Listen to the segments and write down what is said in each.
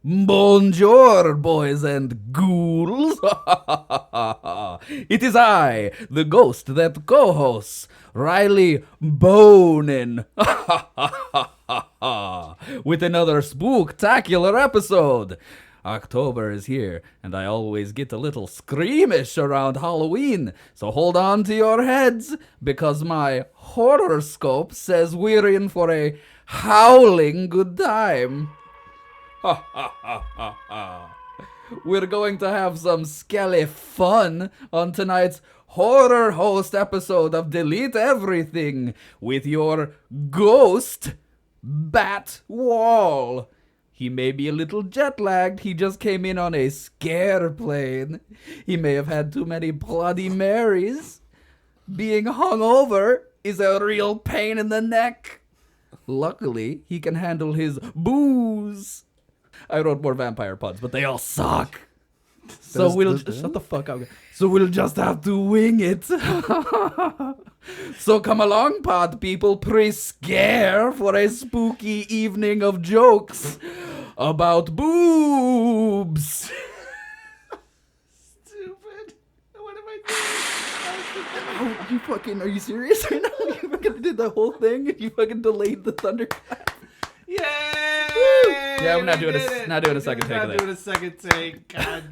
Bonjour, boys and ghouls. It is I, the ghost that co-hosts, Riley Bonin, with another spooktacular episode. October is here, and I always get a little squeamish around Halloween, so hold on to your heads, because my horoscope says we're in for a howling good time. We're going to have some skelly fun on tonight's horror host episode of Delete Everything with your ghost, Bat Wall. He may be a little jet-lagged. He just came in on a scare plane. He may have had too many Bloody Marys. Being hungover is a real pain in the neck. Luckily, he can handle his booze. I wrote more vampire puns, but they all suck. So shut the fuck up. So we'll just have to wing it. So come along, pod people, pre-scare for a spooky evening of jokes about boobs. Stupid. What am I doing? You fucking, are you serious right now? You fucking did the whole thing and you fucking delayed the thunderclap. Yay! Yeah, we're not doing a second take of that. Not doing a second take. God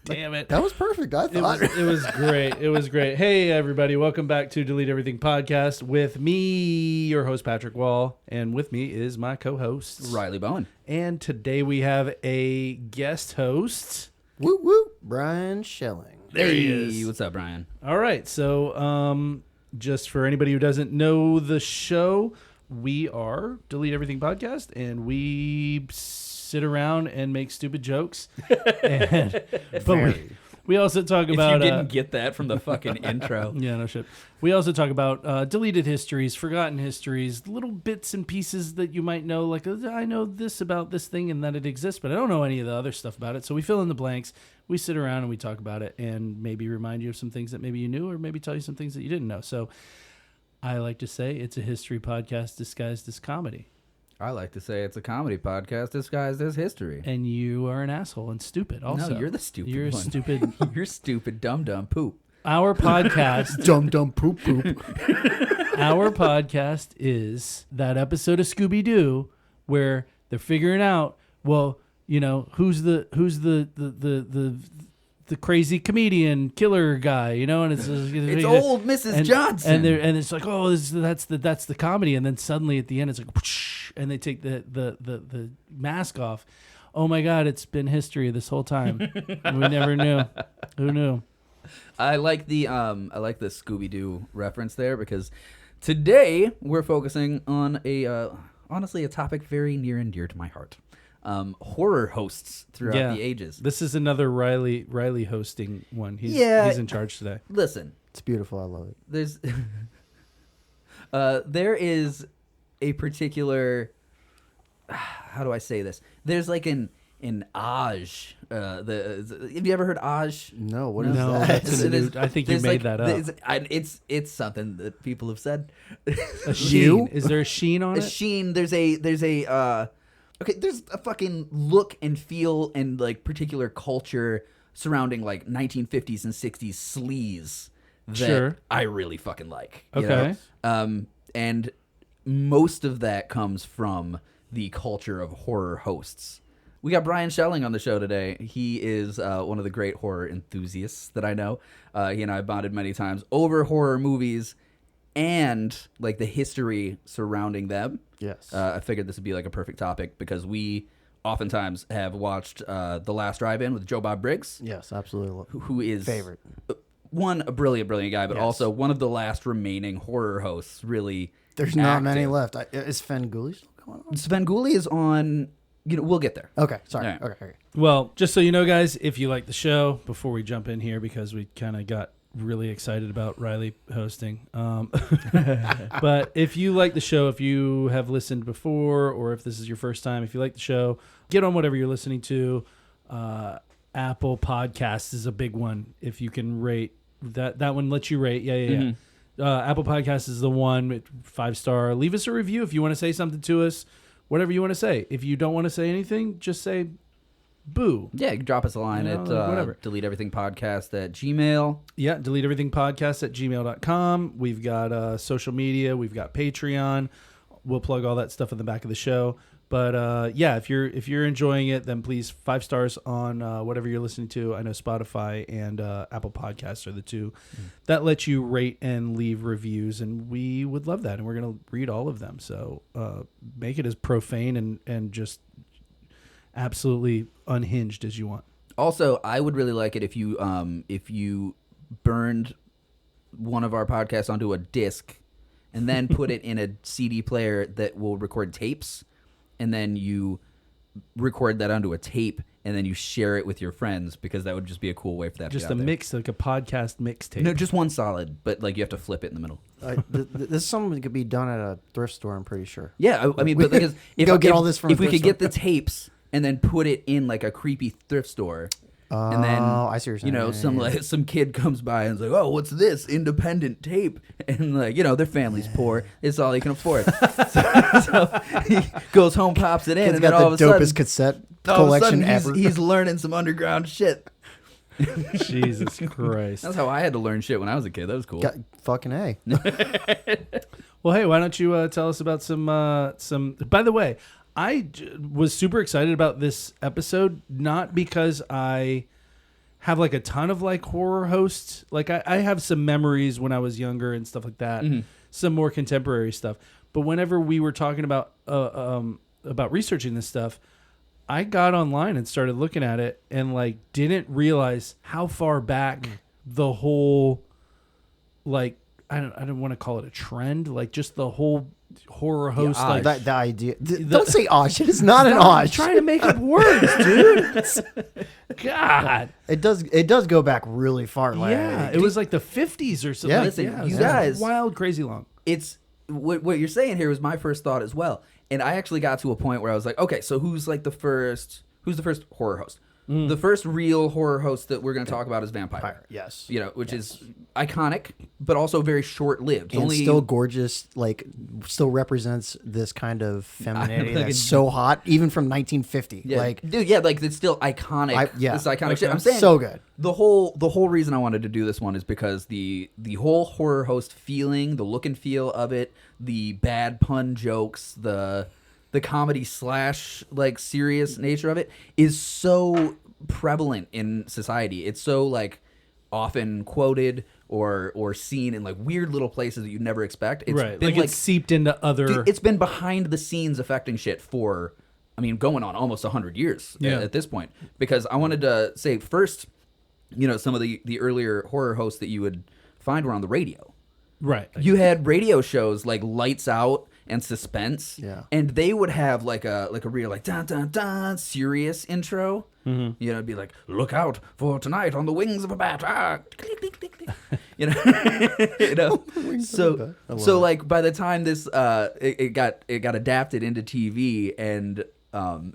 damn it. That was perfect, I thought. It was great. It was great. Hey, everybody. Welcome back to Delete Everything Podcast with me, your host, Patrick Wall. And with me is my co-host, Riley Bowen. And today we have a guest host. Woo woo, Brian Schelling. There he is. What's up, Brian? All right. So just for anybody who doesn't know the show, we are Delete Everything Podcast, and we sit around and make stupid jokes. But we also talk about... If you didn't get that from the fucking intro. Yeah, no shit. We also talk about deleted histories, forgotten histories, little bits and pieces that you might know, like, I know this about this thing and that it exists, but I don't know any of the other stuff about it. So we fill in the blanks. We sit around and we talk about it and maybe remind you of some things that maybe you knew or maybe tell you some things that you didn't know. So I like to say it's a history podcast disguised as comedy. I like to say it's a comedy podcast disguised as history. And you are an asshole and stupid also. No, you're the stupid You're one. Stupid. You're stupid, dumb poop. Our podcast... Dumb poop poop. Our podcast is that episode of Scooby-Doo where they're figuring out, well, you know, who's the crazy comedian killer guy, you know, and it's old Mrs. Johnson, and it's like, oh, that's the comedy, and then suddenly at the end it's like, whoosh, and they take the mask off. Oh my God, it's been history this whole time. We never knew. Who knew? I like the Scooby-Doo reference there because today we're focusing on honestly a topic very near and dear to my heart. Horror hosts throughout the ages. This is another Riley hosting one. He's in charge today. Listen, It's beautiful. I love it. There is a particular, how do I say this? There's like an Aj. Have you ever heard Aj? No, what is No, that? that's I think you made that up. It's something that people have said. A sheen? Is there a sheen on A it? sheen. There's a fucking look and feel and like particular culture surrounding like 1950s and 60s sleaze that I really fucking like. Okay. You know? And most of that comes from the culture of horror hosts. We got Brian Schelling on the show today. He is one of the great horror enthusiasts that I know. He and I have bonded many times over horror movies and like the history surrounding them. Yes. I figured this would be like a perfect topic because we oftentimes have watched The Last Drive-In with Joe Bob Briggs. Yes, absolutely. Who is favorite. A brilliant guy, but also one of the last remaining horror hosts. Really, there's not many left. Is Svengoolie still going on? Svengoolie is on. We'll get there. Okay, sorry. Right. Okay. Well, just so you know, guys, if you like the show, before we jump in here, because we kind of got really excited about Riley hosting. But if you like the show, if you have listened before, or if this is your first time, if you like the show, get on whatever you're listening to. Apple Podcasts is a big one. If you can rate that one lets you rate. Yeah. Mm-hmm. Apple Podcasts is the one, 5-star. Leave us a review if you want to say something to us, whatever you want to say. If you don't want to say anything, just say boo. Yeah, you can drop us a line at whatever. deleteeverythingpodcast@gmail. Yeah, deleteeverythingpodcast@gmail.com. We've got social media. We've got Patreon. We'll plug all that stuff in the back of the show. But yeah, if you're enjoying it, then please 5 stars on whatever you're listening to. I know Spotify and Apple Podcasts are the two that let you rate and leave reviews, and we would love that. And we're gonna read all of them. So make it as profane and just absolutely unhinged as you want. Also, I would really like it if you burned one of our podcasts onto a disc and then put it in a CD player that will record tapes. And then you record that onto a tape, and then you share it with your friends, because that would just be a cool way for that. Just to be a out mix, like a podcast mixtape. No, just one solid, but like you have to flip it in the middle. This is something that could be done at a thrift store, I'm pretty sure. Yeah, I mean, but because if all this from if a we thrift could get the tapes and then put it in like a creepy thrift store. And then, I see what you're saying. some kid comes by and is like, "Oh, what's this independent tape?" And their family's poor; it's all he can afford. so he goes home, pops it in, Kid's and then got all of the a sudden, dopest cassette all of a collection sudden ever. he's learning some underground shit. Jesus Christ. That's how I had to learn shit when I was a kid. That was cool. Fucking A. Well, hey, why don't you tell us about some? By the way, I was super excited about this episode, not because I have like a ton of like horror hosts. Like I have some memories when I was younger and stuff like that. Mm-hmm. Some more contemporary stuff. But whenever we were talking about researching this stuff, I got online and started looking at it and like didn't realize how far back the whole, like, I don't want to call it a trend, like just the whole horror host, like the idea. Don't say osh. It is not an I'm osh. trying to make up words, dude. God, It does go back really far. Like, yeah, it was like the 50s or something. Yeah. Like, Listen, yeah, it you was guys- wild, crazy long. It's what you're saying here was my first thought as well, and I actually got to a point where I was like, okay, so who's the first horror host? The first real horror host that we're going to talk about is Vampire. Yes. Which is iconic, but also very short-lived. And still gorgeous, like, still represents this kind of femininity that's so hot, even from 1950. Yeah, Like, dude, yeah, like it's still iconic. This iconic shit. I'm saying so good. The whole reason I wanted to do this one is because the whole horror host feeling, the look and feel of it, the bad pun jokes, the comedy / like serious nature of it is so prevalent in society. It's so like often quoted or seen in like weird little places that you'd never expect. It's Right, been like it's seeped into other. dude, it's been behind the scenes affecting shit for, I mean, going on almost 100 years at this point. Because I wanted to say first, some of the earlier horror hosts that you would find were on the radio. Right. You had radio shows like Lights Out and Suspense, and they would have like a real like dun dun dun serious intro. Mm-hmm. It'd be like, "Look out for tonight on the wings of a bat." Click, click, click, click. So like by the time this it got adapted into TV and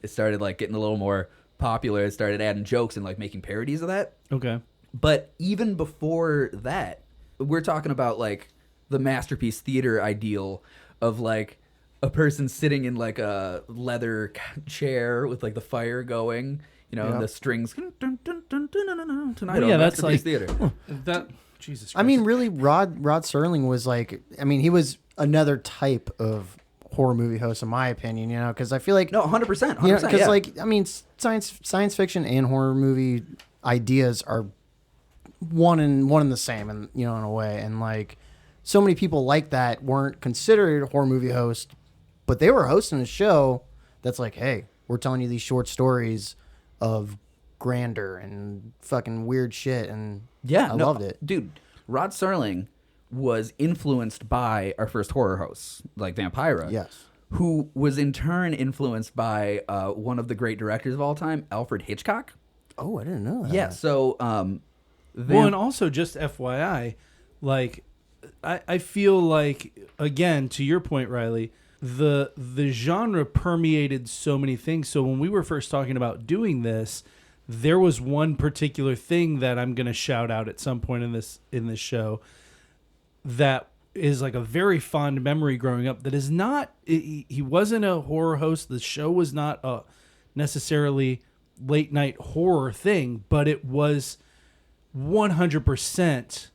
it started like getting a little more popular, it started adding jokes and like making parodies of that. Okay. But even before that, we're talking about like the masterpiece theater ideal of like a person sitting in like a leather chair with like the fire going, and the strings. Tonight, yeah, that's like theater. That Jesus Christ. I mean, really, Rod Serling was like, I mean, he was another type of horror movie host, in my opinion, because I feel like 100%, because like, I mean, science fiction and horror movie ideas are one and the same, and in a way, and like so many people like that weren't considered horror movie hosts, but they were hosting a show that's like, hey, we're telling you these short stories of grandeur and fucking weird shit, and I loved it. Dude, Rod Serling was influenced by our first horror hosts, like Vampira. Yes. Who was in turn influenced by one of the great directors of all time, Alfred Hitchcock. Oh, I didn't know that. Yeah, so... well, and also just FYI, like, I feel like, again, to your point, Riley, the genre permeated so many things. So when we were first talking about doing this, there was one particular thing that I'm going to shout out at some point in this show that is like a very fond memory growing up. That is not. He wasn't a horror host. The show was not necessarily late night horror thing, but it was 100%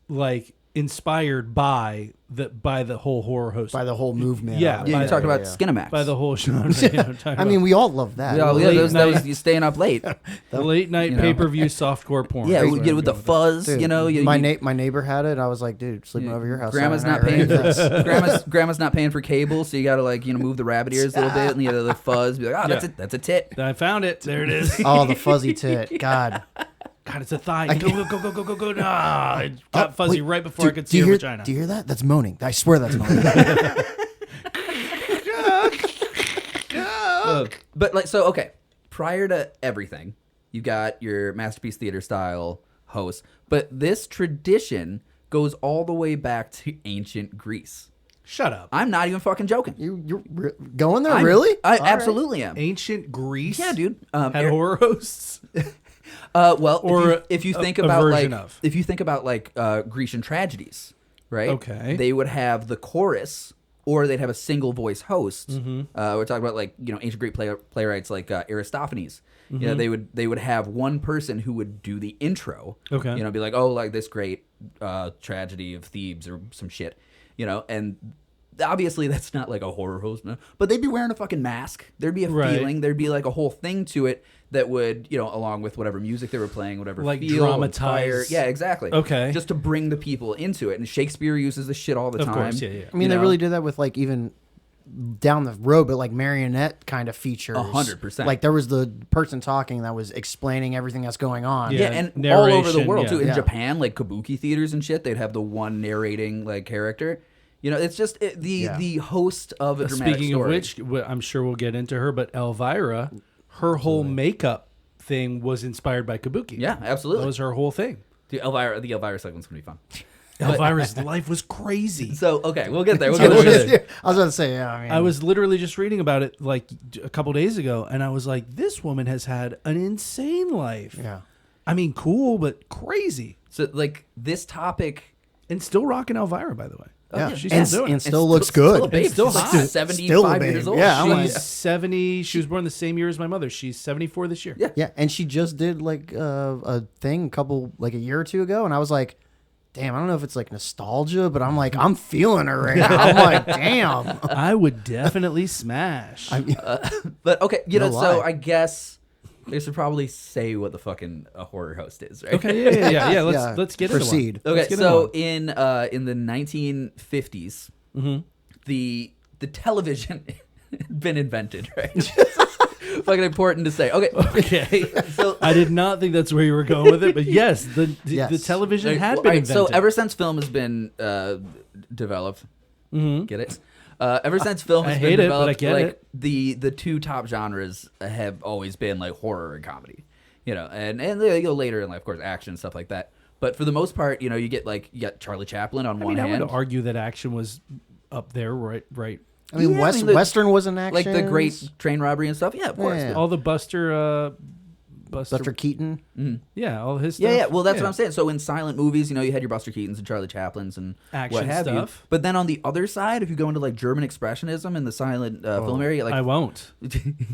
like inspired by the whole horror host, by the whole movement. Yeah, of it. Yeah, you talked about yeah. Skinamax. by the whole genre. You know, I mean, we all love that. yeah, late that night- was you staying up late. the late night You know. pay-per-view softcore porn. Yeah, That's we where get I'm with the going fuzz. Dude, you know, my neighbor had it. I was like, dude, sleeping over your house. Grandma's Saturday not night, paying right? for grandma's not paying for cable, so you got to like move the rabbit ears a little bit, and the fuzz. Be like, Yeah. that's a tit. I found it. There it is. Oh, the fuzzy tit. God. God, it's a thigh. Go. Ah, it got fuzzy Wait, right before I dude, could do see you her hear, vagina. Do you hear that? That's moaning. I swear that's moaning. But like, so okay, prior to everything, you got your Masterpiece Theater style hosts, but this tradition goes all the way back to ancient Greece. Shut up. I'm not even fucking joking. You're going there, really? I All right. absolutely am. Ancient Greece? Yeah, dude. Had horror hosts? Well, Or if you think a about version like of. if you think about like Grecian tragedies, right? Okay. They would have the chorus, or they'd have a single voice host. Mm-hmm. We're talking about like ancient Greek playwrights like Aristophanes. Mm-hmm. You know, they would have one person who would do the intro. Okay. You know, be like, oh, like this great tragedy of Thebes or some shit. You know, and obviously that's not like a horror host, no, but they'd be wearing a fucking mask. There'd be a Right. feeling. There'd be like a whole thing to it that would, along with whatever music they were playing, whatever Like feel, dramatize. fire. Yeah, exactly. Okay. Just to bring the people into it. And Shakespeare uses this shit all the Of time. course, yeah. I mean, they really did that with like even down the road, but like marionette kind of features. 100%. Like there was the person talking that was explaining everything that's going on. Yeah. Yeah, and all narration, over the world yeah. too. In Yeah. Japan, like kabuki theaters and shit, they'd have the one narrating like character. It's just the host of a dramatic Speaking story. of which, I'm sure we'll get into her, but Elvira, her whole makeup thing was inspired by kabuki. Yeah, absolutely. That was her whole thing. the Elvira segment's gonna be fun. Elvira's life was crazy. So okay, we'll get there. We'll I get was there. just- I was about to say, yeah. I mean, I was literally just reading about it like a couple days ago, and I was like, this woman has had an insane life. yeah. I mean, cool, but crazy. So like this topic. And still rocking Elvira, by the way. Yeah, she's and, still doing and it. still looks Still a good. babe. And still She's like hot. 75 Still a years babe. old. Yeah, I'm She's like- 70. She was born the same year as my mother. She's 74 this year. Yeah. Yeah, and she just did like a thing a year or two ago, and I was like, damn, I don't know if it's like nostalgia, but I'm like, I'm feeling her right now. I'm like, damn. I would definitely smash. But okay, No so lie. I guess they should probably say what the fucking a horror host is, right? Okay, yeah. Let's get Proceed. into one. Okay, Let's get so into one. in the 1950s, the television had been invented, right? Fucking important to say. Okay, Okay. so I did not think that's where you were going with it, but yes, the Yes. television had All been right, invented. so ever since film has been developed, get it? Ever since film I has hate been it, but I developed, get like it. the two top genres have always been like horror and comedy, and later in life, of course, action and stuff like that. But for the most part, you got Charlie Chaplin on I one mean, I hand, would argue that action was up there, right? I mean, Yeah, I mean, the- Western was an action. like the Great Train Robbery and stuff. Yeah, of course. Yeah. All the Buster, Buster Keaton. yeah, all his stuff. Yeah, well, that's what I'm saying. So in silent movies, you had your Buster Keatons and Charlie Chaplins and Action what have stuff. you. But then on the other side, if you go into like German expressionism in the silent film area, like I won't.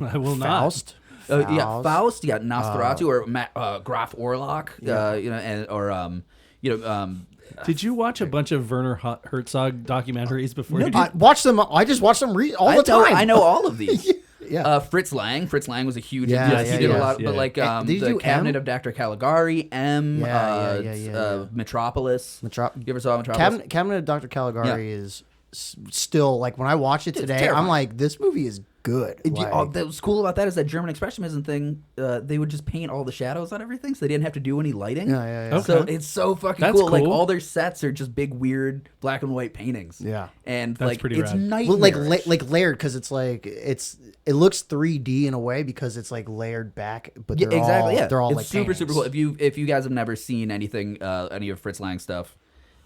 I will not. Faust. you got Faust, you got Nosferatu or Graf Orlok, Did you watch a bunch of Werner Herzog documentaries before you did? I watched them. I just watch them all the time. I know all of these. Yeah. Fritz Lang. Fritz Lang was a huge. Yeah, he yeah, did yeah. a lot, Yeah. but like Did he the do Cabinet M? of Dr. Caligari, M, Yeah. Metropolis. You ever saw Metropolis? Cabinet of Dr. Caligari is still like when I watch it It's today, terrifying. I'm like, this movie is good. Like, That was cool about that is that German expressionism thing. They would just paint all the shadows on everything, so they didn't have to do any lighting. Yeah. Okay. So it's so fucking That's cool. Like cool. all their sets are just big, weird black and white paintings. Yeah. and That's like pretty it's rad. nightmarish. Well, like layered because it's like it looks 3D in a way because it's like layered back, but Yeah, they're exactly. all Yeah, they're all it's like super paintings. super cool. If you guys have never seen anything, any of Fritz Lang stuff,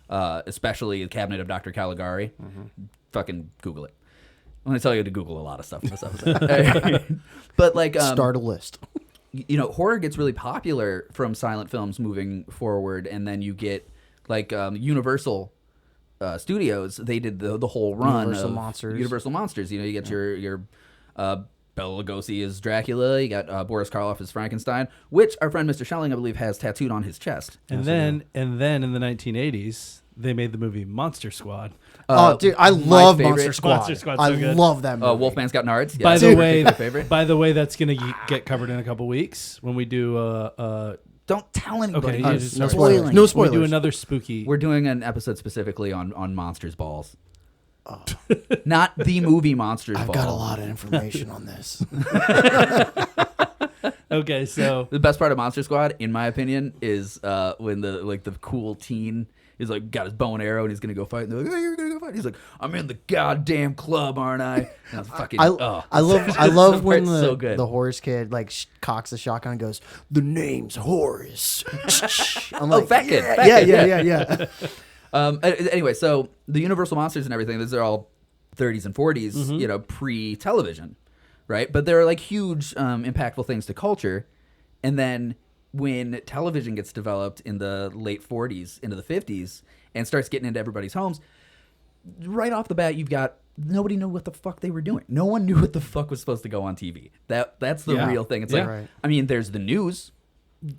especially the Cabinet of Dr. Caligari, fucking Google it. I'm gonna tell you to Google a lot of stuff in this episode. But like, Start a list. horror gets really popular from silent films moving forward, and then you get like Universal Studios. They did the whole run Universal of Monsters. Universal Monsters. You get your Bela Lugosi as Dracula. You got Boris Karloff as Frankenstein, which our friend Mr. Schelling, I believe, has tattooed on his chest. And then in the 1980s, they made the movie Monster Squad. Oh, dude, I love Monster Squad. Monster Squad's I so good. love that movie. Wolfman's Got Nards. Yeah, By the way, my favorite. by the way, that's gonna get covered in a couple weeks when we do. Don't tell anybody. Okay, no spoilers. No spoilers. We do another spooky. We're doing an episode specifically on monsters' balls. Not the movie Monsters I've Ball. got a lot of information on this. Okay, so The best part of Monster Squad, in my opinion, is when the cool teen is like got his bow and arrow and he's gonna go fight. And they're like, "Oh, you're gonna go fight." He's like, "I'm in the goddamn club, aren't I?" And I love when so good. the Horace kid like cocks the shotgun and goes, "The name's Horace." I'm Oh, fat kid. Yeah. Anyway, so the Universal monsters and everything, these are all 30s and 40s, pre-television, right? But they're like huge, impactful things to culture. And then when television gets developed in the late 40s into the 50s and starts getting into everybody's homes, right off the bat, you've got nobody knew what the fuck they were doing. No one knew what the fuck was supposed to go on TV. That's the real thing. It's like, Right. I mean, there's the news,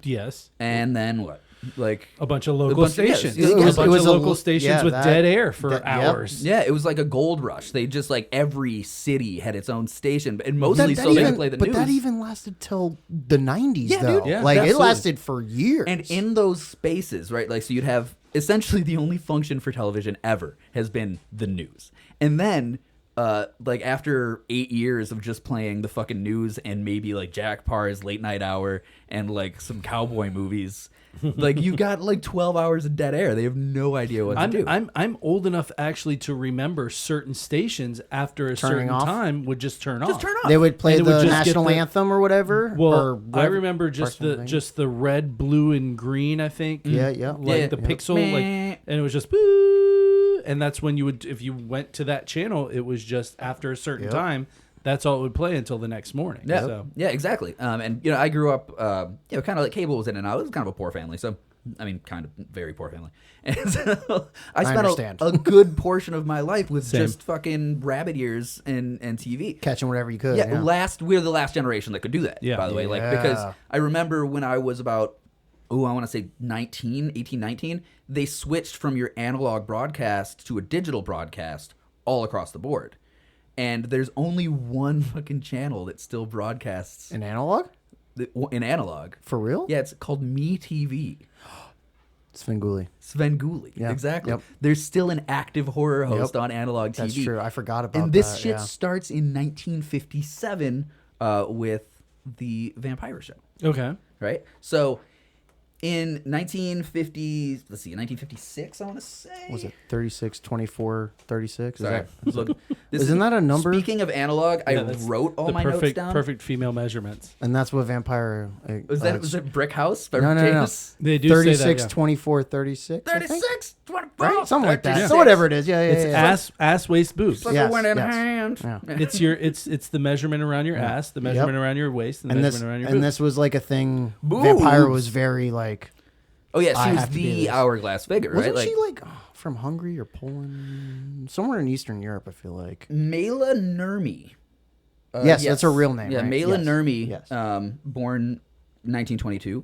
yes, and then what? Like a bunch of local stations. yeah, a bunch it was of local stations with that- dead air for yep. hours. Yeah, it was like a gold rush. They just like every city had its own station, and mostly so they could play the news. But that even lasted till the 90s, Yeah, though. dude. Yeah, like absolutely. it lasted for years. And in those spaces, right? Like, so you'd have essentially the only function for television ever has been the news, and then. Like after 8 years of just playing the fucking news and maybe like Jack Parr's Late Night Hour and like some cowboy movies, like you got like 12 hours of dead air. They have no idea what to do. I'm old enough actually to remember certain stations after a Turning certain off? time would just turn off. Just turn off. they would play And it would the just get national the- anthem or whatever. Well, or I whatever remember just person the thing. just the red, blue, and green. I think. Yeah. Like Yeah. the Yep. pixel, like, Meh. and it was just boo, and that's when you would, if you went to that channel, it was just after a certain Yep. time. That's all it would play until the next morning. Yeah, So. yeah, exactly. And I grew up, kind of like cable was in and out. It was kind of a poor family, so I mean, kind of very poor family. And so I spent understand. a good portion of my life with Same. just fucking rabbit ears and TV. catching whatever you could. Yeah, we're the last generation that could do that. Yeah. By the way, like Yeah. because I remember when I was about, I want to say 19, they switched from your analog broadcast to a digital broadcast all across the board. And there's only one fucking channel that still broadcasts In analog? in analog. For real? Yeah, it's called MeTV. Svengoolie. Svengoolie. Yeah. Exactly. Yep. There's still an active horror host Yep. on analog TV. That's true. I forgot about And this that. shit yeah. starts in 1957 with the Vampire Show, Okay. right? So in 1956, I want to say. Was it 36, 24, 36? Is Sorry. that, Look, this isn't that a number? Speaking of analog, Yeah, I that's wrote all the my perfect, notes down. perfect female measurements. and that's what Vampire... Was it Brick House? By No. James? They do 36, say that. Yeah. 24, 36? I think? 36, 24, Right? Something like that. 36. So whatever it is. Yeah, yeah, It's yeah. ass, waist, boobs. Like Yes, a win in yes. hand. Yeah. It's the measurement around your ass, the measurement around your waist, and the And measurement this around your and boobs. this was like a thing. Boobs. Vampire was very like... Oh yeah, I she was have to do the this. hourglass figure, right? Wasn't she like from Hungary or Poland? Somewhere in Eastern Europe, I feel like. Mela Nurmi. Yes, that's her real name, Yeah, right? Mela Yes. Nurmi, Yes. Born 1922,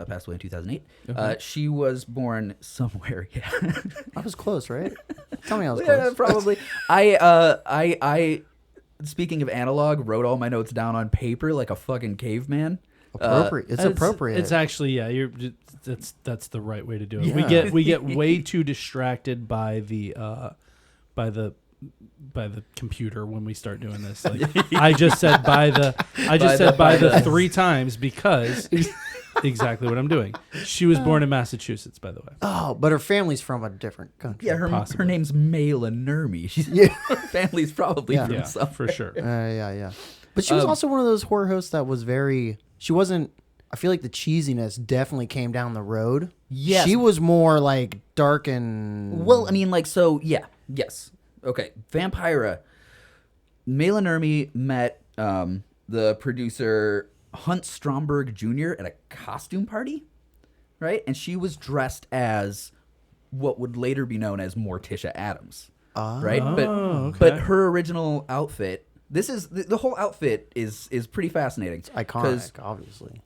passed away in 2008. She was born somewhere. Yeah, I was close, right? Tell me I was yeah, close. probably. I. Speaking of analog, wrote all my notes down on paper like a fucking caveman. Appropriate. It's appropriate. It's actually that's the right way to do it. Yeah. We get way too distracted by the computer when we start doing this. Like, I just said by the 3 times because exactly what I'm doing. She was born in Massachusetts, by the way. Oh, but her family's from a different country. Yeah, her Possibly. name's Mela Nurmi. She's, her family's probably Yeah. from Yeah, somewhere. for sure. Yeah. But she was also one of those horror hosts that was very... She wasn't... I feel like the cheesiness definitely came down the road. Yes. She was more like dark and... Well, I mean, like, so, yeah. Yes. Okay. Vampira. Mela Nurmi met the producer Hunt Stromberg Jr. at a costume party, right? And she was dressed as what would later be known as Morticia Addams, right? Oh, okay. But her original outfit This is the whole outfit is pretty fascinating. It's iconic, obviously.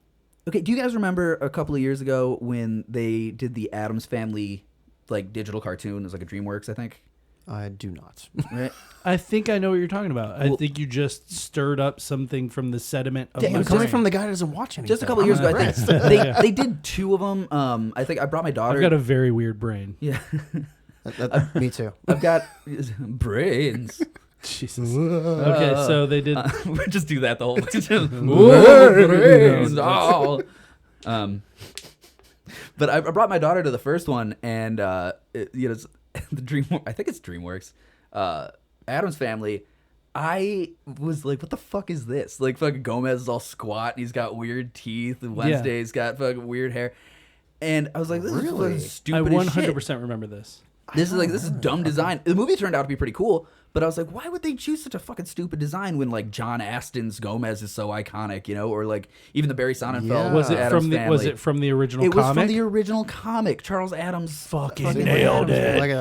Okay, do you guys remember a couple of years ago when they did the Addams Family like digital cartoon? It was like a DreamWorks, I think. I do not. Right? I think I know what you're talking about. I Well- think you just stirred up something from the sediment of Yeah, my I'm was coming brain. from the guy that doesn't watch anything. Just a couple of years I'm ago, I impressed. think they did 2 of them. I think I brought my daughter. I've got a very weird brain. Yeah, Me too. I've got brains. Jesus. Okay, so they did. We'll just do that the whole brains. Oh. But I brought my daughter to the first one, and it's the I think it's DreamWorks, Addams Family. I was like, what the fuck is this? Like, fucking Gomez is all squat, and he's got weird teeth, and Wednesday's got fucking weird hair. And I was like, this is Really? fucking stupid I as shit. 100% remember this. This is dumb design. The movie turned out to be pretty cool, but I was like, why would they choose such a fucking stupid design when like John Aston's Gomez is so iconic, or like even the Barry Sonnenfeld Yeah. Was it Addams from the Family. Was it from the original It was comic? from the original comic. Charles Adams Fucking nailed Adams. it. Like he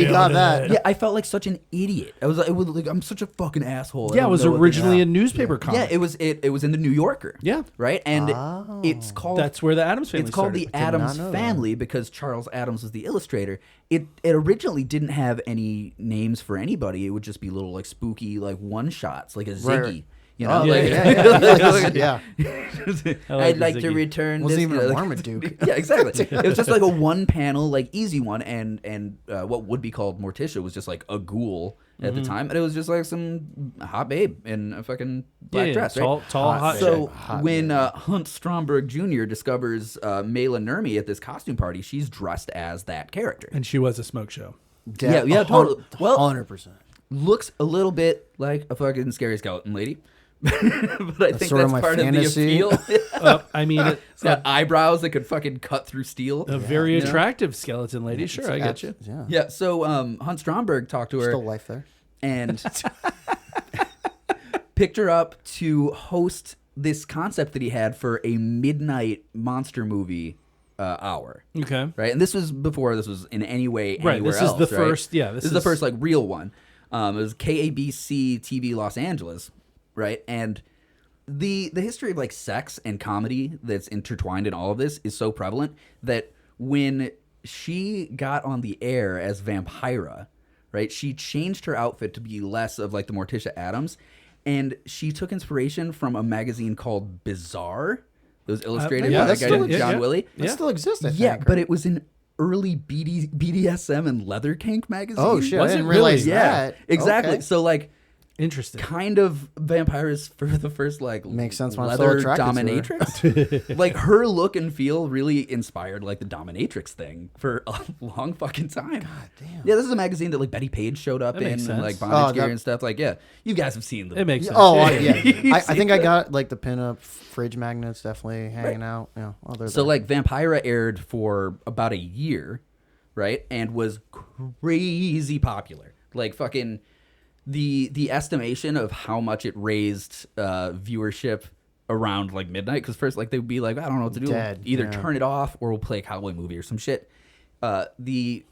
And got that. Yeah, I felt like such an idiot. I was like, I'm such a fucking asshole. I Yeah, it don't was know what originally this- a newspaper comic. Yeah, it was in the New Yorker. Yeah. Right? And Oh. it's called That's where the Addams Family it's called started. the Addams know that. Family because Charles Adams was the illustrator. It originally didn't have any names for anybody. It would just be little like spooky like one shots, like a Ziggy. Right. Oh, Yeah. I'd like to Ziggy. return. Wasn't this, even a like- Marmaduke. Yeah, exactly. It was just like a one panel, like easy one, and what would be called Morticia was just like a ghoul at the time, and it was just like some hot babe in a fucking black dress, tall, right? tall, hot. So Hot when babe. Hunt Stromberg Jr. discovers Mela Nurmi at this costume party, she's dressed as that character. And she was a smoke show. Yeah, totally. Well- 100%. Looks a little bit like a fucking scary skeleton lady, but I think sort that's of my part fantasy. of the appeal. I mean, It's got eyebrows that could fucking cut through steel. a very you know? attractive skeleton lady. Sure, I get you. Yeah. Yeah, so Hunt Stromberg talked to her Still life there. and picked her up to host this concept that he had for a midnight monster movie hour. Okay. Right, and this was before this was in any way Right, anywhere this is else, the right? first- yeah, This this is the is- first like real one. It was KABC TV Los Angeles, right? And the history of like sex and comedy that's intertwined in all of this is so prevalent that when she got on the air as Vampira, right, she changed her outfit to be less of like the Morticia Addams, and she took inspiration from a magazine called Bizarre. It was illustrated yeah, by that's that guy still- named yeah, John yeah. Willie. That still exists, I think. Yeah, but right? it was an early BDSM and leather kink magazine. Oh, shit. Was I it didn't realize really? Yeah, that. exactly. Okay. So like, Interesting. kind of Vampires for the first like Makes sense why I'm so leather attracted to her. dominatrix. Like her look and feel really inspired like the dominatrix thing for a long fucking time. God damn. Yeah, this is a magazine that like Betty Page showed up That in, makes and sense. like bondage gear that- and stuff. Like, yeah, you guys have seen them. It makes sense. Oh, Yeah. yeah. I think I got like the pinup fridge magnets definitely hanging out. Yeah. Oh, they're So there. like Vampira aired for about a year, right? And was crazy popular. Like fucking the estimation of how much it raised viewership around like midnight, because first like they would be like, I don't know what to do. Dead, Either yeah. turn it off or we'll play a cowboy movie or some shit. The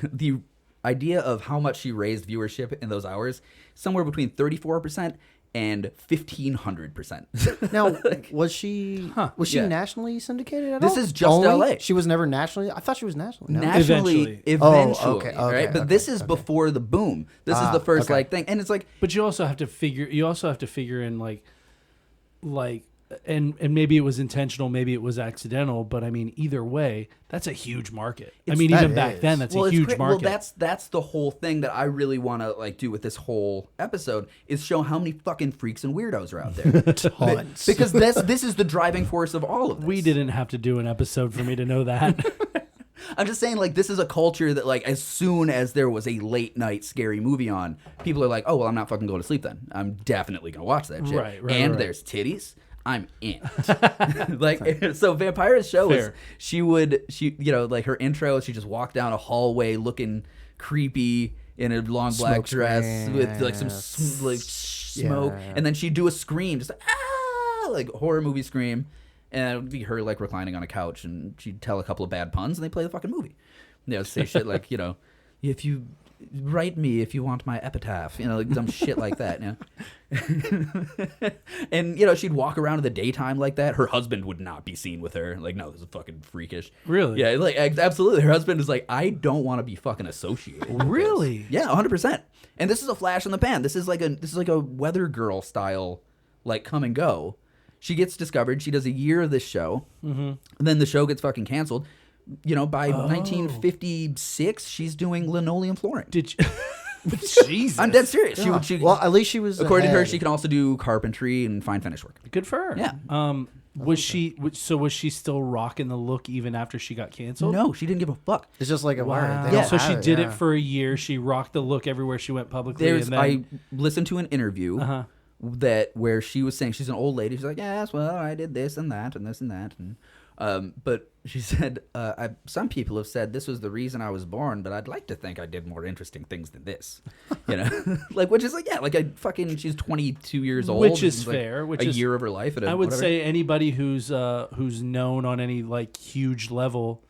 the idea of how much she raised viewership in those hours, somewhere between 34% and 1,500%. Now, was she Yeah. nationally syndicated at This all? is just Only? LA. She was never nationally. I thought she was nationally. No. Nationally, Eventually. Oh, okay, right? okay, But this is before the boom. This is the first okay. like thing, and it's like But you also have to figure. You also have to figure in like, and maybe it was intentional, maybe it was accidental. But I mean, either way, that's a huge market. I mean, that even back is. then, that's well, a it's huge great. market. Well, that's the whole thing that I really want to like do with this whole episode is show how many fucking freaks and weirdos are out there. Tons. Because this is the driving force of all of this. we didn't have to do an episode for me to know that. I'm just saying, like, this is a culture that, like, as soon as there was a late night scary movie on, people are like, oh, well, I'm not fucking going to sleep then. I'm definitely going to watch that shit. Right, and right. there's titties. I'm in. Like, so Vampira's show was, Fair. she you know, like her intro, she just walked down a hallway looking creepy in a long black Smoke dress screen, with like yeah, some smoke. yeah. And then she'd do a scream, just like, ah, like horror movie scream. And it would be her like reclining on a couch, and she'd tell a couple of bad puns, and they play the fucking movie. You know, say shit like, you know, if you write me if you want my epitaph, like some shit like that, And, she'd walk around in the daytime like that. Her husband would not be seen with her. Like, no, this is fucking freakish. Really? Yeah, like, absolutely. Her husband is like, I don't want to be fucking associated with Really? this. Yeah, 100%. And this is a flash in the pan. This is like a weather girl style, like, come and go. She gets discovered. She does a year of this show. And then the show gets fucking canceled. By 1956, she's doing linoleum flooring. Did you? Jesus. I'm dead serious. Yeah. She, Well, at least she was according to her, ahead. she can also do carpentry and fine finish work. Good for her. Yeah. Was she still rocking the look even after she got canceled? No, she didn't give a fuck. It's just like a Wow. They don't So have she it, did yeah. it for a year. She rocked the look everywhere she went publicly. And then, I listened to an interview Uh-huh. where she was saying, she's an old lady. She's like, yes, well, I did this and that and this and that. But she said, some people have said this was the reason I was born, but I'd like to think I did more interesting things than this. Which is she's 22 years old. Which is like fair. Which a is year of her life. I would say anybody who's known on any like huge level,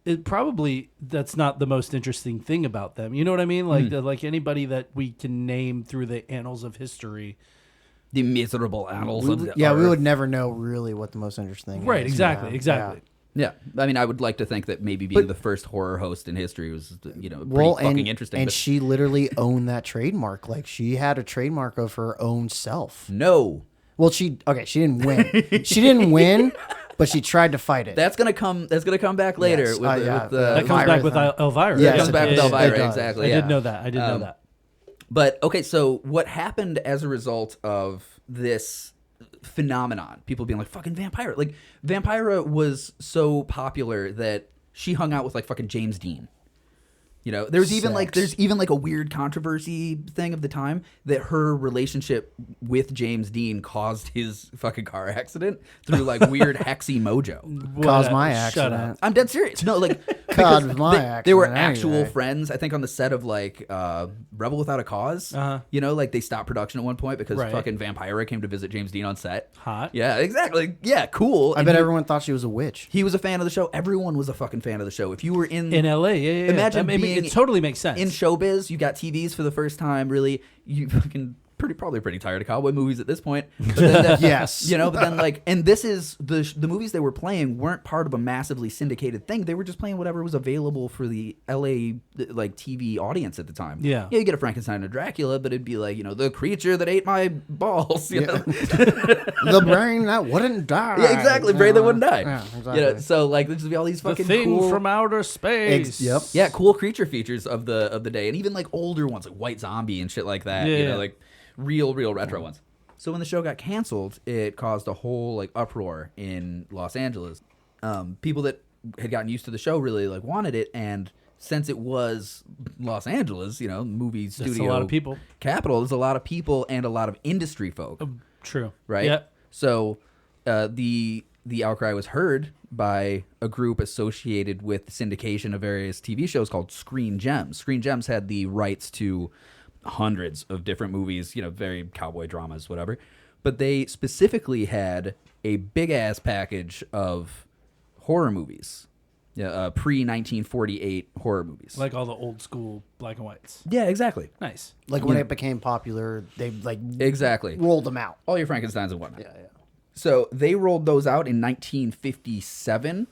it probably that's not the most interesting thing about them. You know what I mean? Like like anybody that we can name through the annals of history. the miserable annals of the we earth. would never know really what the most interesting thing Right. is. Exactly. Yeah, I mean, I would like to think that maybe being the first horror host in history was, pretty fucking interesting. And but she literally owned that trademark. Like, she had a trademark of her own self. no, Well, she didn't win. She didn't win, but she tried to fight it. that's gonna come back later. Yes. With, Yeah. with the, That comes Elvira back with thing. Elvira. Yes, it comes back with it Elvira, does. exactly. I yeah. did know that. I did know that. But okay, so what happened as a result of this phenomenon? People being like, "Fucking Vampira!" Like, Vampira was so popular that she hung out with like fucking James Dean. There's even a weird controversy thing of the time that her relationship with James Dean caused his fucking car accident through like weird hexy mojo. Caused my Shut accident. up. I'm dead serious. No, like Caused because my they were accident actual anyway. friends. I think on the set of like Rebel Without a Cause. Uh-huh. Like they stopped production at one point because Right. fucking Vampira came to visit James Dean on set. Hot. Yeah, exactly. Yeah, cool. I And bet everyone thought she was a witch. he was a fan of the show. Everyone was a fucking fan of the show. If you were in LA, yeah. Imagine That being it totally makes sense. in showbiz, you got TVs for the first time. Really, you fucking probably pretty tired of cowboy movies at this point. But then, Yes. but then like, and this is the movies they were playing weren't part of a massively syndicated thing. They were just playing whatever was available for the LA like TV audience at the time. Yeah. You get a Frankenstein and a Dracula, but it'd be like the creature that ate my balls. You know? The brain that wouldn't die. Yeah, exactly. Brain that wouldn't die. Yeah, exactly. So like there's just be all these the fucking thing cool from outer space. Yep. yeah, cool creature features of the day, and even like older ones like White Zombie and shit like that. Yeah. Like real retro ones. So when the show got canceled, it caused a whole like uproar in Los Angeles. People that had gotten used to the show really like wanted it, and since it was Los Angeles, movie studio, That's a lot of people. capital, there's a lot of people and a lot of industry folk. True. Right? Yeah. So the outcry was heard by a group associated with syndication of various TV shows called Screen Gems. Screen Gems had the rights to hundreds of different movies, very cowboy dramas, whatever. But they specifically had a big-ass package of horror movies. Yeah, pre-1948 horror movies. Like all the old school black and whites. Yeah, exactly. Nice. Like when it became popular, they like Exactly. rolled them out. All your Frankensteins and whatnot. Yeah. So they rolled those out in 1957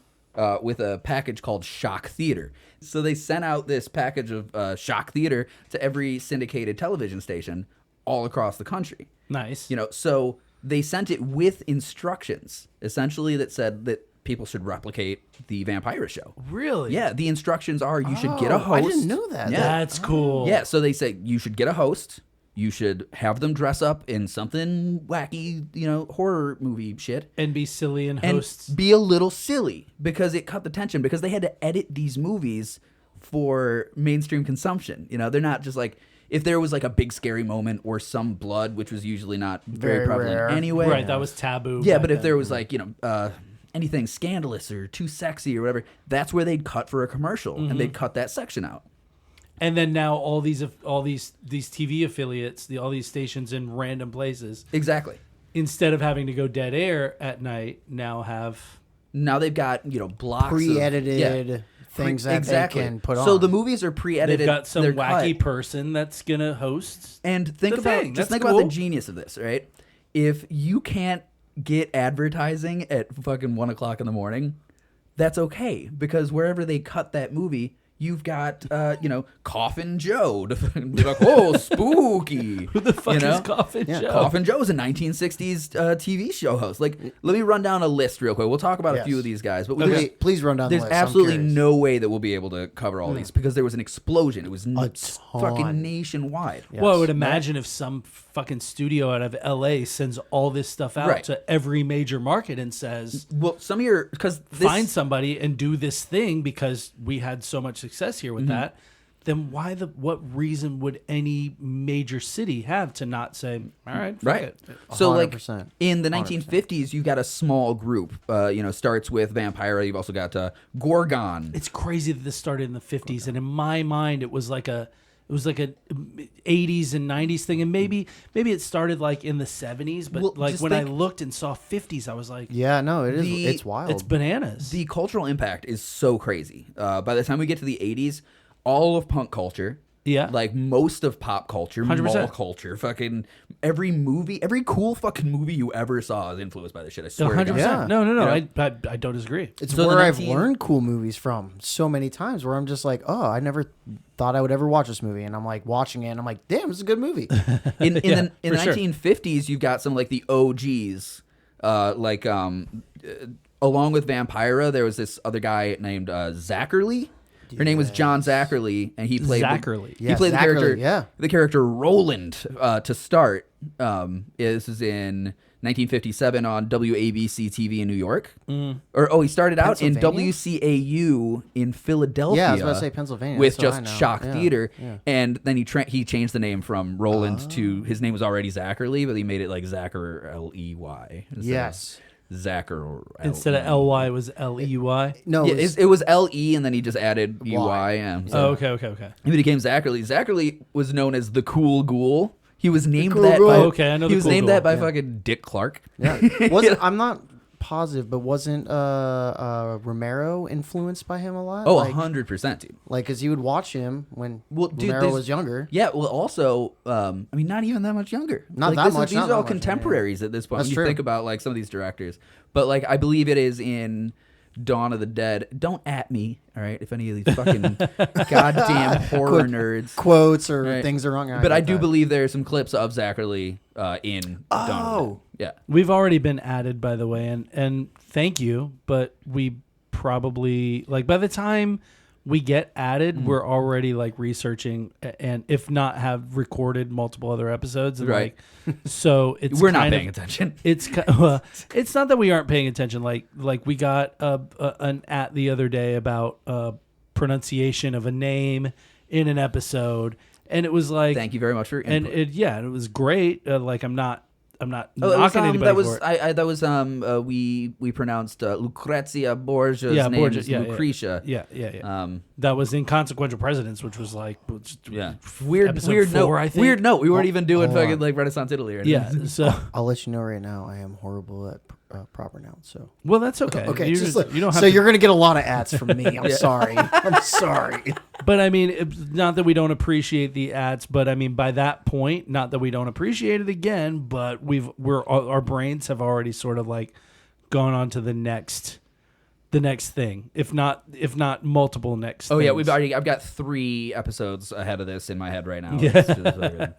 with a package called Shock Theater. So they sent out this package of Shock Theater to every syndicated television station all across the country. Nice. So they sent it with instructions, essentially, that said that people should replicate the Vampira show. Really? Yeah, the instructions are you should get a host. I didn't know that. Yeah. That's cool. Yeah, so they say you should get a host. You should have them dress up in something wacky, horror movie shit. And be silly and And hosts. be a little silly because it cut the tension because they had to edit these movies for mainstream consumption. They're not just like, if there was like a big scary moment or some blood, which was usually not very Very prevalent rare. anyway. Right. That was taboo. Yeah, back but if then. there was like, anything scandalous or too sexy or whatever, that's where they'd cut for a commercial and they'd cut that section out. And then now all these TV affiliates, all these stations in random places, Exactly. instead of having to go dead air at night, now have Now they've got, blocks Pre-edited, of, things that exactly. they can put on. So the movies are pre-edited. They've got some they're wacky cut. person that's gonna host. And think the about thing. just That's think about the cool. genius of this, right? If you can't get advertising at fucking 1 o'clock in the morning, that's okay, because wherever they cut that movie, you've got Coffin Joe to be like, oh, spooky. Who the fuck is Coffin Joe? Coffin Joe's a 1960s TV show host. Like, let me run down a list real quick. We'll talk about a few of these guys, but Please run down the there's list. I'm absolutely curious. no way that we'll be able to cover all these, because there was an explosion. It was ton. fucking nationwide. Well, I would imagine if some fucking studio out of LA sends all this stuff out Right. to every major market and says, Well, some of your because find somebody and do this thing because we had so much success here with that, then what reason would any major city have to not say, all right, fuck it. So like 100%. in the 1950s, you've got a small group. Starts with Vampira. You've also got Gorgon. It's crazy that this started in the 50s, and in my mind, it was like a 80s and 90s thing, and maybe it started like in the 70s, but Well, like just when I think- looked and saw 50s, I was like, Yeah, no, it is. The- It's wild. it's bananas. The cultural impact is so crazy. By the time we get to the 80s, all of punk culture, Yeah. like most of pop culture, 100%. mall culture, fucking every movie, every cool fucking movie you ever saw is influenced by this shit. I swear to 100%. God. Yeah. No. You know? I don't disagree. It's So the where I've 19 learned cool movies from so many times, where I'm just like, oh, I never thought I would ever watch this movie, and I'm like watching it, and I'm like, damn, this is a good movie. In the for sure. 1950s, you've got some like the OGs, along with Vampira, there was this other guy named Zachary. Her name was John Zachary, and he played Zachary. He played Zachary, the character, yeah. the character Roland to start. This is in 1957 on WABC TV in New York. He started out in Pennsylvania? WCAU in Philadelphia. Yeah, I was about to say Pennsylvania, with that's what just I know. Shock Yeah, Theater, yeah. and then he changed the name from Roland to, his name was already Zachary, but he made it like Zachary Ley. Yes. Zachary. Instead of LY, it was LEUY. No, Yeah, it was- it was LE, and then he just added UY. Yeah, so Oh, okay. he became Zachary. Zachary was known as the Cool Ghoul. He was named Cool that Ghoul. by, Okay, I know he the was Cool named Ghoul, that by yeah. fucking Dick Clark. yeah. I'm not positive, but wasn't Romero influenced by him a lot? Oh, like, 100%, dude. like, because you would watch him when Well, dude, Romero there's- was younger. Yeah, well, also, not even that much younger. Not Like, that much, These not are all that much, yeah, contemporaries at this point. That's When you true. think about like some of these directors, but like I believe it is in Dawn of the Dead. Don't at me, all right? If any of these fucking goddamn horror nerds. Quotes or Right. things are wrong. But I get do that. believe there are some clips of Zachary in Dawn of the Oh. Dead. We've already been added, by the way, and thank you, but we probably, like, by the time we get added, we're already like researching, and if not have recorded multiple other episodes, and Right. like, so it's We're not kind of- paying attention. It's it's not that we aren't paying attention. Like we got an at the other day about pronunciation of a name in an episode, and it was like, Thank you very much for your and input. it was great. Like I'm not Oh, it was, knocking anybody that was for it. we pronounced Lucrezia Borgia's Yeah, name Borgia, is yeah, yeah. Lucretia. Yeah. That was Inconsequential Presidents, which was like Weird episode 4, note. I think. Weird note. We weren't even doing hold fucking on. like Renaissance Italy or anything. Yeah. So I'll let you know right now. I am horrible at proper nouns. So well, that's okay. okay, You, just like, you don't have so to, you're gonna get a lot of ads from me. I'm sorry. I'm sorry. But I mean, it's not that we don't appreciate the ads, but I mean by that point, not that we don't appreciate it again, but our brains have already sort of like gone on to the next thing, if not multiple next. Oh yeah, things. I've got 3 episodes ahead of this in my head right now. Yeah. It's just fucking-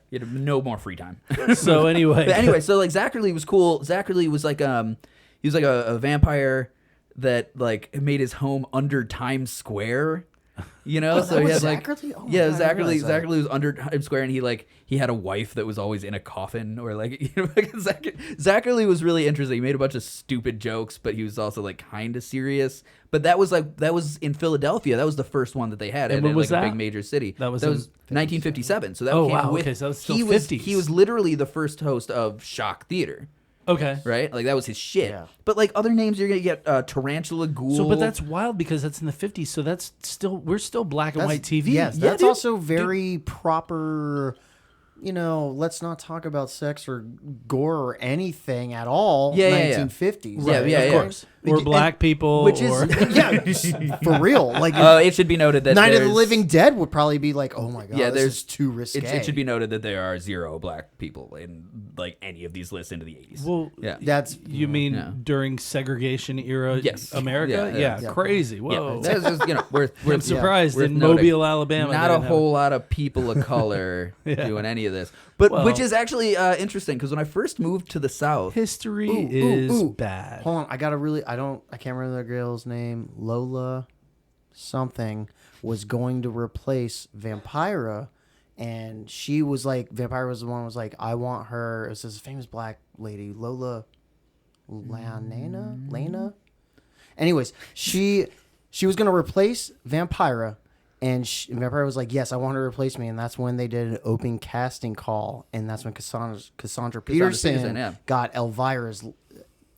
you have no more free time. So anyway, But anyway, so like Zachary was cool. Zachary was like he was like a vampire that like made his home under Times Square. You know, so that he was had like Zachary? Oh my yeah, God, I didn't realize that. Zachary was under Times Square, and he had a wife that was always in a coffin, or like you know, like Zachary was really interesting. He made a bunch of stupid jokes, but he was also like kind of serious. But that was in Philadelphia. That was the first one that they had, And in when was like a that? big major city. That was 1957. So that Oh, came wow, with, okay, so that was still he 50s. he was literally the first host of Shock Theater. okay. Right, like that was his shit. Yeah. But like other names, you're gonna get Tarantula Ghoul. So, but that's wild because that's in the 50s. So we're still black and white TV. Yes, Yeah, that's dude. also very proper. You know, let's not talk about sex or gore or anything at all. Yeah, yeah, yeah. 1950s. Yeah, Like, yeah, of yeah. course. or black people, which is or Yeah, for real. Like, it should be noted that Night of the there's- Living Dead would probably be like, oh my god, Yeah, this there's- is too risque. It should be noted that there are 0 black people in like any of these lists into the 80s. well, yeah, That's you mean Yeah. during segregation era Yes. America? Yeah. Crazy. Whoa. That's just, worth I'm surprised worth in noting. Mobile, Alabama. Not they a didn't have whole lot of people of color doing any of this, but Well- which is actually interesting because when I first moved to the South, history Ooh, is ooh. bad. Hold on, I can't remember the girl's name. Lola something was going to replace Vampira, and she was like, Vampira was the one who was like, I want her. It was this famous black lady, Lola Lena. Anyways, she was going to replace Vampira, and Vampira was like, yes, I want her to replace me. And that's when they did an open casting call, and that's when Cassandra Peterson yeah. got Elvira's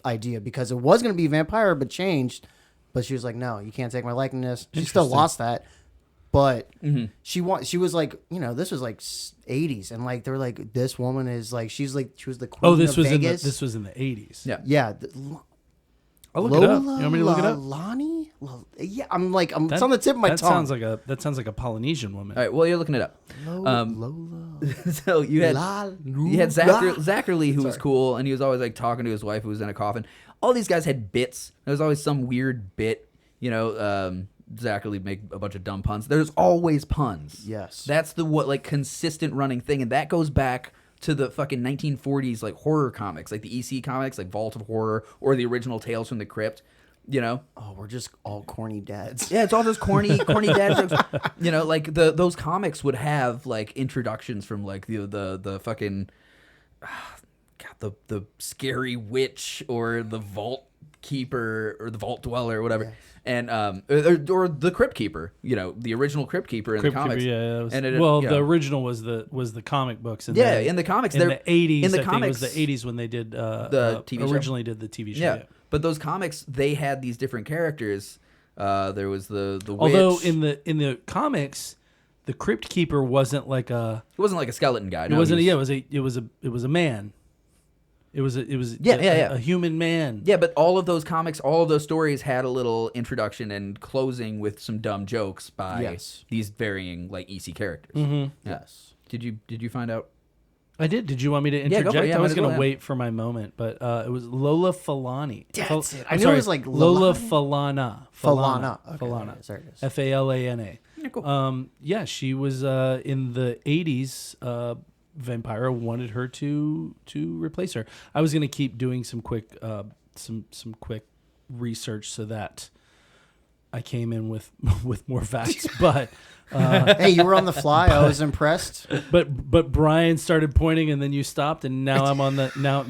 idea, because it was going to be Vampire but changed, but she was like, no, you can't take my likeness. She still lost that, but she was like, this was like 80s, and like they were like, this woman is like, she was the queen Oh, this of was Vegas. this was in the 80s. yeah. I'll look it up. You want me to look it up? Lonnie? Yeah, it's on the tip of my that tongue. sounds like a Polynesian woman. All right, well, you're looking it up. Lola. So you had Zachary, who was Sorry. cool, and he was always like talking to his wife who was in a coffin. All these guys had bits. There was always some weird bit. Zachary make a bunch of dumb puns. There's always puns. Yes. That's the consistent running thing, and that goes back to the fucking 1940s like horror comics, like the EC comics, like Vault of Horror or the original Tales from the Crypt. Oh, we're just all corny dads. Yeah, it's all just corny dad jokes. Like those comics would have like introductions from like the fucking the scary witch or the vault keeper or the vault dweller or whatever. Yeah. And or the Crypt Keeper, the original Crypt Keeper in the comics. Keeper, yeah. The original was the comic books. In the comics, in the 80s. In the I comics, think it was the 80s when they did the TV show. Originally did the TV show. Yeah, but those comics, they had these different characters. There was the witch. Although in the comics, the Crypt Keeper wasn't like a. It wasn't like a skeleton guy. It wasn't. Yeah, it was a man. It was a human man. Yeah, but all of those comics, all of those stories had a little introduction and closing with some dumb jokes by these varying like EC characters. Mm-hmm. Yes. Did you find out? I did. Did you want me to interject? Go for it. Yeah, I was might as well, going to wait for my moment, but it was Lola Falani. That's it. I'm knew sorry, it was like Lola Falana. Falana. Okay, Falana. sorry, it is. Falana. Yeah, cool. She was in the 80s. Vampira wanted her to replace her. I was going to keep doing some quick quick research so that I came in with more facts, but hey, you were on the fly. I was impressed. But Brian started pointing and then you stopped, and now I'm on the now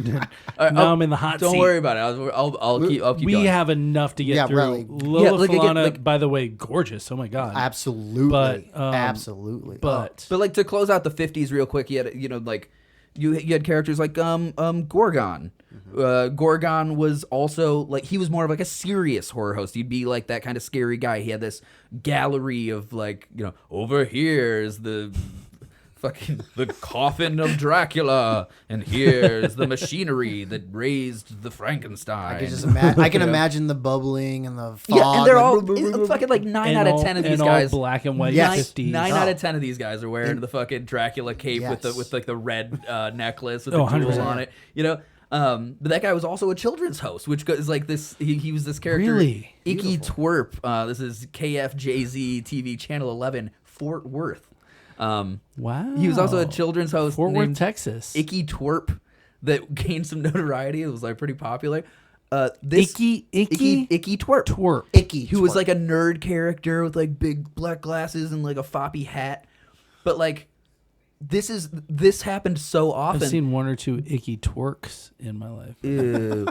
I'm in the hot seat. Don't worry about it. I'll keep We going. have enough to get through. Really. Lola again, Falana, by the way, gorgeous. Oh my god, Absolutely, But, absolutely. but But like to close out the 50s real quick, you had you had characters like Gorgon. Gorgon was also like, he was more of like a serious horror host. He'd be like that kind of scary guy. He had this gallery of like, over here is the fucking the coffin of Dracula, and here's the machinery that raised the Frankenstein. I can imagine the bubbling and the fog. Yeah, and they're all like, fucking like 9 out of 10 of these all guys. black and white Yes. 50s. 9 out of 10 of these guys are wearing the fucking Dracula cape Yes. with like the red necklace with the 100%. jewels on it. But that guy was also a children's host, which is like this. He was this character, Really? Icky Twerp. This is KFJZ TV Channel 11, Fort Worth. Wow. He was also a children's host, Fort Worth, named Texas. Icky Twerp, that gained some notoriety. It was like pretty popular. Icky Twerp. Twerp. Icky. Who was like a nerd character with like big black glasses and like a floppy hat. But like this happened so often. I've seen one or two icky twerks in my life. Ew.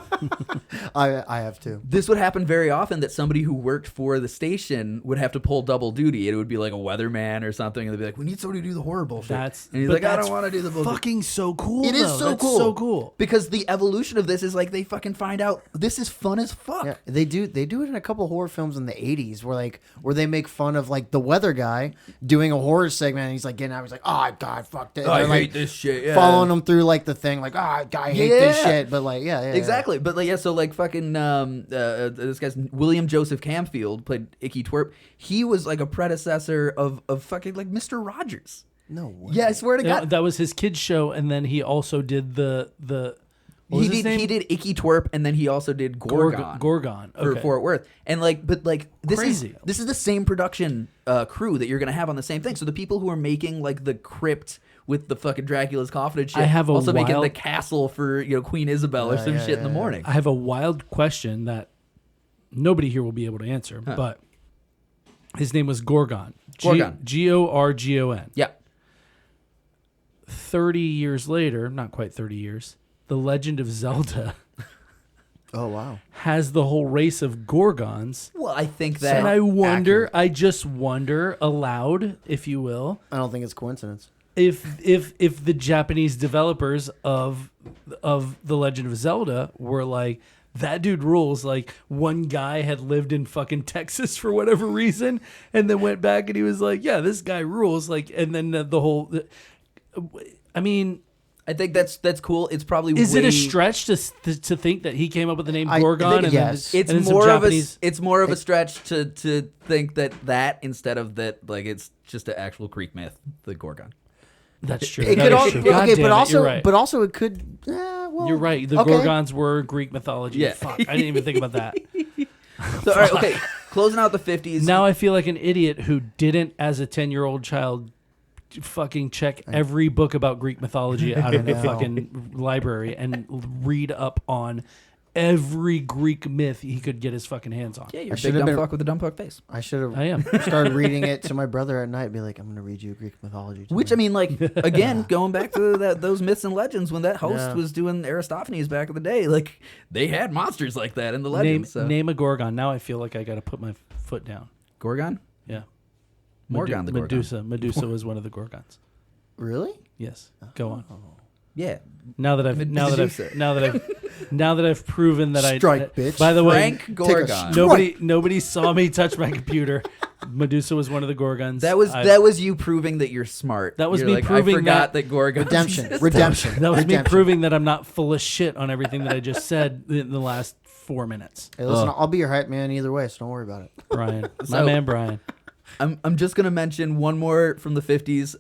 I have too. This would happen very often, that somebody who worked for the station would have to pull double duty. It would be like a weatherman or something, and they'd be like, "We need somebody to do the horror bullshit." And he's like, "I don't want to do the bullshit." Fucking so cool. It is though. so That's cool. So cool. Because the evolution of this is like they fucking find out this is fun as fuck. Yeah, they do it in a couple horror films in the 80s where they make fun of like the weather guy doing a horror segment, and he's like getting out, he's like, "Oh god, God, fuck this. I They're, hate like, this shit. Yeah. following them through like the thing, like, I hate this shit. But like, yeah. Exactly. But like, yeah, so like fucking this guy's William Joseph Camfield played Icky Twerp. He was like a predecessor of fucking like Mr. Rogers. No way. Yeah, I swear to Yeah, God. that was his kids show, and then he also did the what was his name? He did Icky Twerp, and then he also did Gorgon. Gorgon For okay. Fort Worth. And like, but like this Crazy. is the same production crew that you're gonna have on the same thing. So the people who are making like the crypt with the fucking Dracula's coffin and shit, I have a also making the wild- castle for Queen Isabel or some shit in the morning. I have a wild question that nobody here will be able to answer, but his name was Gorgon. Gorgon. Gorgon. Yeah. 30 years later, not quite 30 years, The Legend of Zelda Oh wow. has the whole race of Gorgons. Well, I think that. And I just wonder aloud, if you will, I don't think it's coincidence. if the Japanese developers of The Legend of Zelda were like, that dude rules. Like, one guy had lived in fucking Texas for whatever reason, and then went back and he was like, yeah, this guy rules. Like, and then the whole, I mean, I think that's cool. It's probably is it way- a stretch to think that he came up with the name I Gorgon? think And yes. then, It's and then some more of Japanese, it's more of a stretch to think that instead of that, like, it's just an actual Greek myth, the Gorgon. That's true. It That could is also true. God damn it, you're right. but also it could. Well, You're right. The okay. Gorgons were Greek mythology. Yeah. Fuck, I didn't even think about that. So, all right, okay, closing out the 50s. Now I feel like an idiot who didn't, as a 10-year-old child, fucking check every book about Greek mythology out of the know. fucking library and read up on every Greek myth he could get his fucking hands on. Yeah, you're I a big should have dumb been- fuck with a dumb fuck face. I should have I am. started reading it to my brother at night. Be like, I'm going to read you Greek mythology. Which, I mean, like, again, going back to those myths and legends, when that host was doing Aristophanes back in the day, like, they had monsters like that in the legends. Name a Gorgon. Now I feel like I got to put my foot down. Gorgon? Yeah. Morgon the Gorgon. Medusa was one of the Gorgons. Really? Yes. Go on. Yeah. Now that I've proven that Strike, bitch. By the way, Frank Gorgon. nobody saw me touch my computer. Medusa was one of the Gorgons. That was you proving that you're smart. That was You're me like, proving I forgot that- that Gorgon. Redemption. That was me Redemption. proving that I'm not full of shit on everything that I just said in the last 4 minutes. Hey, listen, I'll be your hype man either way, so don't worry about it. Brian, my So- man Brian. I'm just gonna mention one more from the 50s.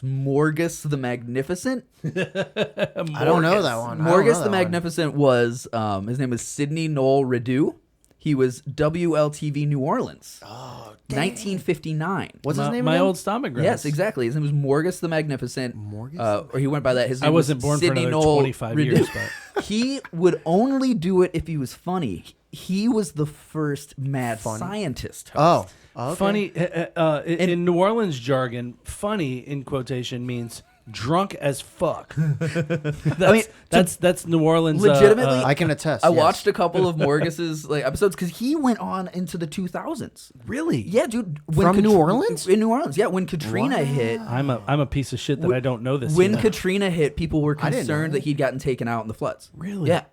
Morgus the Magnificent. I don't know that one. I don't know Morgus that the one. Magnificent was his name was Sidney Noel Redoux. He was WLTV New Orleans. Oh, 1959. What's his name? My again? old stomach grumps. Yes, exactly. His name was Morgus the Magnificent. Morgus Or he went by that. His name I wasn't was born Sidney for another Noel 25 Redoux. years, but He would only do it if he was funny. He was the first mad scientist host. Oh, okay. funny in New Orleans jargon, funny in quotation means drunk as fuck. That's New Orleans. legitimately, I can attest. I yes. watched a couple of Morgus's like episodes because he went on into the 2000s. really? Yeah, dude. From New Orleans? In New Orleans, yeah. When Katrina hit, I'm a piece of shit that I don't know this. when yet. Katrina hit, people were didn't know concerned that. that he'd gotten taken out in the floods. Really? Yeah.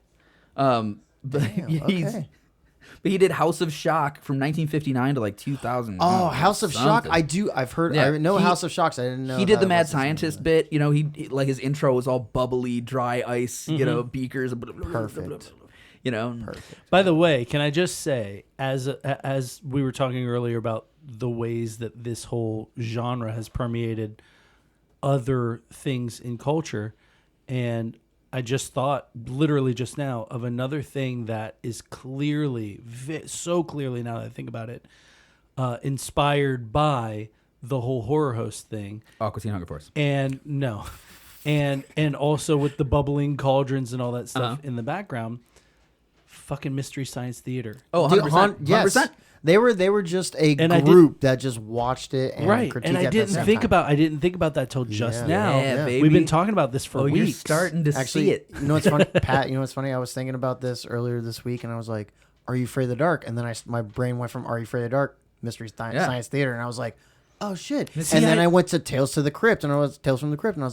But okay. but he did House of Shock from 1959 to like 2000. Oh, House of Shock. something. I've heard. Yeah, I know he- House of Shocks. I didn't know. He did that the mad was his name. scientist bit. You know, he like his intro was all bubbly, dry ice. You know, beakers. Perfect. You know, By the way, can I just say, as we were talking earlier about the ways that this whole genre has permeated other things in culture, and I just thought, literally just now, of another thing that is clearly, so clearly now that I think about it, inspired by the whole horror host thing. Aqua Teen Hunger Force. And no, and also with the bubbling cauldrons and all that stuff in the background, fucking Mystery Science Theater. Oh, Dude, 100%. yes. 100%. They were just a And I group that just watched it and Right, critiqued and I at the didn't same think time. about that till just Yeah. now. Yeah, baby. We've been talking about this for weeks. You're starting to Actually, see it. you know what's funny, Pat? You know what's funny? I was thinking about this earlier this week, and I was like, "Are you afraid of the dark?" And then my brain went from "Are you afraid of the dark?" Mystery Science Theater, and I was like, "Oh shit!" See, And then I went to Tales from the Crypt, and I was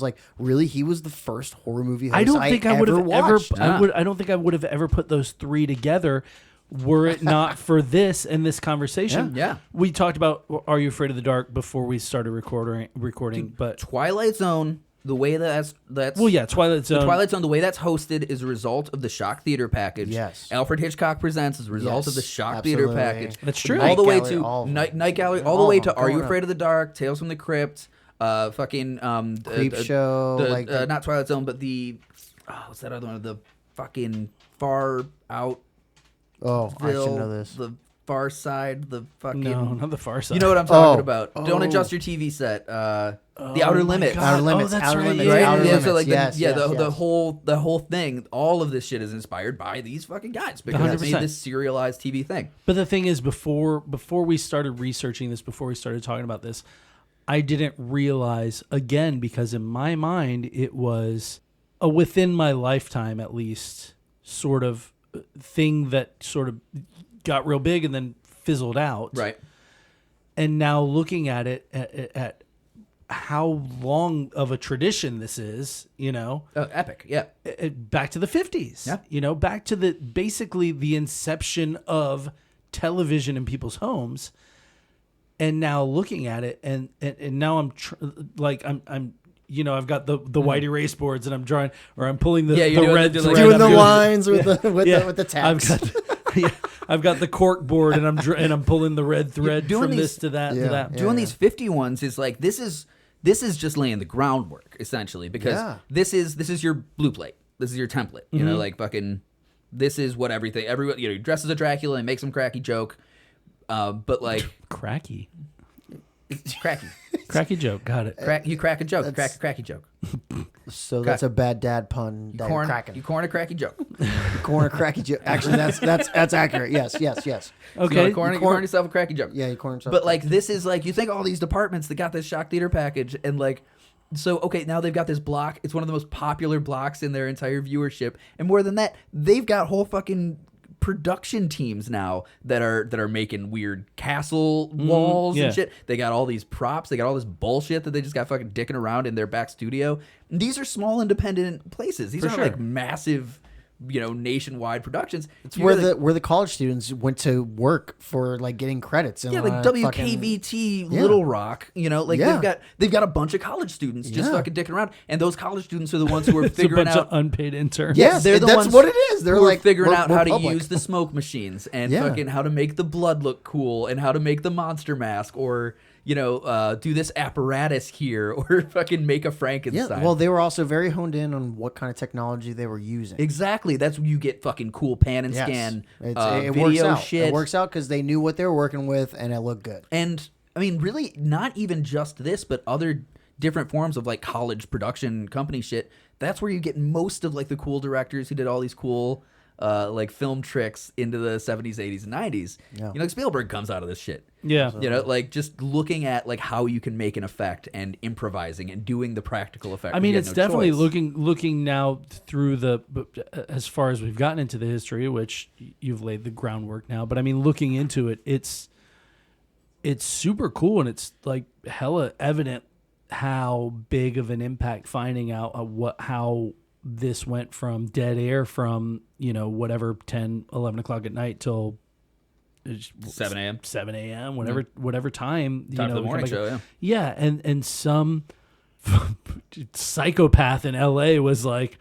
like, "Really? He was the first horror movie host I don't think I would have ever. watched." I don't think I would have ever put those three together were it not for this and this conversation. Yeah. We talked about Are You Afraid of the Dark before we started recording, but Twilight Zone, the way that's well, yeah, Twilight Zone. The Twilight Zone, the way that's hosted is a result of the Shock Theater package. Yes. Alfred Hitchcock Presents is a result of the Shock Theater package. That's true. All the way Night Gallery, all to of them. Night Gallery, all the way to All Are You growing Afraid of the Dark, Tales from the Crypt, Creep Show, like not Twilight Zone, but the what's that other one? The fucking Far Out. Oh, I should know this. The Far Side, the fucking. No, not the Far Side. You know what I'm talking Oh. about. Oh. Don't adjust your TV set. The Outer my Limits. God. Outer Limits. that's Outer right, Limits. yeah. Right? Outer Yeah, Limits. so like yes, the yes. whole thing, all of this shit is inspired by these fucking guys because they 100%. made this serialized TV thing. But the thing is, before we started researching this, before we started talking about this, I didn't realize, again, because in my mind it was a within my lifetime at least sort of thing that sort of got real big and then fizzled out. Right. And now looking at it at how long of a tradition this is, Epic. Yeah. back to the 50s, Yeah. Back to basically the inception of television in people's homes. And now looking at it and now I'm I've got the white erase boards and I'm drawing, or I'm pulling the you're doing red the- thread. Doing I'm the doing- lines with the tabs. I've got the cork board and I'm pulling the red thread doing from these- this to that Yeah. to that. Doing these 50 ones is like this is just laying the groundwork essentially because Yeah. this is your blue plate. This is your template. You know, like fucking. This is what everyone. You dress as a Dracula and make some cracky joke, but like Cracky. it's cracky. Cracky joke. Got it. You crack a joke. Crack a cracky joke. So that's a bad dad pun. That you're cracking. You corn a cracky joke. Corner cracky joke. Actually, that's accurate. Yes. Okay. You corn yourself a cracky joke. Yeah, you corner yourself. But like this is like you think all these departments that got this Shock Theater package and like so okay now they've got this block. It's one of the most popular blocks in their entire viewership, and more than that, they've got whole fucking production teams now that are making weird castle walls yeah. and shit. They got all these props. They got all this bullshit that they just got fucking dicking around in their back studio. And these are small independent places. These For aren't sure. like massive, nationwide productions. it's where the college students went to work for like getting credits. And Yeah, like WKVT Little Rock, Yeah. they've got a bunch of college students just Yeah. fucking dicking around, and those college students are the ones who are It's a figuring bunch out. of unpaid interns. Yeah. They're the that's ones what it is. They're who are like figuring out we're how to public. use the smoke machines and Yeah. fucking how to make the blood look cool and how to make the monster mask or do this apparatus here or fucking make a Frankenstein. Yeah. Well, they were also very honed in on what kind of technology they were using. exactly. That's when you get fucking cool pan and Yes. scan It video works out. shit. It works out because they knew what they were working with, and it looked good. And I mean, really, not even just this, but other different forms of like college production company shit. That's where you get most of like the cool directors who did all these cool like film tricks into the 70s, 80s, and 90s. Yeah. Like Spielberg comes out of this shit. Yeah. Like just looking at like how you can make an effect and improvising and doing the practical effect. I when mean, you it's had no definitely choice. looking now through as far as we've gotten into the history, which you've laid the groundwork now. But I mean, looking into it, it's super cool and it's like hella evident how big of an impact finding out how this went from dead air from whatever 10, 11 o'clock at night till 7 a.m. 7 a.m. whatever time Time for the we morning come back- show. Yeah. and some psychopath in LA was like,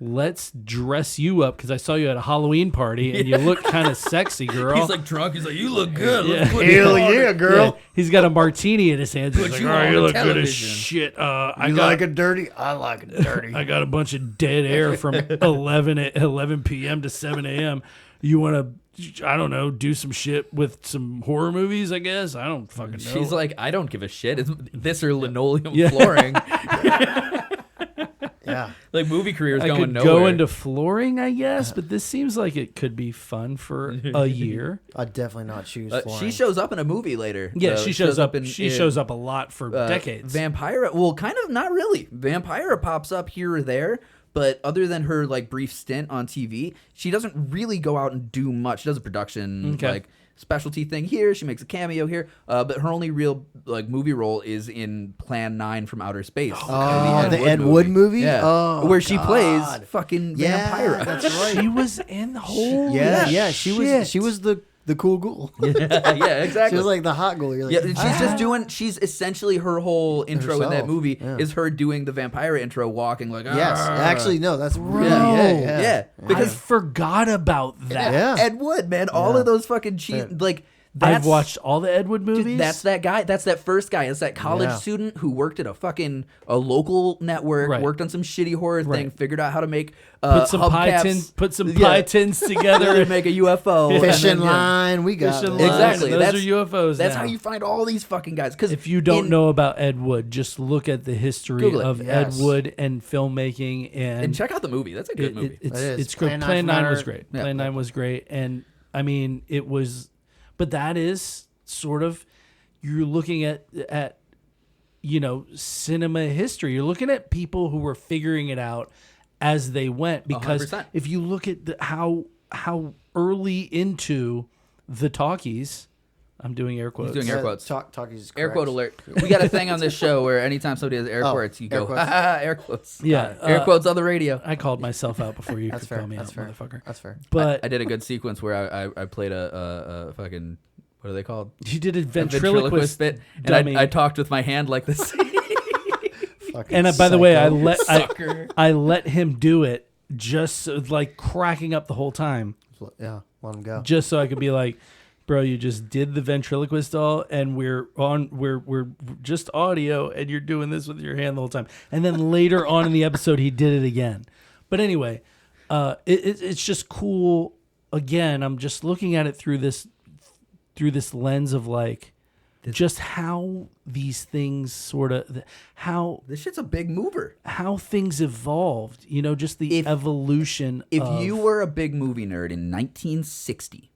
let's dress you up because I saw you at a Halloween party and you look kind of sexy, girl. He's like drunk. He's like, you look good. Yeah. Let's put you on. girl. Yeah, he's got a martini in his hands. He's Put like, you "Oh, on you the look good as television." shit. I You got like it dirty? I like it dirty. I got a bunch of dead air from 11 p.m. to 7 a.m. You want to, I don't know, do some shit with some horror movies, I guess? I don't fucking know. She's like, I don't give a shit. It's this or linoleum Yeah. flooring. Yeah. Like movie careers I going could nowhere. go into flooring, I guess, but this seems like it could be fun for a year. I'd definitely not choose She flooring. shows up in a movie later. Yeah, she shows up. in She shows up a lot for decades. Vampira, well, kind of not really. Vampira pops up here or there, but other than her like brief stint on TV, she doesn't really go out and do much. She does a production, Okay. like specialty thing here. She makes a cameo here, but her only real like movie role is in Plan 9 from Outer Space. The Ed Wood movie? Yeah. Oh, where she God. plays fucking Vampira. That's right. She was in the whole. Yeah, she was the cool ghoul. Yeah, exactly. She was like the hot ghoul. You're like, Yeah, and she's just doing. She's essentially her whole intro in that Herself, movie yeah. is her doing the Vampira intro, walking like. Yes, actually, no, that's really yeah. I Because forgot about that. Yeah. Ed Wood, man, all of those fucking like. I've watched all the Ed Wood movies. Dude, that's that guy. That's that first guy. It's that college student who worked at a local network, Right. worked on some shitty horror thing, figured out how to make put some pie tins together and make a UFO. fishing and then, line. We got Fishing it. lines. Exactly. Those That's- are UFOs. That's now. how you find all these fucking guys. Because If you don't know about Ed Wood, just look at the history Google it. of Yes. Ed Wood and filmmaking, and check out the movie. That's a good movie. It is. It's great. Plan 9 Plan from 9 Outer- was great. Yeah. Plan 9 was great, and I mean it was, but that is sort of you're looking at cinema history. You're looking at people who were figuring it out as they went, because 100%. if you look at how early into the talkies, I'm doing air quotes. He's doing air quotes. Talkies. Air quote alert. We got a thing on this show where anytime somebody has air quotes, you air go, quotes. air quotes. Yeah, Air quotes on the radio. I called myself out before you That's could fair. call me That's out, fair. motherfucker. That's fair. But I did a good sequence where I played a fucking, what are they called? you did a A ventriloquist bit. And dummy. I talked with my hand like this. And by the way, Sucker. I let him do it just so, like cracking up the whole time, Yeah, let him go. just so I could be like, bro, you just did the ventriloquist doll, and we're just audio, and you're doing this with your hand the whole time. And then later on in the episode, he did it again. But anyway, it's just cool. Again, I'm just looking at it through this lens of like just how these things sort of how This shit's a big mover. things evolved. Just the evolution. If of, you were a big movie nerd in 1960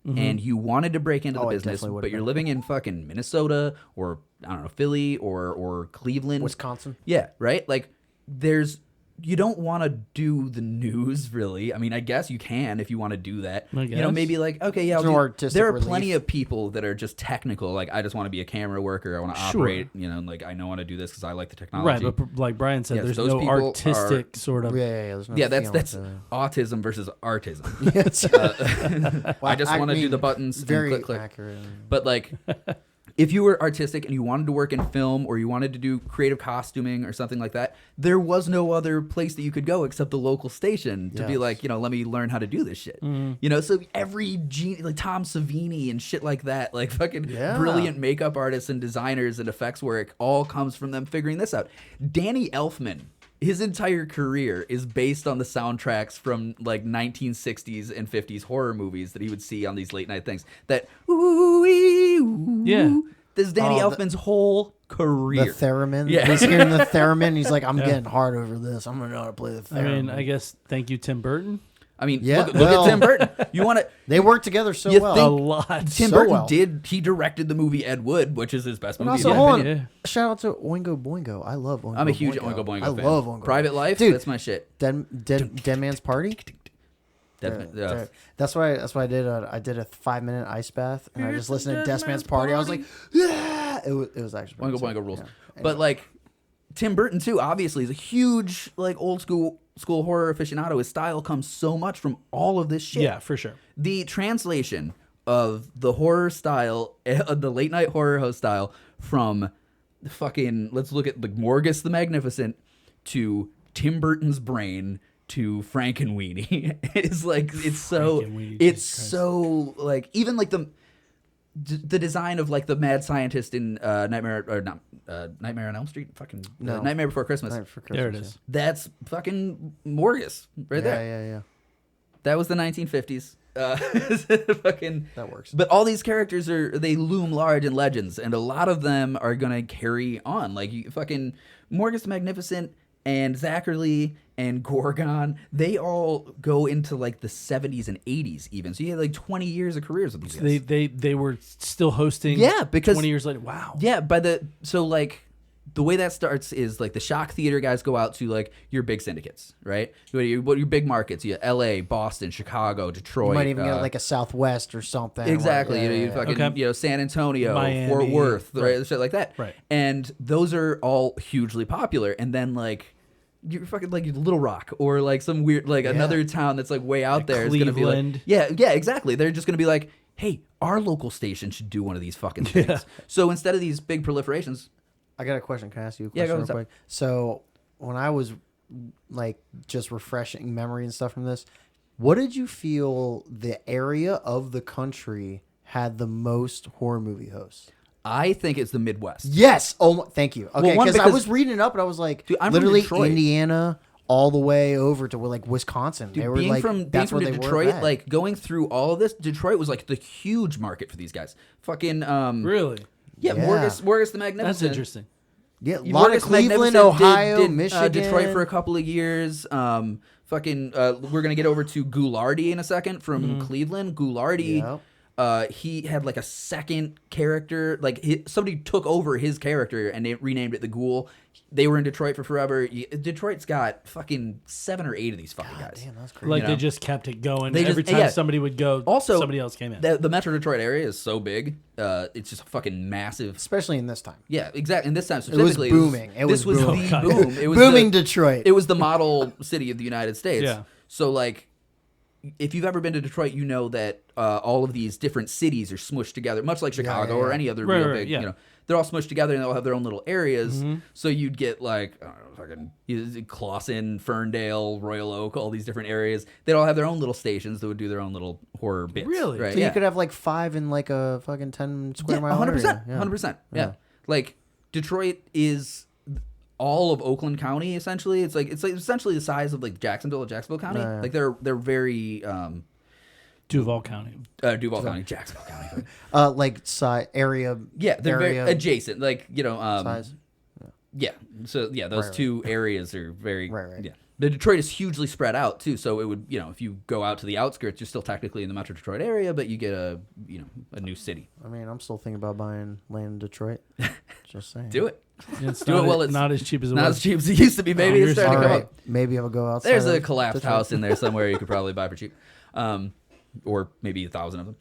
and you wanted to break into the I business, definitely would've but you're been. living in fucking Minnesota or, I don't know, Philly or Cleveland. Wisconsin. Yeah, right? Like, you don't want to do the news, really. I mean, I guess you can if you want to do that. I You know, guess. maybe like, okay, yeah, I'll There's no do- artistic there are relief. plenty of people that are just technical. Like, I just want to be a camera worker. I want to Sure. operate, like, I know how to do this because I like the technology. right, but like Brian said, Yes, there's those no people artistic sort of. Yeah. There's no Yeah, feeling that's to it. autism versus artism. Well, I just want to do mean, the buttons Very and click. accurate. But like, if you were artistic and you wanted to work in film or you wanted to do creative costuming or something like that, there was no other place that you could go except the local station to be Yes. like, let me learn how to do this shit. So every like Tom Savini and shit like that, like fucking Yeah. brilliant makeup artists and designers and effects work all comes from them figuring this out. Danny Elfman, his entire career is based on the soundtracks from like 1960s and 50s horror movies that he would see on these late night things. That Yeah. this is Danny Elfman's whole The career. theremin. Yeah. He's hearing the theremin. He's like, I'm getting hard over this. I'm gonna know how to play the I theremin. mean, I guess thank you, Tim Burton. I mean, Yeah, look well- at Tim Burton. You want to? They work together so You well. A think- lot. Tim So Burton well. He directed the movie Ed Wood, which is his best And movie. also, in my hold on. opinion. Yeah. Shout out to Oingo Boingo. I love Oingo Boingo. I'm a huge Oingo Boingo I fan. love Oingo. Private Life, Dude. that's my shit. Dead Man's Party. Yeah. That's why I did a 5-minute ice bath, and I just listened to Dead Man's Party. I was like, yeah, it was actually Oingo pretty Boingo rules. Yeah. But like Tim Burton too, obviously, is a huge like old school horror aficionado. His style comes so much from all of this shit. Yeah, for sure. The translation of the horror style, the late night horror host style, from fucking, let's look at the Morgus the Magnificent to Tim Burton's brain to Frankenweenie. It's like Frankenweenie, it's Jesus Christ. so like even like the design of like the mad scientist in Nightmare on Elm Street, fucking No. Nightmare Before Christmas. Night for There it Christmas, is. That's fucking Morgus right Yeah, there. yeah. That was the 1950s. Fucking That works. But all these characters they loom large in legends, and a lot of them are gonna carry on. Like fucking Morgus the Magnificent and Zachary and Gorgon, they all go into like the 70s and 80s even. So you had like 20 years of careers with these guys. They were still hosting. Yeah, because 20 years later. Wow. Yeah, so like the way that starts is like the shock theater guys go out to like your big syndicates, right? What your big markets? You L.A., Boston, Chicago, Detroit. You might even get like a Southwest or something. Exactly. Like, you fucking San Antonio, Miami, Fort Worth, right. Shit like that. Right. And those are all hugely popular. And then like you're fucking like Little Rock or like some weird like another town that's like way out there is gonna be like yeah, exactly. They're just gonna be like, hey, our local station should do one of these fucking things. So instead of these big proliferations. I got a question. Can I ask you a question real quick? So when I was like just refreshing memory and stuff from this, what did you feel the area of the country had the most horror movie hosts? I think it's the Midwest. Yes. Oh, thank you. Okay, Well, because I was reading it up and I was like, dude, I'm literally from Detroit. Indiana all the way over to like Wisconsin. Dude, they were being like, from that's where they Detroit, were at. like going through all of this, Detroit was like the huge market for these guys. Fucking Really? yeah. Morgus the Magnificent. That's interesting. Yeah, a lot of Cleveland, Ohio, Michigan, Detroit for a couple of years. We're gonna get over to Ghoulardi in a second from Cleveland. Ghoulardi, he had like a second character. Like somebody took over his character and they renamed it the Ghoul. They were in Detroit for forever. Detroit's got fucking 7 or 8 of these fucking guys. Damn, that's crazy. Like they just kept it going. They Every just- time somebody would go, Also, somebody else came in. The Metro Detroit area is so big. It's just fucking massive. Especially in this time. Yeah, exactly. And this time was specifically, booming. This was booming. the boom. It was Booming the, Detroit. It was the model city of the United States. Yeah. So like, if you've ever been to Detroit, you know that all of these different cities are smushed together, much like Chicago or any other real big. You know, they're all smushed together and they all have their own little areas. So you'd get like, I don't know, fucking Clawson, Ferndale, Royal Oak, all these different areas. They'd all have their own little stations that would do their own little horror bits. Really? Right? So you could have like 5 in like a fucking 10 square mile 100%. area. 100%. Yeah. Like Detroit is all of Oakland County essentially. It's like essentially the size of like Jacksonville County. Yeah. Like they're very Duval County. Duval County, Jacksonville County. Like area. Yeah, they're area very adjacent. Like, you know, size. yeah. So yeah, those two areas are very Right. yeah. The Detroit is hugely spread out too, so it would, you know, if you go out to the outskirts, you're still technically in the Metro Detroit area, but you get a new city. I mean, I'm still thinking about buying land in Detroit. Just saying. Do it. It's Do not, it while it's not as cheap as it Not was. as cheap as it used to be. Maybe it's starting All to come right. up. Maybe I'll go outside. There's a of collapsed Detroit. house in there somewhere you could probably buy for cheap, or maybe 1,000 of them.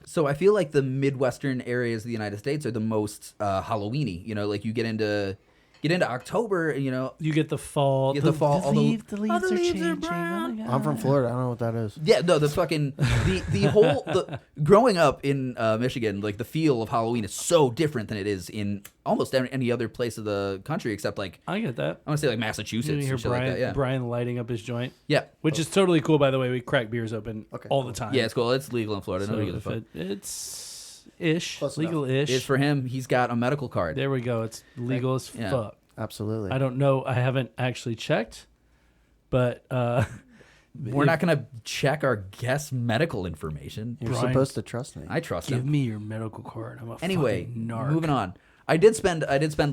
So I feel like the Midwestern areas of the United States are the most Halloweeny. You know, like you get into October, you know. You get the fall. You get the fall, all The the- leaves are changing. brown. Oh my God. I'm from Florida. I don't know what that is. Yeah, no, the fucking the whole growing up in Michigan, like the feel of Halloween is so different than it is in almost any other place of the country except like I get that. I want to say like Massachusetts. You hear and shit Brian, like that. Yeah, Brian lighting up his joint, yeah, which is totally cool. By the way, we crack beers open Okay, all cool. the time. yeah. It's cool. It's legal in Florida. So Nobody gives a if fuck. it's ish, Close legal-ish. It's for him. He's got a medical card. There we go. It's legal as Yeah. fuck. Absolutely. I don't know. I haven't actually checked, but We're not gonna check our guest medical information. You're Brian, supposed to trust me. I trust give him. me your medical card. I'm a Anyway, fucking narc. moving on. I did spend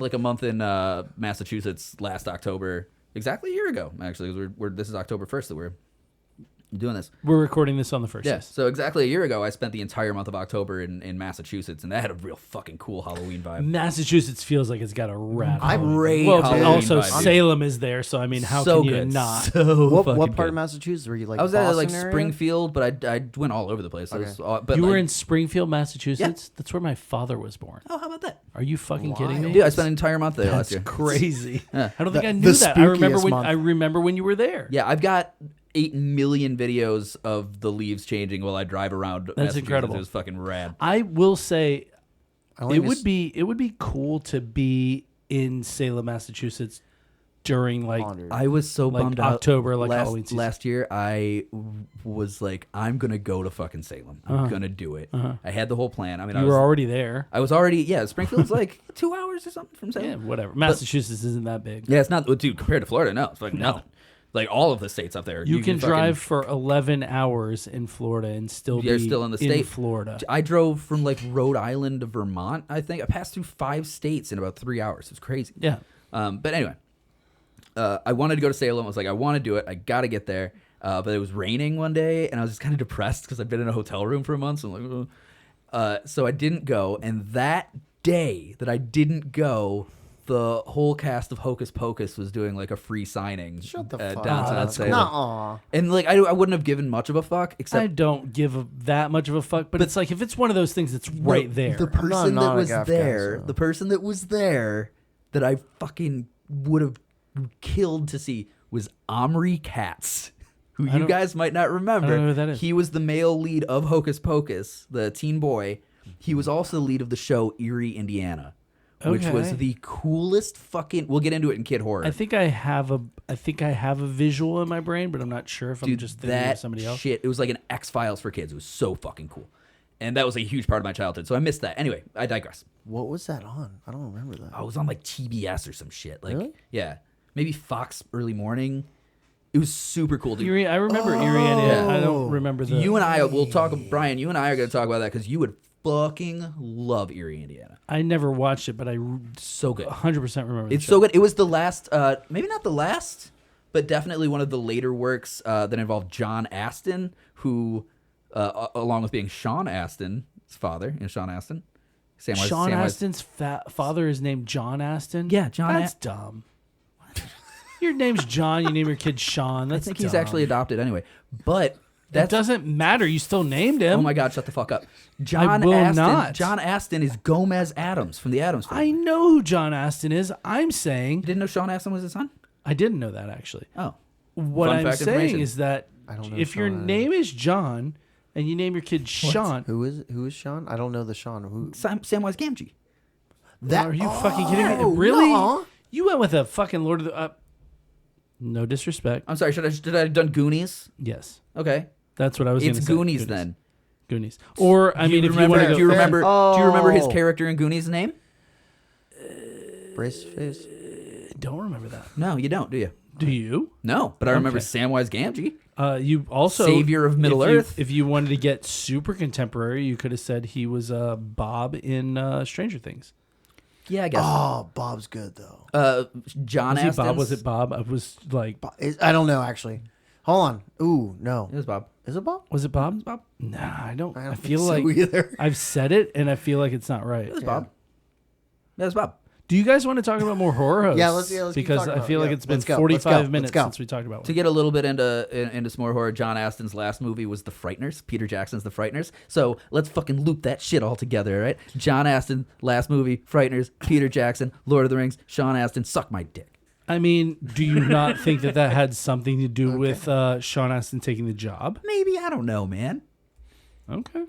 like a month in Massachusetts last October, exactly a year ago. Actually, 'cause this is October 1st that we're doing this. We're recording this on the first. Yeah, so exactly a year ago, I spent the entire month of October in Massachusetts, and that had a real fucking cool Halloween vibe. Massachusetts feels like it's got a rad. I'm Halloween. great Well, Halloween also vibe, dude. Salem is there, so I mean, how So can you good. not? So what fucking part good. of Massachusetts were you like? I was at Boston like area? Springfield, but I went all over the place. Okay. But You like, were in Springfield, Massachusetts. That's where my father was born. Oh, how about that? Are you fucking kidding me? Dude, I spent an entire month there last That's year. crazy. Yeah. I don't think The- I knew the that. I remember spookiest when month. I remember when you were there. Yeah, I've got 8 million videos of the leaves changing while I drive around. Massachusetts. incredible. It was fucking rad. I will say I only it miss- would be cool to be in Salem, Massachusetts during like Pondered. I was so like bummed out. October, like Halloween season. Last year, I was like, I'm gonna go to fucking Salem. I'm gonna do it. I had the whole plan. I mean, you were already there. I was already. Yeah, Springfield's like 2 hours or something from Yeah, Salem. whatever. Massachusetts isn't that big. Yeah, it's not, dude. Compared to Florida, no, it's fucking nothing. Like all of the states up there, You can fucking- drive for 11 hours in Florida and still You're be still in the state. Florida. I drove from like Rhode Island to Vermont. I think I passed through 5 states in about 3 hours. It was crazy. Yeah. But anyway, I wanted to go to Salem. I was like, I want to do it. I got to get there. But it was raining one day, and I was just kind of depressed because I'd been in a hotel room for a month. So I'm like, so I didn't go. And that day that I didn't go, the whole cast of Hocus Pocus was doing like a free signing. Shut the fuck downtown up. Salem. Nuh-uh. And like I wouldn't have given much of a fuck, I except don't give that much of a fuck, but it's like if it's one of those things that's right there. The person not that was a gaff there, guy, so. the person that was there that I fucking would have killed to see was Omri Katz, who you guys might not remember. I don't know who that is. He was the male lead of Hocus Pocus, the teen boy. He was also the lead of the show Erie, Indiana, which was Okay. the coolest fucking. We'll get into it in Kid Horror. I think I have a visual in my brain, but I'm not sure if I'm Dude, just thinking that of somebody else. shit. It was like an X-Files for kids. It was so fucking cool. And that was a huge part of my childhood. So I missed that. Anyway, I digress. What was that on? I don't remember that. I was on like TBS or some shit. Like, Really? yeah, maybe Fox Early Morning. It was super cool, dude. Erie, I remember Erie, Indiana. I don't remember the. You and I will talk, Brian. You and I are going to talk about that because you would fucking love Erie, Indiana. I never watched it, but I So good. 100% remember. It's so good. It was the last, maybe not the last, but definitely one of the later works that involved John Astin, who, along with being Sean Astin's father, Sean Astin. Sean Astin's father is named John Astin. Yeah, John That's dumb. Your name's John. You name your kid Sean. I That's think he's dumb. actually adopted anyway. But That doesn't matter. You still named him. oh my God, shut the fuck up. John will Astin. not. John Astin is Gomez Adams from the Adams family. I know who John Astin is. I'm saying You didn't know Sean Astin was his son? I didn't know that actually. Oh. What Fun I'm fact saying information. is that I don't know if your Sean name is John and you name your kid Sean, Who is Sean? I don't know the Sean. Who? Samwise Gamgee. are you fucking kidding me? Oh, Really? no. You went with a fucking Lord of the. No disrespect. I'm sorry, did I have done Goonies? Yes, Okay. that's what I was. It's gonna say. Goonies then. Goonies. Or I mean, if you remember, want to do go, you remember do you remember his Oh. character in Goonies' name? Brace face. don't remember that. No, you don't, do you? Do you? No, but I remember Okay. Samwise Gamgee. You also Savior of Middle if you- Earth. If you wanted to get super contemporary, you could have said he was Bob in Stranger Things. Yeah, I guess. Oh, Bob's good though. John Was he Astin. Bob? Was it Bob? I was like, I don't know actually. Hold on. Ooh, no. It was Bob. Is it Bob? was it Bob? Bob. Nah, I don't. I I, don't feel think like so either. I've said it, and I feel like it's not right. It was Bob. That was Bob. Do you guys want to talk about more horror hosts? Yeah, let's keep because talking I about feel it. like Yeah, it's been let's go, 45 minutes let's go. since we talked about To one. get a little bit into some more horror, John Astin's last movie was The Frighteners. Peter Jackson's The Frighteners. So let's fucking loop that shit all together, all right? John Astin, last movie, Frighteners, Peter Jackson, Lord of the Rings, Sean Astin, suck my dick. I mean, do you not think that had something to do with Sean Astin taking the job? Maybe, I don't know, man. Okay.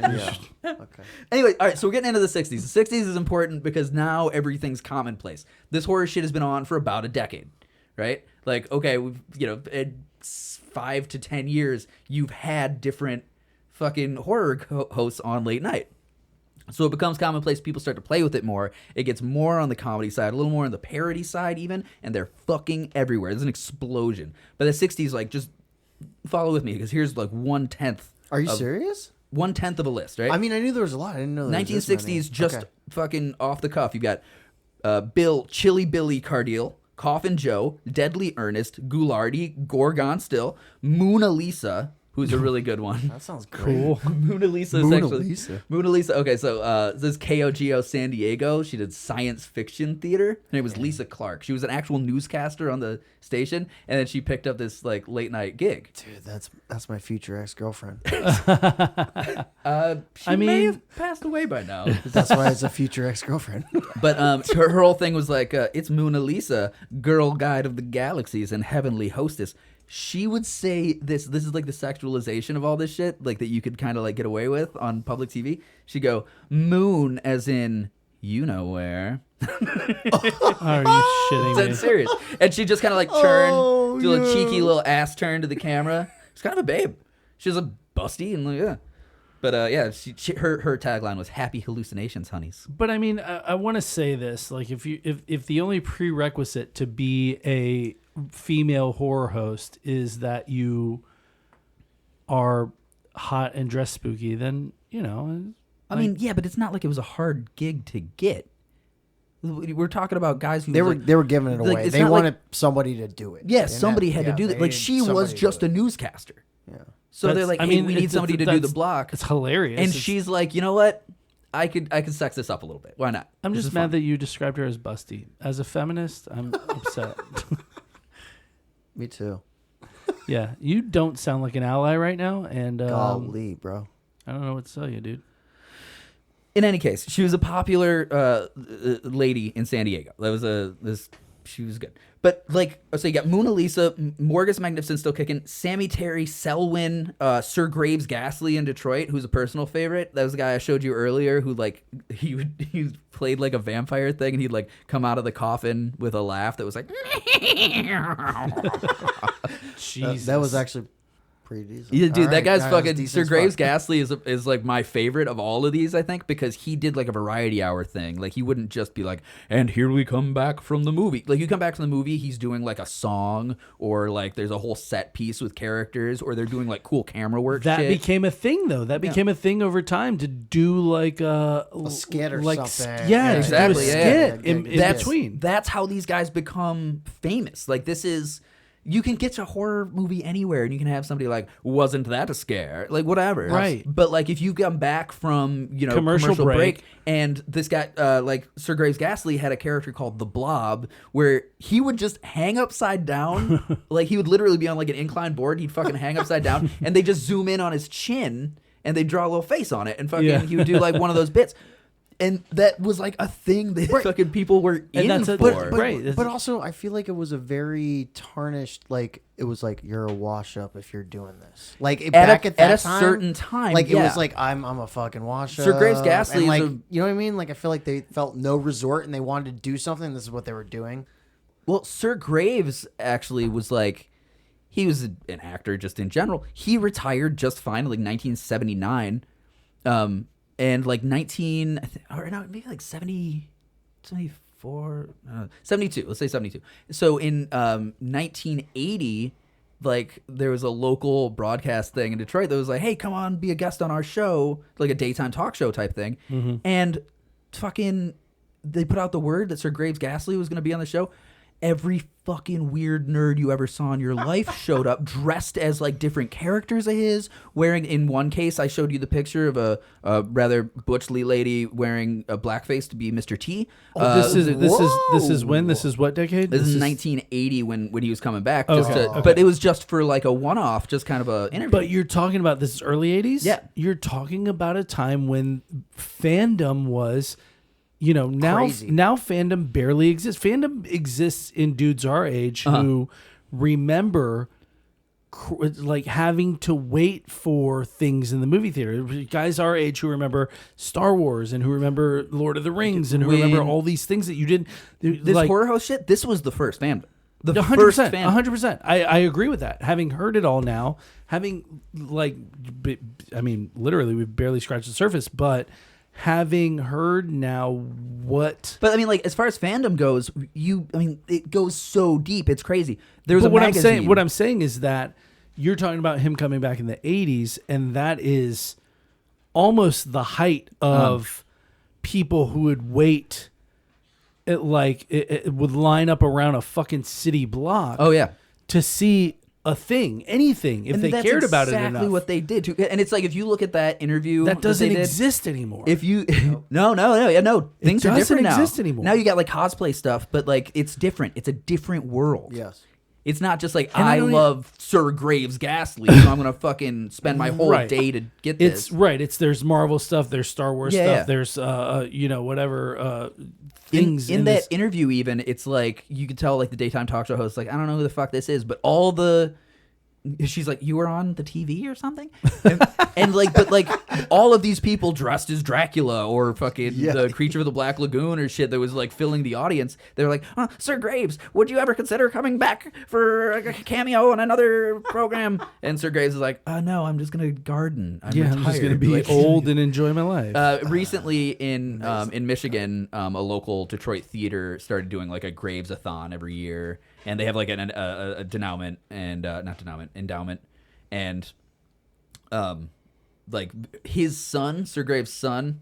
Yeah. Okay. Anyway, all right, so we're getting into the 60s. The 60s is important because now everything's commonplace. This horror shit has been on for about a decade, right? Like, okay, we've, in 5 to 10 years, you've had different fucking horror hosts on late night. So it becomes commonplace. People start to play with it more. It gets more on the comedy side, a little more on the parody side even, and they're fucking everywhere. There's an explosion. But the 60s, like, just follow with me because here's like 1/10. Are you serious? 1/10 of a list, right? I mean, I knew there was a lot. I didn't know there was this 1960s, many. just Okay. fucking off the cuff. You've got Chili Billy Cardeal, Coffin Joe, Deadly Ernest, Ghoulardi, Gorgon Still, Mona Lisa, who's a really good one. That sounds great. Cool. Mona Lisa is Mona actually Lisa. Mona Lisa. Okay, so this is KOGO San Diego. She did science fiction theater. Her name was Lisa Clark. She was an actual newscaster on the station, and then she picked up this like late night gig. Dude, that's my future ex-girlfriend. She I may mean- have passed away by now. That's why it's a future ex-girlfriend. But her whole thing was like, it's Mona Lisa, girl guide of the galaxies and heavenly hostess. She would say this is like the sexualization of all this shit, like that you could kind of like get away with on public TV. She'd go, moon as in, you know where. Are you shitting Dead me? serious. And she'd just kind of like turn, Oh, do a yeah. cheeky little ass turn to the camera. She's kind of a babe. She was a busty and like, yeah. But yeah, her tagline was happy hallucinations, honeys. But I mean, I want to say this: like, if the only prerequisite to be a female horror host is that you are hot and dressed spooky, then I mean, yeah, but it's not like it was a hard gig to get. We're talking about guys who They were giving it like, away. it's They not like- wanted somebody to do it. yes, They somebody didn't had have- to do yeah, that. they Like she needed was somebody just to a do it. newscaster. Yeah. So they're like, hey, we need somebody to do the block. It's hilarious. And It's- she's like, you know what? I could sex this up a little bit. Why not? I'm This just is mad fun. that you described her as busty. As a feminist, I'm upset. Me too. Yeah, you don't sound like an ally right now, and Golly, bro. I don't know what to tell you, dude. In any case, she was a popular lady in San Diego. She was good. But like, so you got Mona Lisa, Morgus Magnificent still kicking, Sammy Terry, Selwyn, Sir Graves Ghastly in Detroit, who's a personal favorite. That was the guy I showed you earlier who like he played like a vampire thing, and he'd like come out of the coffin with a laugh that was like. Jesus, That was actually pretty decent. Yeah, dude, All that right, guy's that was fucking decent Sir as Graves fuck. Ghastly is like my favorite of all of these, I think, because he did like a variety hour thing. Like he wouldn't just be like, and here we come back from the movie. Like you come back from the movie, he's doing like a song, or like there's a whole set piece with characters, or they're doing like cool camera work. that shit. became a thing though. That became a thing over time to do like a skit or like, something. Yeah, exactly, To do a yeah. skit in that's between. That's how these guys become famous. Like this is. You can get a horror movie anywhere, and you can have somebody like, "Wasn't that a scare?" Like whatever, Right. But like, if you come back from Commercial break. and this guy, like Sir Graves Ghastly, had a character called the Blob, where he would just hang upside down, like he would literally be on like an inclined board. He'd fucking hang upside down, and they just zoom in on his chin, and they draw a little face on it, and fucking he would do like one of those bits. And that was like a thing that fucking people were in that's a- for. Right. But also, I feel like it was a very tarnished. Like it was like you're a wash up if you're doing this. Like back at that a time, certain time, like it yeah. was like I'm a fucking wash up. Sir Graves Ghastly and like is a- you know what I mean. Like I feel like they felt no resort and they wanted to do something. This is what they were doing. Well, Sir Graves actually was like, he was an actor just in general. He retired just fine in like 1979. And like 19, or no, maybe like 70, 74, 72, let's say 72. So in 1980, like there was a local broadcast thing in Detroit that was like, hey, come on, be a guest on our show, like a daytime talk show type thing. And fucking, they put out the word that Sir Graves Ghastly was going to be on the show. Every fucking weird nerd you ever saw in your life showed up dressed as like different characters of his, wearing, in one case I showed you the picture of a rather butchly lady wearing a blackface to be Mr. T. This is when? This is what decade? This is 1980 when he was coming back. Okay. But it was just for like a one-off, just kind of a interview. But you're talking about this is early 80s? Yeah. You're talking about a time when fandom was, you know, now Crazy. now fandom barely exists. Fandom exists in dudes our age who remember like having to wait for things in the movie theater. Guys our age who remember Star Wars and who remember Lord of the Rings and who remember all these things that you didn't. this like, horror host shit, this was the first fandom. The 100%, first fandom. 100%. I agree with that. Having heard it all now, having like, I mean, literally, we've barely scratched the surface, but having heard now what. But I mean, like as far as fandom goes, it goes so deep, it's crazy. There's But a what magazine. I'm saying is that you're talking about him coming back in the 80s, and that is almost the height of people who would wait. It would line up around a fucking city block. Oh yeah. To see a thing, anything, if And they that's cared about it exactly enough. what they did too. And it's like if you look at that interview That doesn't they did, exist anymore. If you no, things are doesn't different now. exist anymore. Now you got like cosplay stuff, but like it's different. It's a different world. Yes. It's not just like And I I don't love Sir Graves Ghastly, so I'm gonna fucking spend my whole Right. day to get It's this. right. It's there's Marvel stuff, there's Star Wars Yeah, stuff, yeah. there's whatever things in that this. interview, even it's like you could tell like the daytime talk show host like, I don't know who the fuck this is, but all the she's like, you were on the TV or something, and like, but like all of these people dressed as Dracula or fucking the creature of the Black Lagoon or shit that was like filling the audience. They're like, Sir Graves, would you ever consider coming back for a cameo on another program? And Sir Graves is like, no, I'm just gonna garden. I'm just gonna retired." be Like, old and enjoy my life. Recently in Michigan, a local Detroit theater started doing like a Graves-a-thon every year, and they have like a denouement and endowment, and like his son, Sir Graves' son,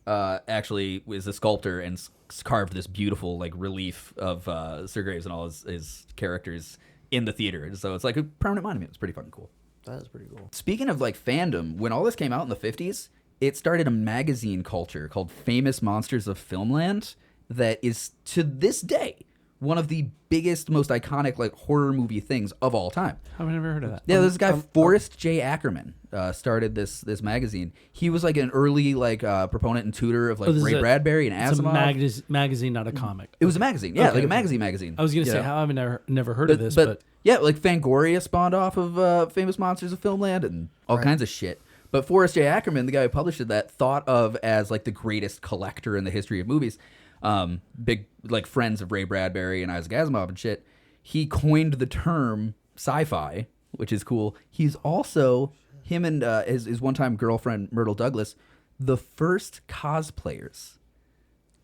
actually was a sculptor and carved this beautiful like relief of Sir Graves and all his characters in the theater, and so it's like a permanent monument. It's pretty fucking cool. That is pretty cool. Speaking of like fandom, when all this came out in the 50s, it started a magazine culture called Famous Monsters of Filmland that is, to this day, one of the biggest, most iconic like horror movie things of all time. I've never heard of that. Yeah, this guy Forrest J. Ackerman started this magazine. He was like an early like proponent and tutor of like Ray Bradbury and Asimov. It's a magazine, not a comic. It was a magazine, yeah, like a magazine. I was gonna say how I've never heard of this, but yeah, like Fangoria spawned off of Famous Monsters of Filmland and all kinds of shit. But Forrest J. Ackerman, the guy who published it, that thought of as like the greatest collector in the history of movies. Big like friends of Ray Bradbury and Isaac Asimov and shit. He coined the term sci-fi, which is cool. He's also him and his one-time girlfriend Myrtle Douglas, the first cosplayers.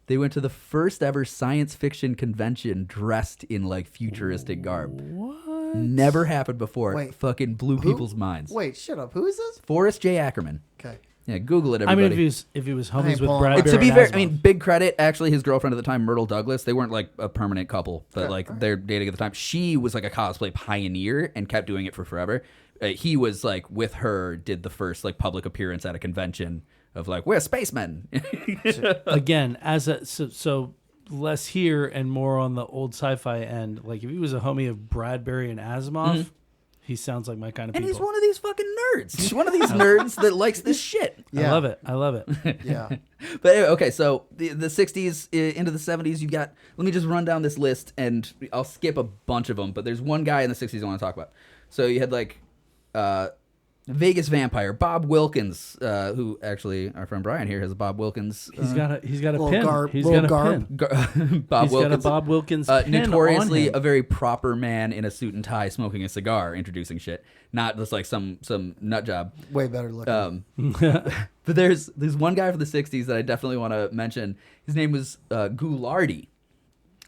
They went to the first ever science fiction convention dressed in like futuristic garb. What? Never happened before. Wait, fucking blew people's minds. Wait, shut up. Who is this? Forrest J. Ackerman. Okay. Yeah, Google it, everybody. I mean, if he was homies with pulling Bradbury, To be and fair, Asimov. I mean, big credit. Actually, his girlfriend at the time, Myrtle Douglas, they weren't like a permanent couple, but like they're dating at the time. She was like a cosplay pioneer and kept doing it for forever. He was like with her, did the first like public appearance at a convention of like, we're spacemen. Again, so less here and more on the old sci-fi end. Like if he was a homie of Bradbury and Asimov, he sounds like my kind of And people. he's one of these fucking nerds. He's one of these nerds that likes this shit. Yeah. I love it. I love it. Yeah. But anyway, okay, so the 60s into the 70s, you got, let me just run down this list, and I'll skip a bunch of them, but there's one guy in the 60s I want to talk about. So you had like Vegas Vampire, Bob Wilkins, who actually, our friend Brian here has a Bob Wilkins. He's got a Little pin. garb- He's little got a garb. pin. Bob He's Wilkins. got a Bob Wilkins pin Notoriously on him. a very proper man in a suit and tie smoking a cigar, introducing shit. Not just like some nut job. Way better looking. But there's one guy from the 60s that I definitely want to mention. His name was Ghoulardi.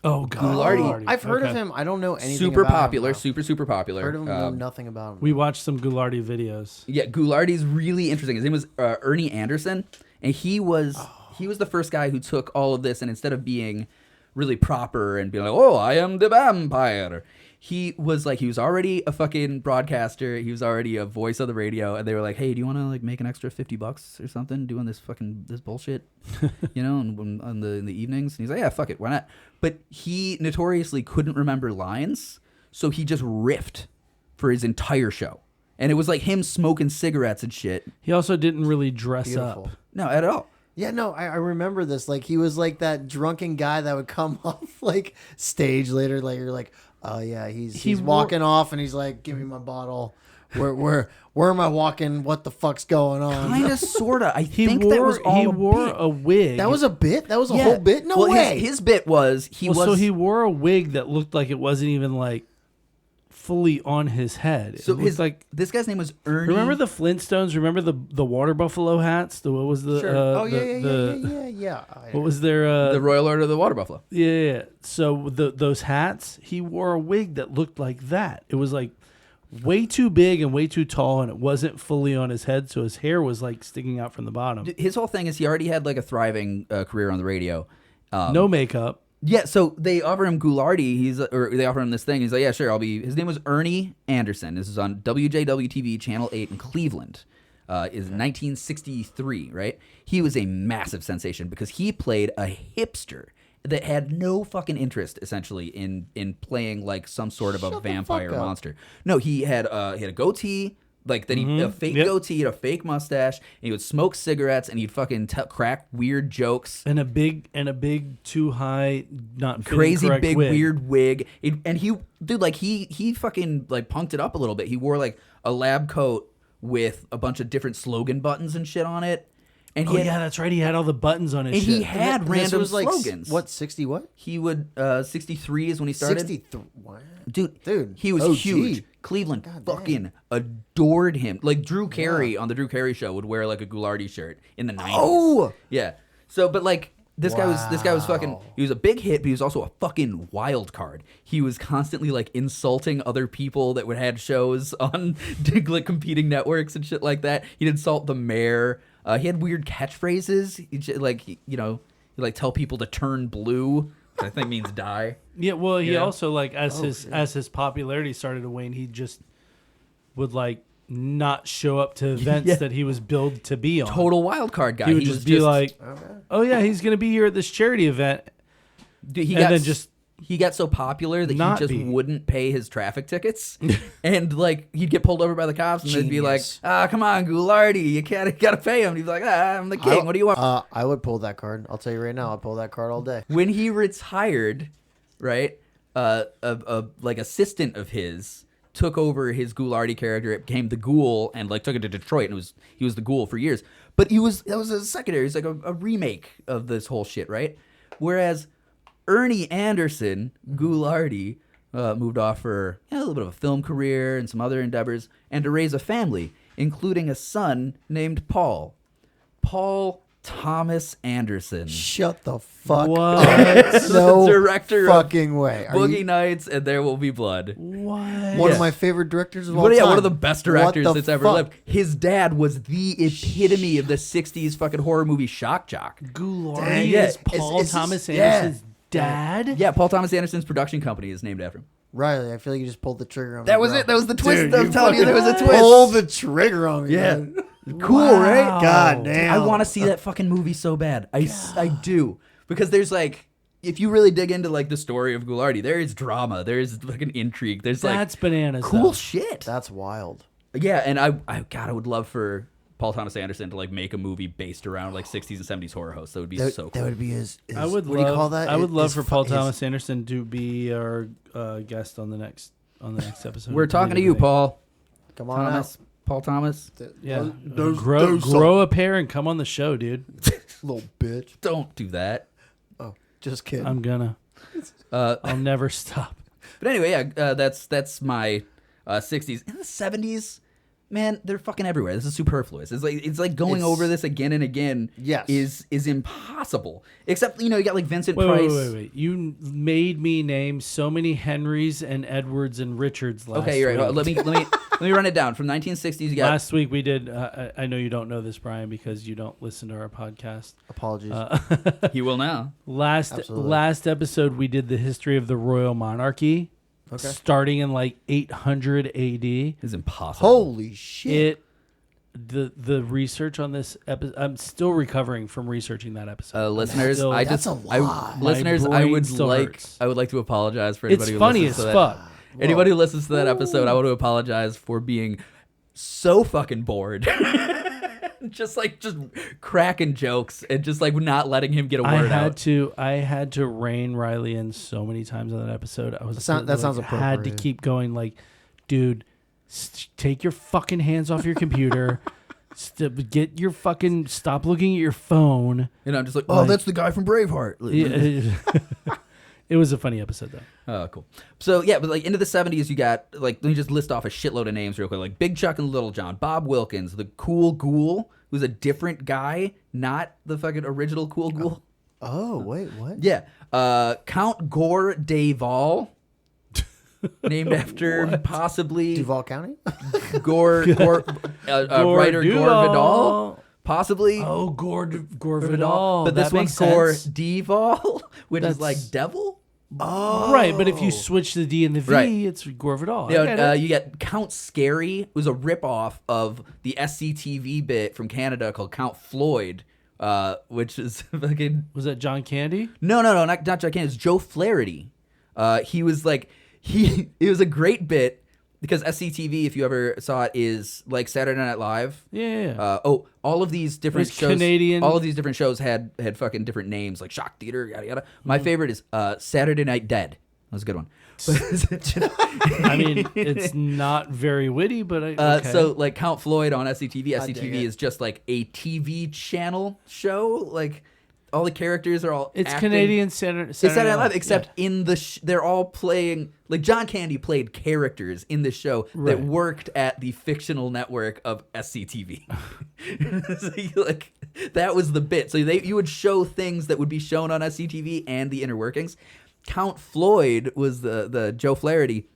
Oh God, Ghoulardi. I've heard of him. I don't know anything Super about popular, him. though. super popular. Heard of him, know nothing about him. We watched some Ghoulardi videos. Yeah, Ghoulardi's really interesting. His name was Ernie Anderson, and he was the first guy who took all of this, and instead of being really proper and being like, "Oh, I am the vampire," he was already a fucking broadcaster. He was already a voice of the radio, and they were like, "Hey, do you want to like make an extra $50 or something doing this bullshit, you know, in the evenings?" And he's like, "Yeah, fuck it, why not?" But he notoriously couldn't remember lines, so he just riffed for his entire show, and it was like him smoking cigarettes and shit. He also didn't really dress Beautiful. up. No, at all. Yeah, no, I remember this. Like he was like that drunken guy that would come off like stage later. Like you're like, oh yeah, he's walking off, and he's like, "Give me my bottle. Where am I walking? What the fuck's going on?" Kind of, sorta. I He think wore, that was all he a wore bit. a wig. That was a bit. That was a Yeah. whole bit. No Well, way. His bit was So he wore a wig that looked like it wasn't even like fully on his head. So It looked like this guy's name was Ernie. remember the Flintstones? Remember the water buffalo hats? What was the Sure. oh yeah. yeah. What was their the Royal Order of the Water Buffalo? yeah. So those hats, he wore a wig that looked like that. It was like way too big and way too tall, and it wasn't fully on his head, so his hair was like sticking out from the bottom. His whole thing is he already had like a thriving career on the radio. No makeup. Yeah, so they offer him Ghoulardi. They offer him this thing. He's like, yeah, sure, I'll be. His name was Ernie Anderson. This is on WJW TV, Channel 8 in Cleveland. Is 1963, right? He was a massive sensation because he played a hipster that had no fucking interest, essentially, in playing like some sort of a vampire monster. No, he had a goatee. Like that, he a fake goatee, he had a fake mustache, and he would smoke cigarettes, and he'd fucking crack weird jokes, And a big too high, not fitting crazy correct big wig. weird wig. And he fucking like punked it up a little bit. He wore like a lab coat with a bunch of different slogan buttons and shit on it. And Oh yeah, that's right. He had all the buttons on his and shit. he had This random was like slogans. what 60 what? He would 63 is when he started. 63. What? Dude, he was OG. huge. Cleveland fucking adored him. Like Drew Carey on the Drew Carey show would wear like a Ghoulardi shirt in the 90s. Oh! Yeah. So, but like this guy was fucking. He was a big hit, but he was also a fucking wild card. He was constantly like insulting other people that would had shows on like competing networks and shit like that. He'd insult the mayor. He had weird catchphrases. He'd tell people to turn blue. Which I think means die. Yeah, well, he Yeah. also like as his popularity started to wane, he just would like not show up to events that he was billed to be on. Total wild card guy. He would just be like, "Oh yeah, he's going to be here at this charity event." Dude, he got so popular that he just wouldn't pay his traffic tickets, and like he'd get pulled over by the cops, and they'd be like, come on, Goulardi, you gotta pay him." And he'd be like, I'm the king. What do you want? I would pull that card. I'll tell you right now, I'll pull that card all day. When he retired, right, a like assistant of his took over his Goulardi character. It became the Ghoul, and like took it to Detroit, and he was the Ghoul for years. But that was a secondary. It's like a remake of this whole shit, right? Whereas Ernie Anderson, Goulardi, moved off for a little bit of a film career and some other endeavors, and to raise a family, including a son named Paul Thomas Anderson. Shut the fuck What? up. No director fucking way. Boogie Nights and There Will Be Blood. What? One of my favorite directors of all time. Yeah, one of the best directors that's ever fuck? lived. His dad was the epitome of the 60s fucking horror movie shock jock. Goulardi Yeah. is Paul It's Thomas just- Anderson's dad? Yeah, Paul Thomas Anderson's production company is named after him. Riley, I feel like you just pulled the trigger on me. That was bro. it. That was the twist. Dude, I'm telling you, there was a twist. Pull the trigger on me. Yeah. Man. Cool, right? God Dude, damn. I want to see that fucking movie so bad. I do. Because there's like, if you really dig into like the story of Goulardi, there is drama. There is fucking intrigue. There's like That's bananas. cool though. shit. That's wild. Yeah, and I would love for Paul Thomas Anderson to like make a movie based around like 60s and 70s horror hosts. That would be so cool. That would be his I would what love, do you call that? I would love His for fu- Paul his- Thomas Anderson to be our guest on the next episode. We're talking to you, Paul. Come on Thomas. Paul Thomas. Yeah, There's grow a pair and come on the show, dude. little bitch. Don't do that. Oh, just kidding. I'm gonna. I'll never stop. But anyway, yeah, that's my 60s. In the 70s, man, they're fucking everywhere. This is superfluous. It's like going over this again and again. Yes. is impossible. Except you got like Vincent Wait, Price. wait. You made me name so many Henrys and Edwards and Richards last Okay, you're right. week. Let me run it down. From 1960s, you got Last week we did. I know you don't know this, Brian, because you don't listen to our podcast. Apologies. he will now. Absolutely. Last episode we did the history of the royal monarchy, starting in like 800 AD. It's impossible. Holy shit. The research on this episode, I'm still recovering from researching that episode. Listeners, Still- That's a lot. listeners, My I brain would still like hurts. to apologize for It's anybody who funny listens as to fuck. that. Anybody who listens to that episode, I want to apologize for being so fucking bored. just cracking jokes and just like not letting him get a word out. I had to rein Riley in so many times on that episode. I was That sounds had to appropriate. keep going like, dude, take your fucking hands off your computer. Get your fucking stop looking at your phone. And I'm just like, oh, that's the guy from Braveheart. It was a funny episode though. Oh, cool. So yeah, but like into the 70s, you got like, let me just list off a shitload of names real quick. Like Big Chuck and Little John, Bob Wilkins, the Cool Ghoul, who's a different guy, not the fucking original Cool Ghoul. Oh, wait, what? Yeah. Count Gore Dayval, named after possibly Duval County? Gore writer Gore Vidal. Possibly. Oh, Gore Vidal. But this That one's makes Gore sense. Deval, which is That's- like devil. Oh. Right, but if you switch the D and the V, Right. it's Gore Vidal. I You, get know, it. you get Count Scary, who's a ripoff of the SCTV bit from Canada called Count Floyd, which is fucking... Was that John Candy? No, not John Candy. It's Joe Flaherty. He was like... It was a great bit because SCTV, if you ever saw it, is like Saturday Night Live. Yeah. All of these different It's shows. Canadian. All of these different shows had fucking different names, like Shock Theater, yada yada. My favorite is Saturday Night Dead. That was a good one. I mean, it's not very witty, but okay. So like Count Floyd on SCTV. I dig SCTV it. is just like a TV channel show. Like all the characters are all it's acting. Canadian It's Saturday Saturday Night Live, Live, except yeah. in the they're all playing like John Candy played characters in the show Right. that worked at the fictional network of SCTV. So like that was the bit. So you would show things that would be shown on SCTV and the inner workings. Count Floyd was the Joe Flaherty.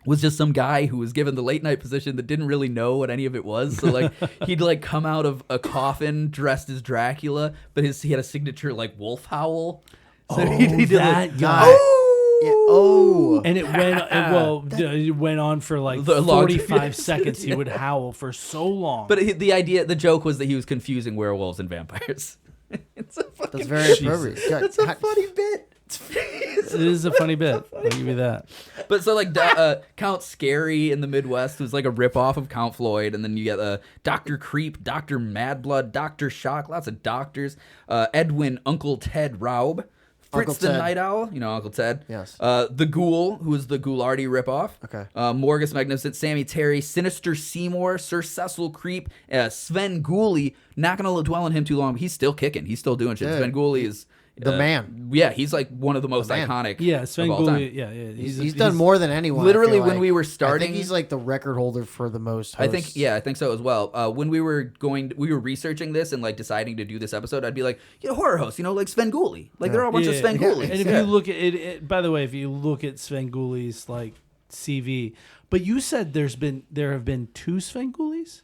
Was just some guy who was given the late night position that didn't really know what any of it was. So like he'd like come out of a coffin dressed as Dracula, but he had a signature like wolf howl. So he did that like, guy. "Oh!" Oh. And it went on for like The long- 45 seconds. He would howl for so long. But the joke was that he was confusing werewolves and vampires. It's a fucking, That's very appropriate. God, That's a funny bit. it is a funny bit. I'll give you that. But so like Count Scary in the Midwest was like a ripoff of Count Floyd, and then you get Dr. Creep, Dr. Madblood, Dr. Shock, lots of doctors. Edwin Uncle Ted Raub, Fritz Uncle the Ted. Night Owl, you know Uncle Ted. Yes. The Ghoul, who was the Ghoulardi ripoff. Okay. Morgus Magnificent, Sammy Terry, Sinister Seymour, Sir Cecil Creep, Sven Gooley. Not gonna dwell on him too long. But he's still kicking. He's still doing shit. Yeah. Sven Gooley is The man. Yeah, he's like one of the most man. iconic. Yeah, Sven of all time. Gooley. Yeah. He's done more than anyone. Literally, I feel when like. we were I starting, think he's like the record holder for the most. I Hosts. think so as well. When we were researching this and like deciding to do this episode, I'd be like, horror hosts, like Sven Gooley, like they're all a bunch of Sven Goolies. And if you look at it, by the way, if you look at Sven Gooley's like CV, but you said there have been 2 Sven Gooleys?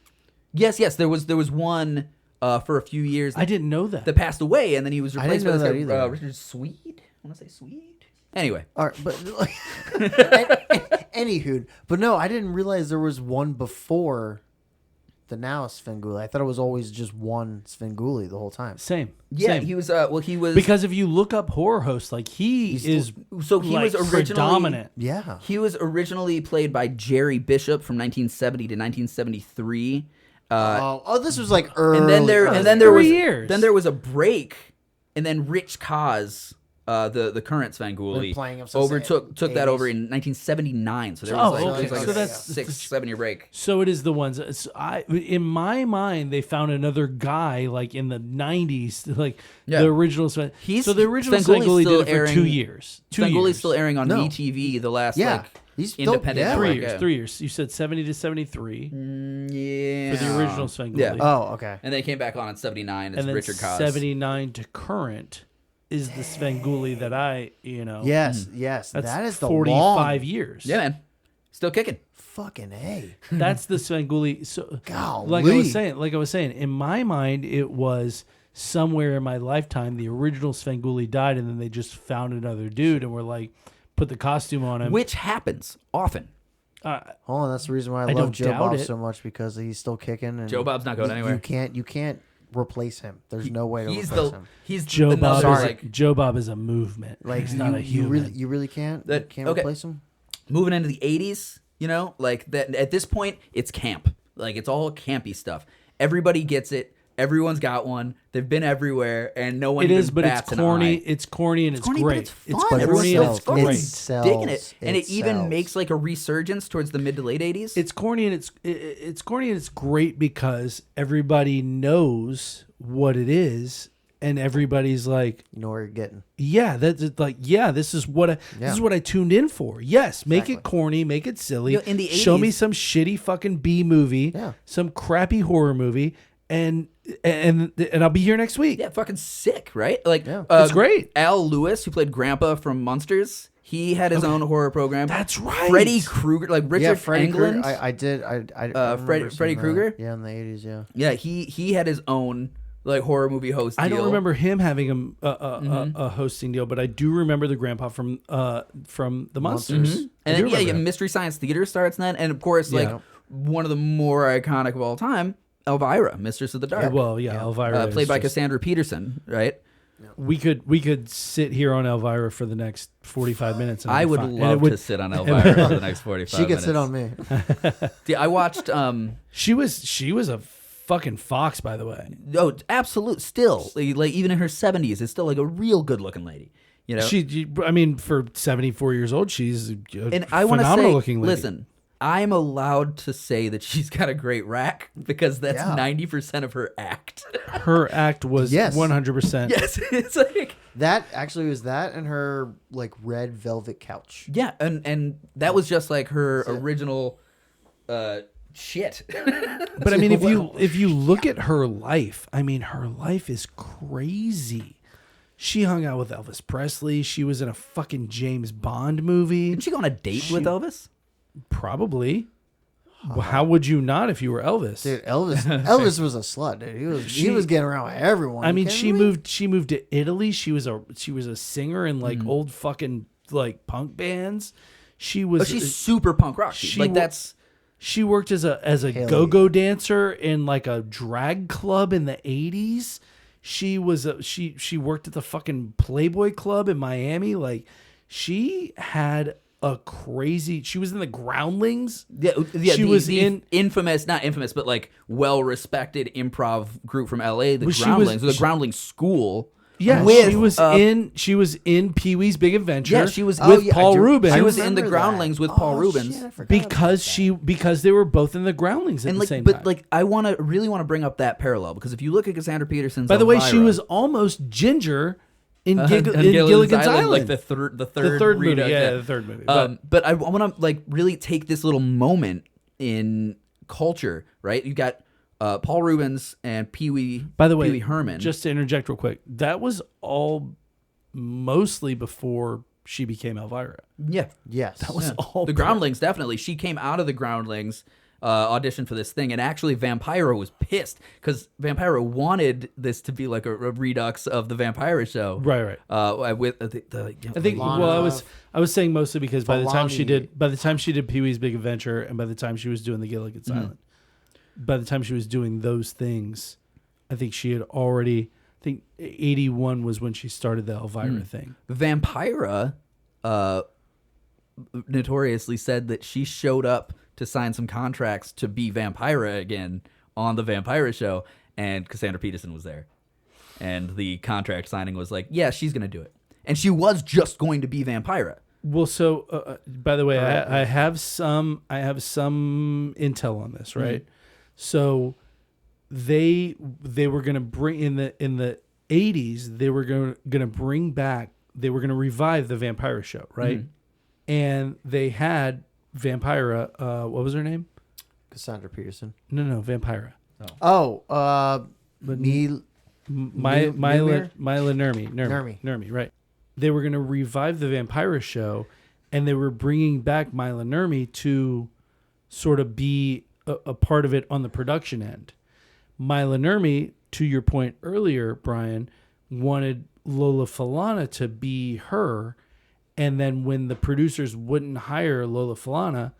yes, there was one for a few years. I didn't know that. that passed away, and then he was I replaced by didn't this know guy, that either. Richard Swede. I want to say Swede. Anyway, All right, but like, anywho, but no, I didn't realize there was one before the now Svengoolie. I thought it was always just one Svengoolie the whole time. Same. yeah, Same. he was. He was Because if you look up horror hosts, like he is so he like was originally predominant. Yeah. He was originally played by Jerry Bishop from 1970 to 1973. This was like early. And then there was 3 years. Then there was a break, and then Rich Kaz, the current Sven Gooley, Been playing him since took the that over 80s. in 1979. So there Oh, was okay. there was So like a that's- 6-7 year break. So it is the ones. In my mind, they found another guy like in the 90s, like Yeah. the original Sven. So the original Sven Sven Gooley's Gooley did it for still 2 airing- years. 2 Sven Gooley's years. still airing on No. MeTV the last Yeah. like He's still- independent yeah. 3 network, years. yeah. 3 years. You said 70 to 73 Yeah. for the original Sven Gooley. Yeah. Oh, okay. And they came back on in 79 as And then Richard Kaz. 79 to current is the Sven Gooley that I, Yes, yes. that's That is the 45 long years. Yeah, man. Still kicking. fucking A. That's the Sven Gooley. So, Golly. like I was saying, in my mind, it was somewhere in my lifetime the original Sven Gooley died, and then they just found another dude and were like, put the costume on him. Which happens often. Hold on, that's the reason why I I love don't Joe doubt Bob it. so much, because he's still kicking. And Joe Bob's not going anywhere. You can't replace him. There's no way to He's replace him. Joe Bob, another, is, like Joe Bob is a movement. Like He's not a human. You really can't. That- You can't okay. replace him. moving into the 80s, like that at this point it's camp. Like it's all campy stuff. Everybody gets it. Everyone's got one. They've been everywhere, and no one It even is, but it's bats an corny. eye. It's corny and it's corny, but great. it's fun. But Everyone it corny and sells. it's fucking great. It sells. digging it, and it even sells. makes like a resurgence towards the mid to late 80s. It's corny and it's corny and it's great because everybody knows what it is, and everybody's like, You know where you're getting. yeah, that's like, yeah, this is what I tuned in for. Yes, make it corny, make it silly. In the show me 80s some shitty fucking B movie, Yeah. some crappy horror movie, and I'll be here next week. yeah, fucking sick, right? Like Yeah. It's great. Al Lewis, who played Grandpa from Munsters, he had his own horror program. That's right. Freddie Krueger, like Richard Yeah, Freddie England. Krueger. I did. I remember Freddy seeing that. Krueger? Yeah, in the 80s. Yeah. Yeah, he had his own like horror movie host. I don't deal. remember him having a hosting deal, but I do remember the grandpa from the Monsters. And I then do remember him. Mystery Science Theater starts then, and of course, like Yeah. one of the more iconic of all time, Elvira, Mistress of the Dark. Well, yeah, Elvira is played by just- Cassandra Peterson, right? We could sit here on Elvira for the next 45 minutes. And I it'd be would fine. And love it would- to sit on Elvira for the next 45 She minutes. could sit on me. I watched. She was a fucking fox, by the way. Oh, absolute. Still, like even in her 70s, is still like a real good looking lady. You know. I mean, for 74 years old, she's a And I want to phenomenal say, looking lady. listen, I'm allowed to say that she's got a great rack because that's Yeah. 90% of her act. Her act was Yes. 100%. Yes, it's like. That actually was that and her like red velvet couch. Yeah, and that was just like her original shit. But I mean, if you look at her life, I mean, her life is crazy. She hung out with Elvis Presley. She was in a fucking James Bond movie. Didn't she go on a date with Elvis? Probably. Well, how would you not if you were Elvis? Dude, Elvis was a slut, dude. He was getting around with everyone. I You mean, kidding me? she moved to Italy. She was a singer in like old fucking like punk bands. She was. But she's super punk rock. She Like wa- that's She worked as a Hell go-go dancer in like a drag club in the 80s. She was she worked at the fucking Playboy Club in Miami. Like she had a crazy. She was in the Groundlings. yeah. She was in infamous, not infamous, but like well-respected improv group from L.A. The Well, she Groundlings, was- the Groundlings School. Yeah, with, she was in Pee-wee's Big Adventure. Yeah, she was with yeah, Paul I do- Rubens. She was in remember the that. Groundlings with Paul Rubens. Shit, I forgot because they were both in the Groundlings at And the like, same but time. like, I really want to bring up that parallel because if you look at Cassandra Peterson's, By the way, she Elvira, was almost Ginger in, in Gilligan's Island, like the third the third movie. Rita, Yeah, the third movie. But I want to like really take this little moment in culture, right? You got Paul Rubens and Pee Wee. By the way, Pee Wee Herman. just to interject real quick, that was all mostly before she became Elvira. yeah, Yes. That was yeah. all The Groundlings. Definitely, she came out of the Groundlings. Auditioned for this thing, and actually Vampira was pissed because Vampira wanted this to be like a redux of the Vampira show, Right. with I think. Lana. Well, I was saying mostly because by the time she Filani. did Pee-wee's Big Adventure, and by the time she was doing the Gilligan's Island, by the time she was doing those things, I think she had already. I think 81 was when she started the Elvira thing. Vampira notoriously said that she showed up to sign some contracts to be Vampira again on the Vampira show, and Cassandra Peterson was there. And the contract signing was like, yeah, she's going to do it. And she was just going to be Vampira. Well, so by the way, I have some intel on this, right? So they were going to bring in the 80s. They were going to bring back. They were going to revive the Vampira show, right? And they had Vampira. What was her name? Cassandra Peterson. No, Vampira. Oh, Mila Nurmi, right? They were going to revive the Vampira show, and they were bringing back Mila Nurmi to sort of be a part of it on the production end. Mila Nurmi, to your point earlier, Brian, wanted Lola Falana to be her, and then when the producers wouldn't hire Lola Falana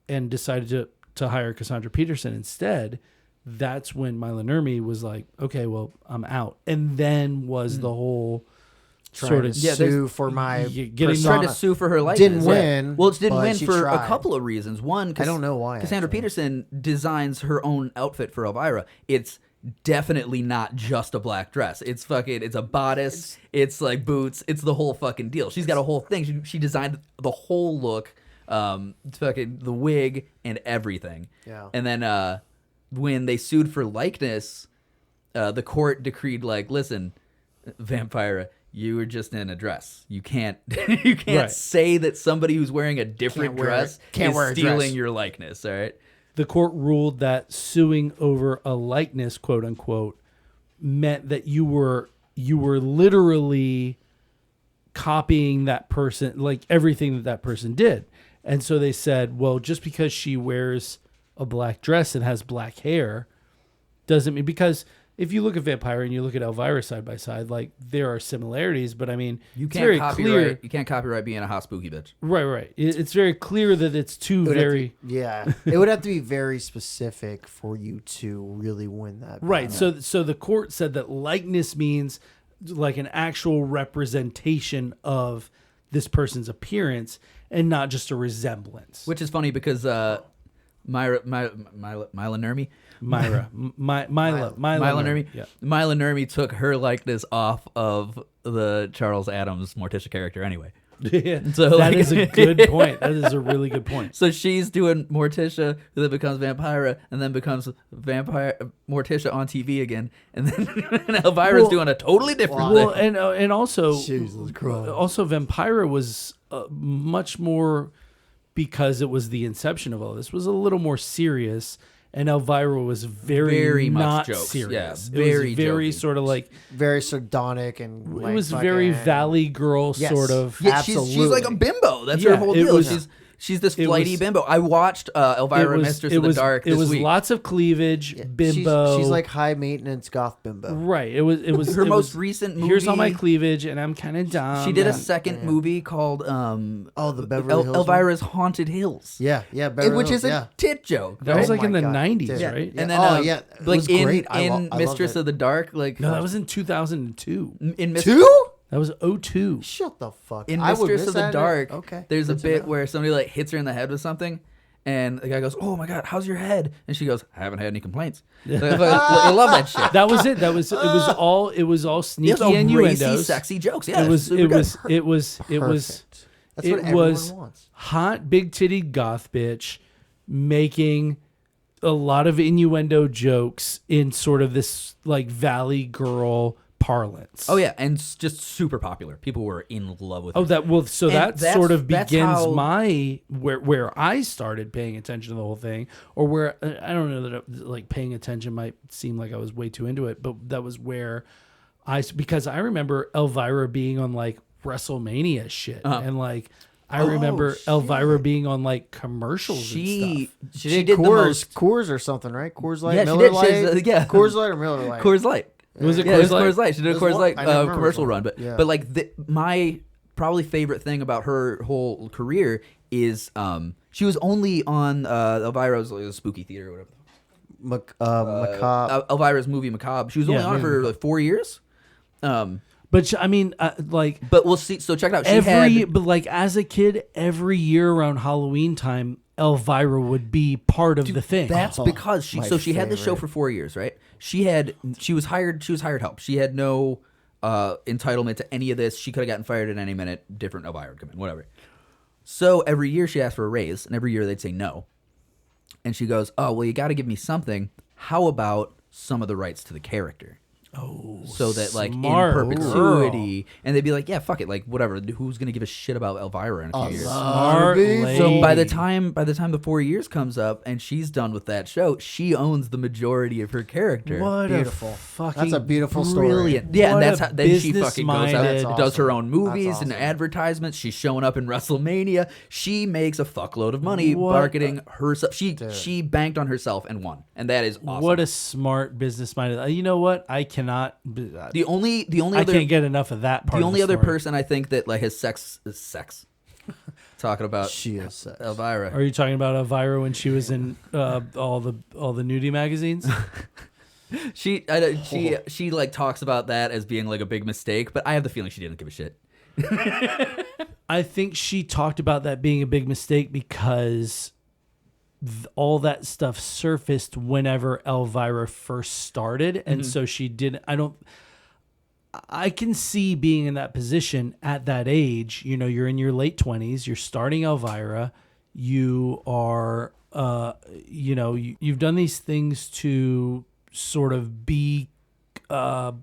and decided to hire Cassandra Peterson instead, that's when Mila Nurmi was like, okay, well, I'm out. And then was the whole sort of sue for my getting Tried to persona. sue for her likeness. Didn't win, Well, it didn't but win she for a tried. couple of reasons. One, I don't know why, Cassandra actually. Peterson designs her own outfit for Elvira. It's definitely not just a black dress. It's a bodice. It's like boots. It's the whole fucking deal. She's got a whole thing. She designed the whole look, fucking the wig and everything. Yeah. And then when they sued for likeness, the court decreed like, listen, Vampira, you were just in a dress. You can't Right. say that somebody who's wearing a different dress is wear a stealing dress. your likeness. All right. the court ruled that suing over a likeness, quote unquote, meant that you were literally copying that person, like everything that person did. And so they said, well, just because she wears a black dress and has black hair doesn't mean, because if you look at Vampire and you look at Elvira side by side, like there are similarities, but I mean, You it's can't very copyright. clear. You can't copyright being a hot spooky bitch. Right. It's very clear that it's two It would have very to- yeah, it would have to be very specific for you to really win that. right. battle. So the court said that likeness means like an actual representation of this person's appearance and not just a resemblance. Which is funny because Mila Nurmi. Mila Nurmi. Yeah. Mila Nurmi took her likeness off of the Charles Adams Morticia character anyway. Yeah. So, That like- is a good point. That is a really good point. So she's doing Morticia, who then becomes Vampira, and then becomes Morticia on TV again, and then Elvira's Well- doing a totally different Well, thing. and also Jesus Christ. also Vampira was much more, because it was the inception of all this, was a little more serious, and Elvira was very much not jokes. serious. Yeah, It very was very jokey. sort of like very sardonic and like it was very fucking- Valley Girl Yes. sort of. Yeah, she's like a absolutely. bimbo. That's Yeah, her whole it deal. was- She's this It flighty was- bimbo. I watched Elvira, Mistress of the Dark this It was week. lots of cleavage, bimbo. She's like high maintenance goth bimbo. right. It was Her it most was, recent movie. Here's all my cleavage, and I'm kind of dumb. She did a and- second movie called the Beverly Hills Elvira's Haunted Hills. Yeah, Beverly Which Hills, is a tit joke. That was Oh like in my the God, 90s, dude. right? Yeah. And then, It like was in great. I loved Mistress it. of the Dark, like No, that was in 2002. in Two? That was 02. Shut the fuck. in I would Mistress miss of the that. Dark. Okay. There's a Good to bit know. where somebody like hits her in the head with something, and the guy goes, "Oh my God, how's your head?" And she goes, "I haven't had any complaints." I love that shit. That was it. It was all These sneaky are innuendos. racy, sexy jokes. Yeah, it was super good. Perfect. That's what it everyone was wants. hot big titted goth bitch making a lot of innuendo jokes in sort of this like Valley Girl parlance. Oh yeah, and just super popular. People were in love with. Oh, it. that well, so And that that's- sort of that's begins how- my where I started paying attention to the whole thing, or where I don't know that like paying attention might seem like I was way too into it, but that was where because I remember Elvira being on like WrestleMania shit, and like I remember Elvira being on like commercials and She stuff. she did the most. Coors or something, right? Coors Light, Yeah, she Miller did. Light. She was, yeah. Coors Light or Miller Light. Coors Light. Was it Yeah, it was Coors Light? Coors Light. She did a There's Coors one- Light I never remember commercial this run, one. but Yeah. but like my probably favorite thing about her whole career is she was only on Elvira's Spooky Theater or whatever. Macabre. Elvira's movie Macabre. She was only Yeah, on it movie for like 4 years. But I mean, like But we'll see. So check it out. She had, but like as a kid, every year around Halloween time, Elvira would be part of the thing. That's because she. my So she had this show favorite. for 4 years, right? She was hired help. She had no entitlement to any of this. She could have gotten fired at any minute. Different Elvira would come in, whatever. So every year she asked for a raise, and every year they'd say no. And she goes, "Oh well, you got to give me something. How about some of the rights to the character?" So that like smart in perpetuity, and they'd be like, "Yeah, fuck it, like whatever. Who's gonna give a shit about Elvira in a few years?" Smart lady. So by the time the 4 years comes up and she's done with that show, she owns the majority of her character. What Beautiful. a fucking That's a beautiful story. Brilliant. Yeah, and What that's a how then she fucking goes out, business-minded- and does her own That's movies awesome. and advertisements. She's showing up in WrestleMania. She makes a fuckload of money What marketing herself. She banked on herself and won, and that is awesome. What a smart business minded. You know what? I cannot. the only I other can't get enough of that part. the only of the other story. person I think that like has sex talking about She is sex. Elvira. Are you talking about Elvira when she was in all the nudie magazines? She like talks about that as being like a big mistake, but I have the feeling she didn't give a shit. I think she talked about that being a big mistake because all that stuff surfaced whenever Elvira first started, and so she didn't. I can see being in that position at that age. You know, you're in your late 20s. You're starting Elvira. You are, you've done these things to sort of be, I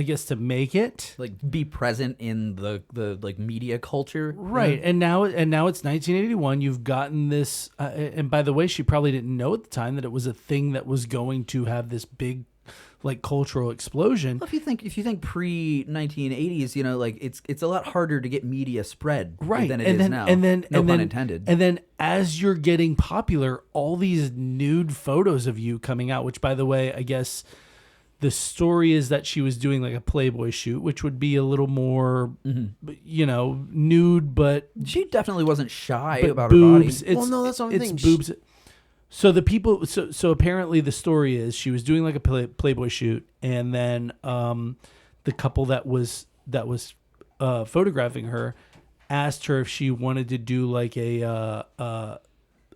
guess, to make it. Like be present in the like media culture, Right, and now it's 1981. You've gotten this, and by the way, she probably didn't know at the time that it was a thing that was going to have this big, like, cultural explosion. Well, if you think pre 1980s, you know, like it's a lot harder to get media spread Right, than it and is then now. and then no and pun then, intended. And then as you're getting popular, all these nude photos of you coming out. Which, by the way, I guess the story is that she was doing like a Playboy shoot, which would be a little more, nude, but She definitely wasn't shy but about boobs. her body. Well, no, that's what I'm it's thinking. boobs. So the people, so apparently the story is she was doing like a Playboy shoot, and then the couple that was photographing her asked her if she wanted to do like an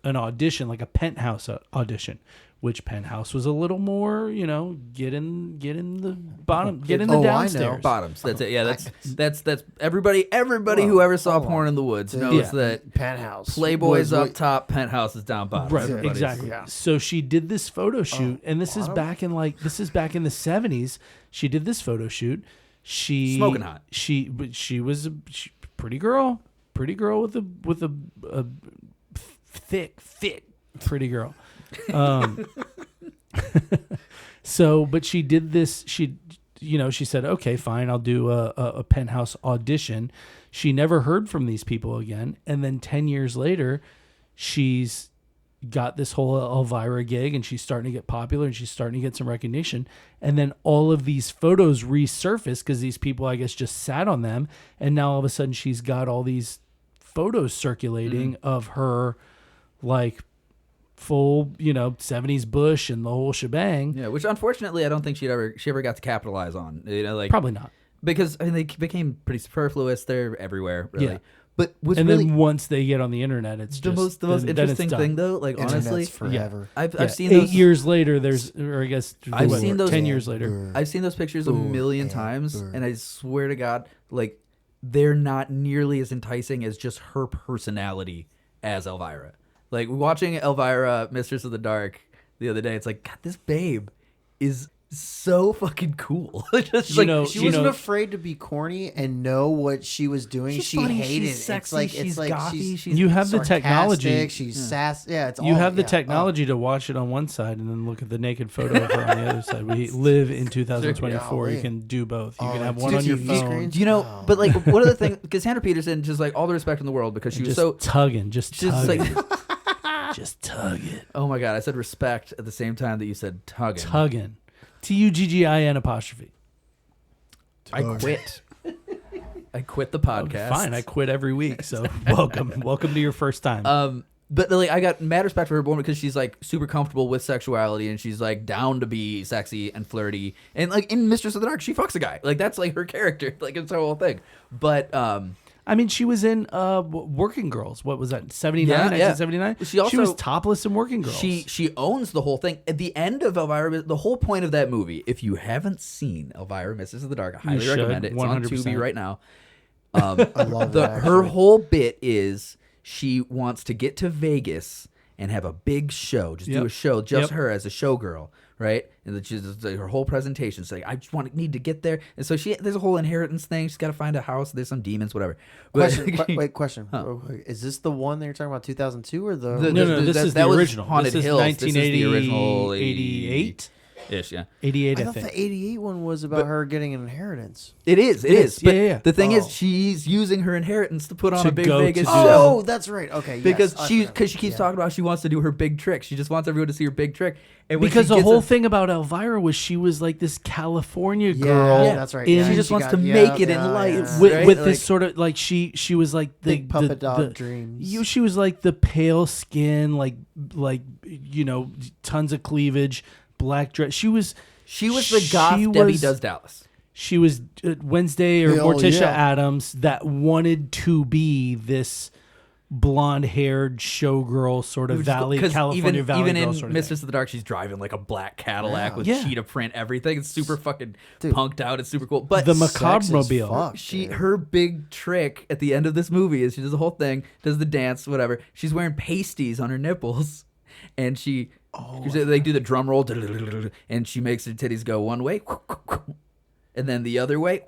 audition, like a Penthouse audition. Which Penthouse was a little more, get in the bottom, get in the Oh, I know. downstairs. Bottoms. That's it. Yeah, that's everybody who ever saw Porn in the Woods knows Yeah. that Penthouse. Playboy's Was up what- top, Penthouse is down bottom. Right, Everybody's- exactly. Yeah. So she did this photo shoot, and this is back in the 70s. She did this photo shoot. She Smoking hot. She was a pretty girl with a thick pretty girl. So, but she did this. She she said, okay, fine, I'll do a Penthouse audition. She never heard from these people again. And then 10 years later, she's got this whole Elvira gig and she's starting to get popular and she's starting to get some recognition. And then all of these photos resurface because these people, I guess, just sat on them. And now all of a sudden she's got all these photos circulating of her like full, 70s bush and the whole shebang. Yeah, which unfortunately I don't think she ever got to capitalize on. Probably not. Because they became pretty superfluous. They're everywhere, really. Yeah. But then once they get on the internet, it's the most interesting thing, though. Like honestly, forever. I've seen 8 those, years later. I've seen those 10 years later. I've seen those pictures a million times, and I swear to God, like they're not nearly as enticing as just her personality as Elvira. Like watching Elvira, Mistress of the Dark, the other day, it's like, God, this babe is so fucking cool. Just she wasn't afraid to be corny and know what she was doing. She's she funny, hated she's it. sexy, It's like gothy, she's you have the technology. She's sass. Yeah, it's you have the technology to watch it on one side and then look at the naked photo of her on the other side. We live in 2024. You can do both. You can have one on your phone. But like one of the things, Cassandra Peterson, just like all the respect in the world because she was so tugging, just like. Just tug it. Oh my God! I said respect at the same time that you said tugging. Tugging. TUGGIN'. I quit. I quit the podcast. Fine, I quit every week. So welcome to your first time. But like I got mad respect for her woman because she's like super comfortable with sexuality and she's like down to be sexy and flirty and like in Mistress of the Dark she fucks a guy, like that's like her character, like it's her whole thing. But I mean, she was in Working Girls. What was that? 79, yeah, 1979. Yeah. She was topless in Working Girls. She owns the whole thing. At the end of Elvira, the whole point of that movie, if you haven't seen Elvira, Mistress of the Dark, I highly recommend it. It's 100%. On Tubi right now. I love that. Her whole bit is she wants to get to Vegas and have a big show. Just do a show, her as a showgirl, right? And she's her whole presentation. She's like, I just need to get there. And so there's a whole inheritance thing. She's got to find a house. There's some demons, whatever. Question. Huh. Is this the one that you're talking about, 2002 or the? No. This is the original. Haunted this is Hills. 1980, this is the original 88. Ish, yeah. 88, I thought the 88 one was about her getting an inheritance. It is. But yeah. the thing is, she's using her inheritance to put on To a big go Vegas to- show. Oh, that's right. Okay, Because yes. she keeps talking about she wants to do her big trick. She just wants everyone to see her big trick. And when Because she the gets whole thing about Elvira was she was like this California girl. Yeah, that's right. in- Yeah, she just wants to make it in life. with right? this sort of like she was like the Big puppet dog the, dreams. She was like the pale skin, like tons of cleavage, black dress. She was the goth Debbie Does Dallas. She was Wednesday or Hell Morticia yeah. Adams that wanted to be this blonde-haired showgirl sort of California Valley even girl in sort of Mistress thing. of the Dark, she's driving like a black Cadillac with Yeah. cheetah print everything. It's super fucking punked out. It's super cool. But The macabre mobile. her big trick at the end of this movie is she does the whole thing, does the dance, whatever. She's wearing pasties on her nipples, and they do the drum roll, and she makes her titties go one way, and then the other way,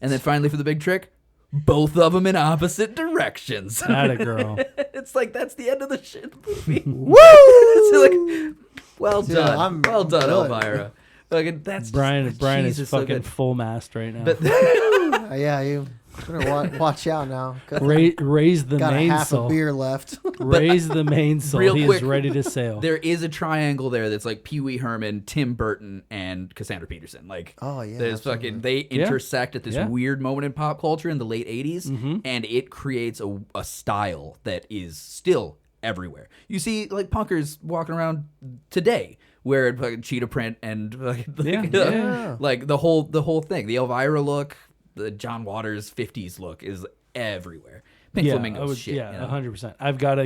and then finally for the big trick, both of them in opposite directions. Atta girl. It's like that's the end of the shit movie. Woo! It's like, well done, well done, good. Elvira. Like, that's Brian Jesus, is so fucking good. full mast right now. But Yeah, you better watch out now. Raise the Got a half mainsail. a beer left. Raise the mainsail. Real He quick, is ready to sail. there is a triangle there that's like Pee Wee Herman, Tim Burton, and Cassandra Peterson. Like, Oh, yeah, there's absolutely. fucking they intersect at this Yeah. weird moment in pop culture in the late '80s, Mm-hmm. and it creates a style that is still everywhere. You see like punkers walking around today wearing fucking cheetah print and like the whole thing. The Elvira look, the John Waters '50s look is everywhere. Pink Flamingo shit. Yeah, you know? 100%. I've got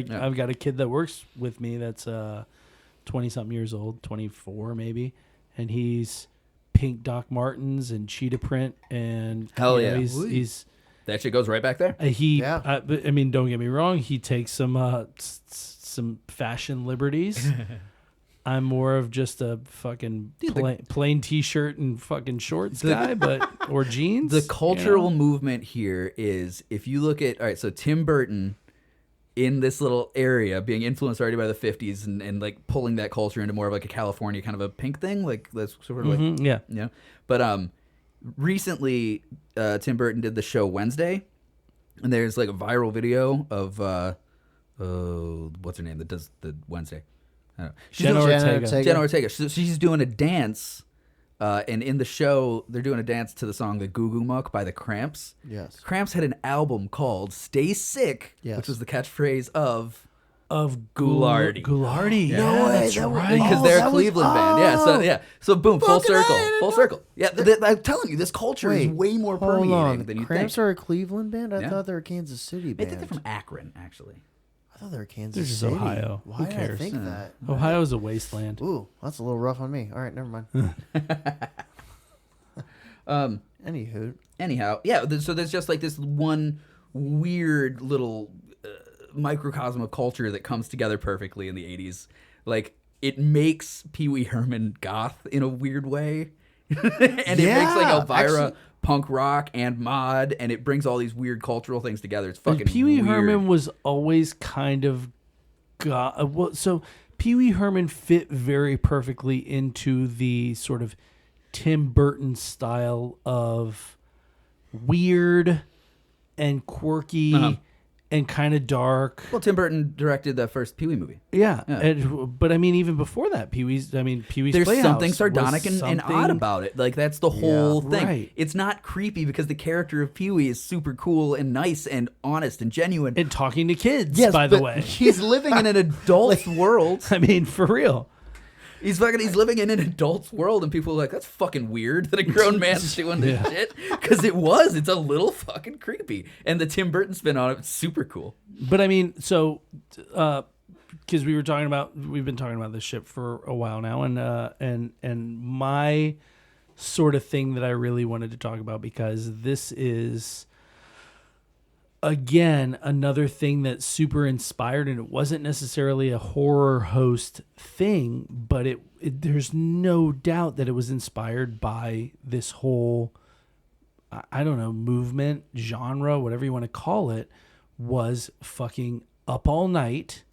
a kid that works with me that's 20-something years old, 24 maybe, and he's pink Doc Martens and cheetah print and Hell yeah. he's That shit goes right back there. but, I mean, don't get me wrong, he takes some fashion liberties. I'm more of just a fucking plain t-shirt and fucking shorts guy, or jeans. The cultural movement here is, if you look at, all right, so Tim Burton in this little area being influenced already by the 50s and like pulling that culture into more of like a California kind of a pink thing, like that's sort of like, yeah. you know, but recently, Tim Burton did the show Wednesday, and there's like a viral video of what's her name that does the Wednesday? I don't know. Jenna Ortega. Jenna Ortega. So she's doing a dance, and in the show, they're doing a dance to the song "The Goo Goo Muck" by the Cramps. Yes. Cramps had an album called "Stay Sick," Yes. which was the catchphrase of Ghoulardi. Yeah, No way, that's that was- right. Because they're a that was- Cleveland band. Yeah. So boom, full Fucking circle. I Full didn't circle. Yeah, I'm telling you, this culture is way more hold permeating on. than you Cramps think. are a Cleveland band? I Yeah. thought they were a Kansas City I band. think they're from Akron, actually. I thought they were Kansas They're just City. Ohio. Why Who did I cares? think that? Ohio's a wasteland. Ooh, that's a little rough on me. All right, never mind. Anywho. Anyhow, yeah. So there's just like this one weird little microcosm of culture that comes together perfectly in the 80s. Like, it makes Pee Wee Herman goth in a weird way. And it makes like Elvira actually, punk rock and mod, and it brings all these weird cultural things together. It's fucking Pee Wee weird. Herman was always kind of so Pee Wee Herman fit very perfectly into the sort of Tim Burton style of weird and quirky and kind of dark. Well, Tim Burton directed the first Pee Wee movie. Yeah. Yeah. But I mean, even before that, Pee-wee's There's Playhouse something was sardonic and odd something- about it. Like, that's the whole thing. Right. It's not creepy because the character of Pee Wee is super cool and nice and honest and genuine. And talking to kids, Yes, by the but way. he's living in an adult's world. I mean, for real. He's living in an adult's world, and people are like, that's fucking weird that a grown man's doing this shit. Because it's a little fucking creepy. And the Tim Burton spin on it's super cool. But I mean, so because we've been talking about this shit for a while now, and my sort of thing that I really wanted to talk about, because this is again another thing that's super inspired, and it wasn't necessarily a horror host thing, but it there's no doubt that it was inspired by this whole, I don't know, movement, genre, whatever you want to call it, was fucking Up All Night.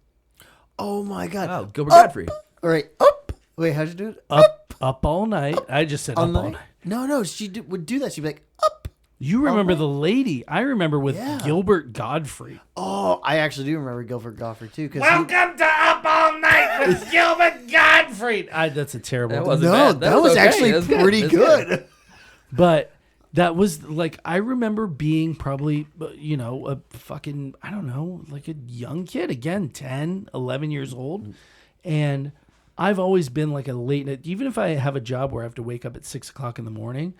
Oh my god. Oh, Gilbert Godfrey. All right, up. Wait, how'd you do it? Up All Night. I just said All Up All night? Night. No, she would do that. She'd be like, up. You remember Night? the lady. I remember with Yeah. Gilbert Godfrey. Oh, I actually do remember Gilbert Godfrey too. Welcome to Up All Night with Gilbert Godfrey. That's a terrible. That thing. wasn't No, bad. that was okay. actually That's pretty That's good. But that was like, I remember being probably, a fucking, I don't know, like a young kid, again, 10, 11 years old. And I've always been like a late night, even if I have a job where I have to wake up at 6 o'clock in the morning,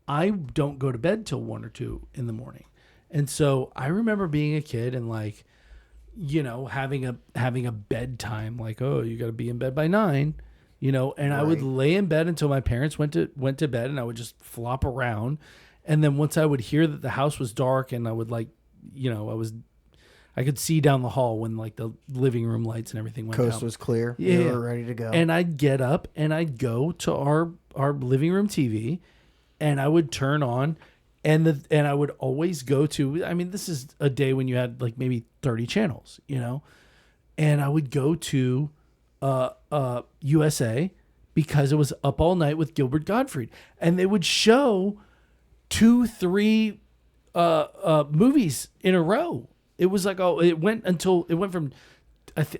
I don't go to bed till 1 or 2 in the morning. And so I remember being a kid and like, having a bedtime, like, oh, you got to be in bed by 9. And I would lay in bed until my parents went to bed, and I would just flop around. And then once I would hear that the house was dark, and I would I could see down the hall when like the living room lights and everything went Coast out. was clear. Yeah. We were ready to go. And I'd get up and I'd go to our living room TV, and I would turn on, and I would always go to, I mean, this is a day when you had like maybe 30 channels, and I would go to USA, because it was Up All Night with Gilbert Gottfried, and they would show 2-3 movies in a row. It was like, it went from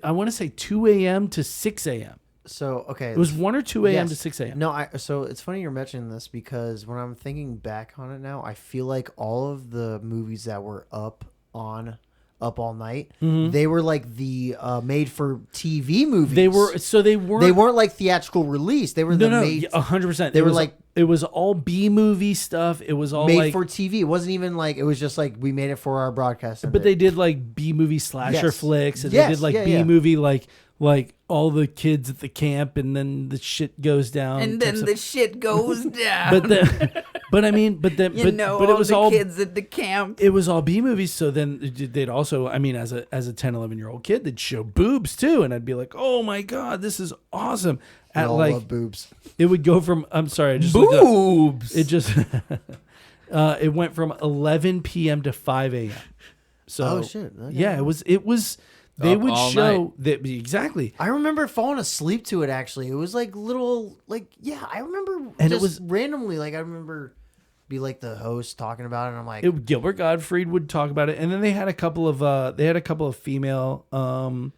I want to say 2 a.m. to 6 a.m. So, okay. It was 1 or 2 a.m. Yes. to 6 a.m. No, so it's funny you're mentioning this, because when I'm thinking back on it now, I feel like all of the movies that were up All Night, they were like the made for TV movies. They weren't like theatrical release. They were no, made 100%. They were like, it was all B movie stuff. It was all made like for TV. It wasn't even like, it was just like we made it for our broadcast. But they did like B movie slasher Yes. flicks, and Yes, they did like yeah, B yeah. movie like all the kids at the camp, and then the shit goes down. And type then stuff. the shit goes down. but it was the all kids at the camp. It was all B movies. So then they'd also, I mean, as a 10, 11-year-old kid, they'd show boobs too, and I'd be like, oh my god, this is awesome. We At all like love boobs. it would go from, I'm sorry, I just looked up. Boobs. It just it went from 11 p.m. to 5 a.m. So Oh, shit. Okay. yeah, it was they Up would all show that exactly. I remember falling asleep to it. Actually, it was like little, like, yeah. I remember, And it just was- randomly, like, I remember be like the host talking about it. And I'm like, Gilbert Gottfried would talk about it, and then they had a couple of female. God,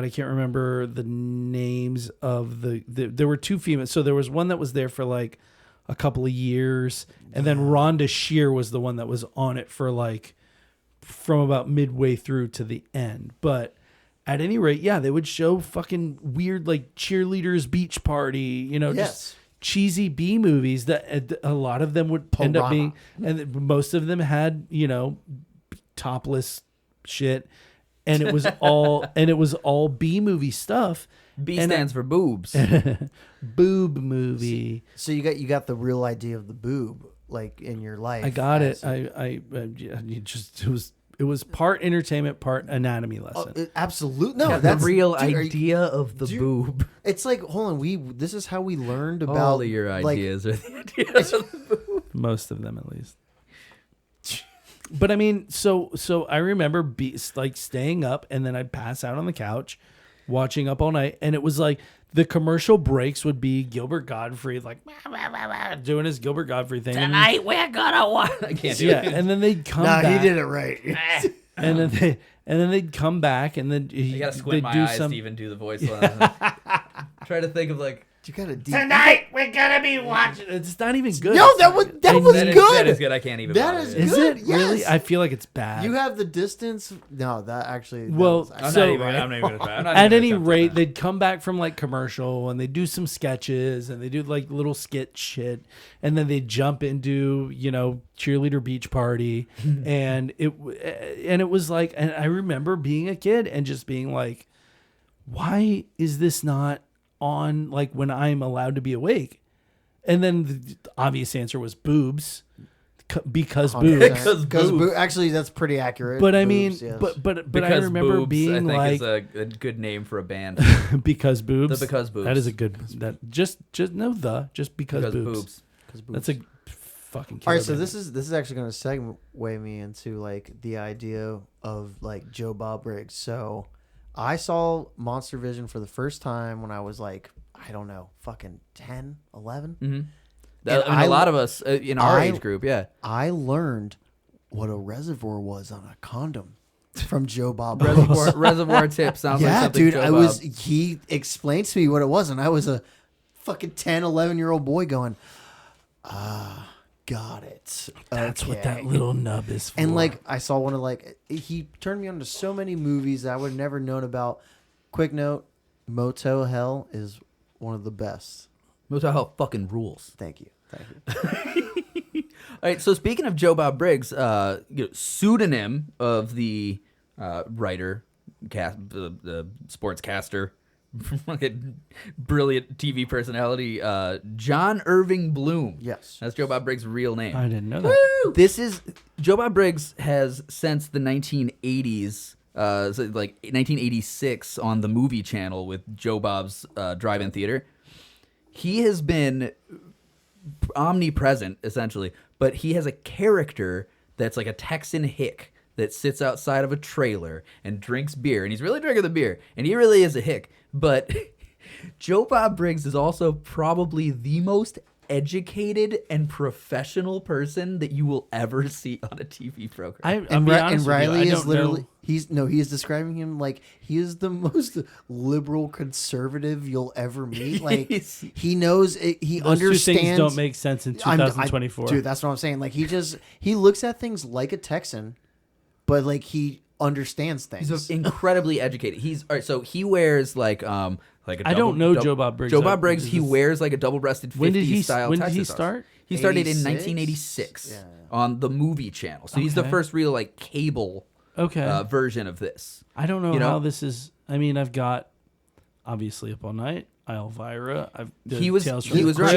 I can't remember the names of the. There were 2 females. So there was one that was there for like a couple of years, and then Rhonda Shear was the one that was on it for like from about midway through to the end. But at any rate, yeah, they would show fucking weird like cheerleaders beach party, just cheesy B movies that a lot of them would end up being, and most of them had, topless shit, and it was all B movie stuff. B stands for boobs. Boob movie. so you got the real idea of the boob like in your life. I got it. It was part entertainment, part anatomy lesson. Absolutely. No, Yeah, that's the real dude, idea of the boob. It's like, hold on, this is how we learned about All of your ideas are the ideas of the boob. Most of them, at least. But I mean, so I remember staying up, and then I'd pass out on the couch, watching Up All Night, and it was like the commercial breaks would be Gilbert Gottfried like doing his Gilbert Gottfried thing. Tonight we're gonna watch. I can't do it. And then they'd come Nah, back. he did it right. And then they'd come back, and then I gotta squint my eyes to even do the voice. Try to think of like. You got a deep. Tonight we're gonna be watching. It's not even good. No, that was good. That is good. I can't even. That bother is it. Is good. it Yes. really? I feel like it's bad. You have the distance. No, that actually. Well, that I'm was not So- even. I'm not even gonna try. I'm not At even any gonna attempt rate, that. they'd come back from like commercial, and they do some sketches, and they do like little skit shit, and then they jump into cheerleader beach party, and it was like, and I remember being a kid and just being like, why is this not on like when I'm allowed to be awake? And then the obvious answer was boobs, because boobs. Because boobs. Actually, that's pretty accurate. But I mean, Boobs, yes. but I Because remember boobs, being I think like, is a good name for a band. because boobs. The Because Boobs. That is a good. That just because boobs. Because That's a fucking. All right, killer so band. this is actually going to segue me into like the idea of like Joe Bob Briggs. So I saw Monster Vision for the first time when I was like, I don't know, fucking 10, 11. Mm-hmm. And A lot of us in our age group, yeah. I learned what a reservoir was on a condom from Joe Bob. Reservoir Tip sounds like Yeah, something dude, Joe Bob. he explained to me what it was, and I was a fucking 10, 11-year-old boy going, got it. That's what Okay. that little nub is for. And like I saw one of like he turned me on to so many movies that I would have never known about. Quick note, Motel Hell is one of the best. Motel Hell fucking rules. Thank you. All right, so speaking of Joe Bob Briggs, pseudonym of the writer, the sportscaster, brilliant TV personality, John Irving Bloom. Yes. That's Joe Bob Briggs' real name. I didn't know that. This is Joe Bob Briggs has since the 1980s, so like 1986 on the Movie Channel with Joe Bob's Drive-In Theater. He has been omnipresent essentially, but he has a character that's like a Texan hick that sits outside of a trailer and drinks beer, and he's really drinking the beer, and he really is a hick. But Joe Bob Briggs is also probably the most educated and professional person that you will ever see on a TV program. And Riley is literally he is describing him like he is the most liberal conservative you'll ever meet. Like he knows it, he Those understands. two things don't make sense in 2024. Dude, that's what I'm saying. Like he looks at things like a Texan, but like he understands things. He's incredibly educated. He's all right. So he wears like a I don't know Joe Bob Briggs. Joe Bob Briggs. He wears like a double-breasted 50s style. When did he Texas start? He started in 86? 1986 Yeah. on the Movie Channel. So he's the Okay. first real like cable version of this. I don't know You know? how this is. I mean, I've got obviously Up All Night, Elvira. He was Tales from right.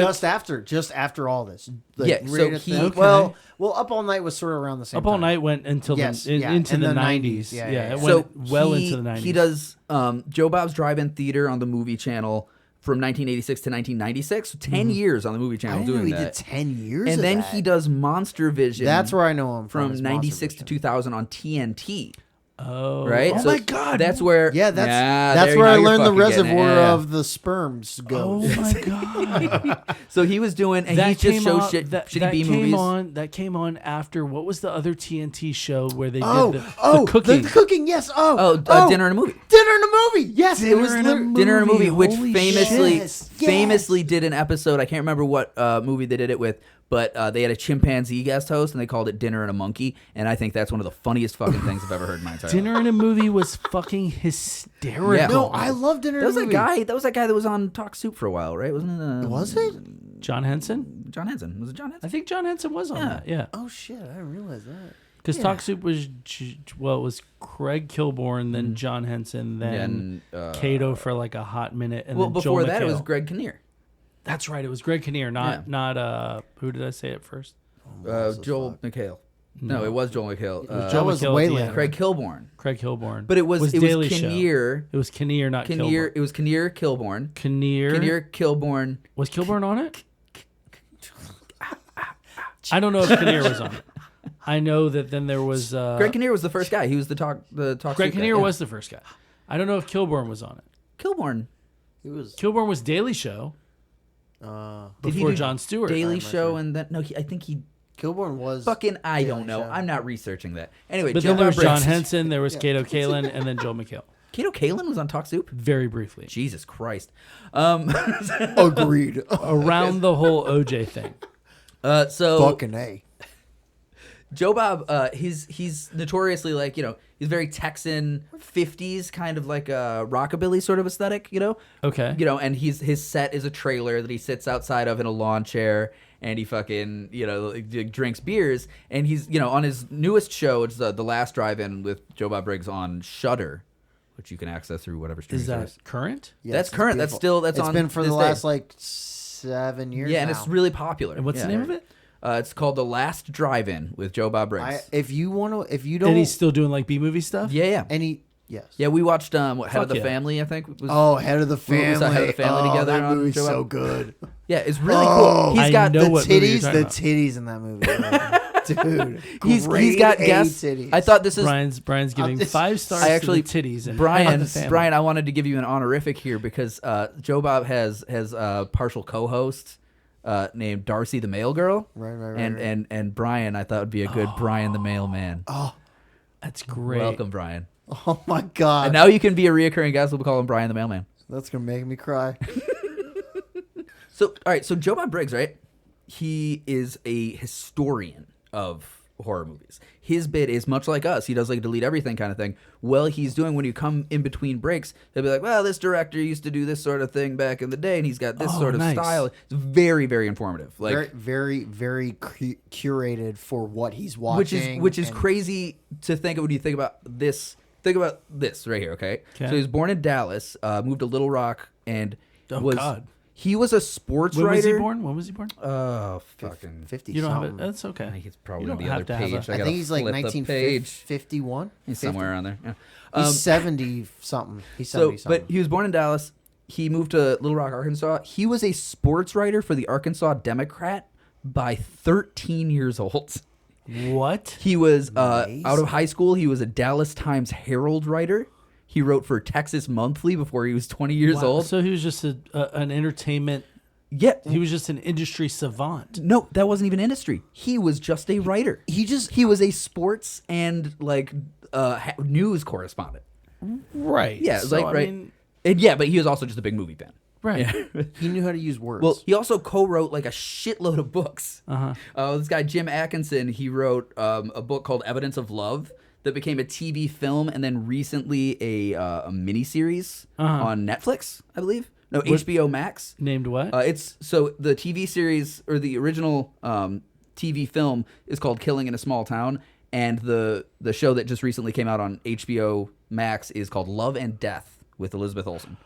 just after all this. Like, Yeah, right so at he- the- Okay. well, Up All Night was sort of around the same Up time. All Night went until Yes, into in the the 90s. 90s. Yeah, Yeah, it So went well he, into the 90s. He does Joe Bob's Drive-In Theater on the Movie Channel from 1986 to 1996. So 10 years on the Movie I Channel didn't know doing he that. did 10 years And of then that. he does Monster Vision. That's where I know him from is 96 to Monster Vision. 2000 on TNT. Oh, right? Oh So my God! That's where. Yeah, that's there, where now I you're learned the fucking getting it. reservoir Yeah. of the sperms goes. Oh my God! So he was doing, and he just shows shitty B movies. That came on after what was the other TNT show where they Oh, did the cooking? The cooking, yes. Dinner and a movie. Dinner and a movie. Yes, it was Dinner and a movie, which Holy famously shit. famously did an episode. I can't remember what movie they did it with, but they had a chimpanzee guest host, and they called it Dinner and a Monkey. And I think that's one of the funniest fucking things I've ever heard in my entire life. Dinner in a movie was fucking hysterical. Yeah. No, I love Dinner That and was a that movie. guy. That was that guy that was on Talk Soup for a while, right? Wasn't it? Was it? John Henson. John Henson? Was it John Henson? I think John Henson was on Yeah. that. Yeah, Oh shit, I didn't realize that. because Talk Soup was it was Craig Kilborn, then John Henson, then Cato for like a hot minute, and well, then Joel before that, it McHale. was Greg Kinnear. That's right. It was Greg Kinnear, not who did I say it first? Joel McHale. No, it was Joel McHale. Joel was McHale way at the later. end. Craig Kilborn. Craig Kilborn. But it was Daily Show. Kinnear. It was Kinnear, not Kinnear. Kilborn. It was Kinnear Kilborn. Kinnear. Kinnear Kilborn. Was Kilborn on it? I don't know if Kinnear was on it. I know that then there was Greg Kinnear was the first guy. He was the talk. Greg Soup guy, Kinnear yeah. was the first guy. I don't know if Kilborn was on it. Kilborn. It was Kilborn was Daily Show Did he before do Jon Stewart. Daily I'm not Show, sure. and then no, I think he Kilborn was fucking. I Daily don't know. Show. I'm not researching that. Anyway, But Joe then there was Bob John Briggs. Henson, there was Cato Kalin, and then Joel McHale. Cato Kalin was on Talk Soup. Very briefly. Jesus Christ. agreed. Around the whole OJ thing. So Fucking A. Joe Bob, he's notoriously like, he's very Texan 50s kind of like a rockabilly sort of aesthetic, Okay. And his set is a trailer that he sits outside of in a lawn chair, and he fucking, drinks beers, and he's, on his newest show, it's the Last Drive-In with Joe Bob Briggs on Shudder, which you can access through whatever streaming Is that service. current? That's current. That's still that's It's on. been for this the day. last like 7 years. Yeah, and now. it's really popular. And what's the name of it? It's called The Last Drive-In with Joe Bob Briggs. If you don't, And he's still doing like B movie stuff? Yeah. yes. Yeah, we watched Head of Fuck the yeah. Family, I think. Was, Oh, Head of the We Family. saw Head of the Family together That on movie's Joe so Bob. good. Yeah, it's really Oh, cool. He's I got know The what movie you're titties, talking the about. titties in that movie, dude. he's Grade got A guests. titties. I thought this is Brian's giving this- 5 stars I actually to the titties. And Brian. the family. Brian, I wanted to give you an honorific here because Joe Bob has a partial co-host named Darcy the Mail Girl. Right. And Brian, I thought would be a good Brian the Mailman. That's great. Welcome, Brian. Oh my god, And now you can be a reoccurring guest. We'll call him Brian the Mailman. that's gonna make me cry. So, all right. So Joe Bob Briggs, right? He is a historian of horror movies. His bit is much like us. He does like delete everything kind of thing. Well, he's doing when you come in between breaks, he'll be like, well, this director used to do this sort of thing back in the day, and he's got this sort of nice. style. It's very, very informative. Like, very curated for what he's watching. which is and- crazy to think of when you think about this. Think about this right here, okay? Okay. So he was born in Dallas, moved to Little Rock, and God. he was a sports When writer. was he born? Oh, fucking 50. You don't have it. something. That's okay. I think it's probably You don't the have other to have page. a- I gotta think he's like flip the page. 1951. He's somewhere around there. Yeah. He's 70 something. He's So, 70 something. but he was born in Dallas. He moved to Little Rock, Arkansas. He was a sports writer for the Arkansas Democrat by 13 years old. What? He was Nice. out of high school. He was a Dallas Times Herald writer. He wrote for Texas Monthly before he was 20 years Wow. old. So he was just an entertainment. Yeah. He was just an industry savant. No, that wasn't even industry. He was just a writer. He was a sports and like news correspondent. Right. Yeah, So, like I right. mean, And yeah, but he was also just a big movie fan. right. Yeah. he knew how to use words. Well, he also co-wrote like a shitload of books. This guy Jim Atkinson, he wrote a book called Evidence of Love that became a TV film and then recently a miniseries on Netflix, I believe. No, HBO Max. Named what? It's so the TV series or the original TV film is called Killing in a Small Town, and the show that just recently came out on HBO Max is called Love and Death with Elizabeth Olsen.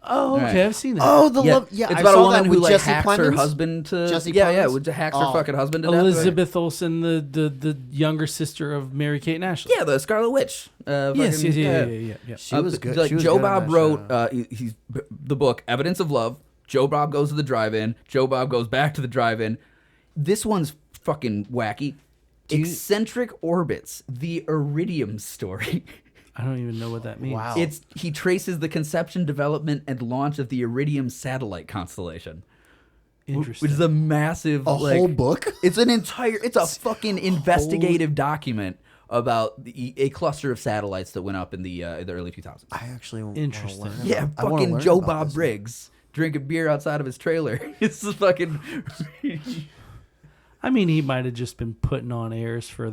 oh, okay. right. I've seen that. oh, the love. Yeah, it's I about saw a woman that who with like Jesse hacks her Plemons. husband to Jesse yeah, Plemons? hacks her Oh. fucking husband to death. Elizabeth Olsen, the younger sister of Mary Kate and Ashley. Yeah, the Scarlet Witch. Yes. fucking- Yeah. She was good. Like She was Joe good on Bob that wrote show. he's the book Evidence of Love. Joe Bob goes to the drive-in. Joe Bob goes back to the drive-in. This one's fucking wacky. Eccentric Orbits, the Iridium story. I don't even know what that means. Wow. He traces the conception, development, and launch of the Iridium satellite constellation. Interesting. Which is a massive... whole book? It's a fucking investigative document about a cluster of satellites that went up in the early 2000s. I actually want Interesting. To learn Yeah, about, I wanna fucking learn Joe about Bob this. Briggs drinking beer outside of his trailer. It's just fucking... I mean, he might have just been putting on airs for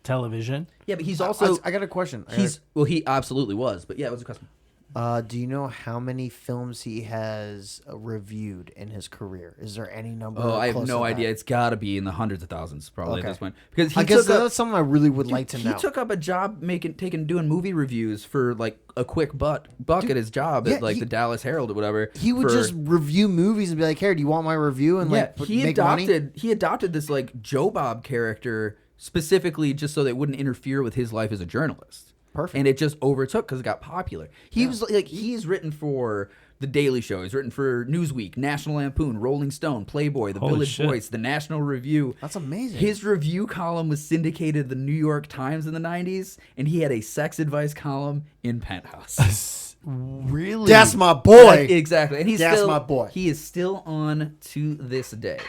television. Yeah, but he's also... I got a question. He absolutely was. But yeah, it was a question. Do you know how many films he has reviewed in his career? Is there any number? Oh, I have close no to idea. that? It's got to be in the hundreds of thousands probably at Okay. this point. Because I guess that's something I really would like to know. He took up a job doing movie reviews for like a quick buck at his job at like the Dallas Herald or whatever. He would just review movies and be like, "Here, do you want my review?" And make money. He adopted this like Joe Bob character specifically just so that it wouldn't interfere with his life as a journalist. Perfect. And it just overtook because it got popular. He was like, he's written for The Daily Show. He's written for Newsweek, National Lampoon, Rolling Stone, Playboy, The Holy Village shit. Voice, The National Review. That's amazing. His review column was syndicated in the New York Times in the 90s, and he had a sex advice column in Penthouse. Really? That's my boy. Exactly. And That's my boy. He is still on to this day.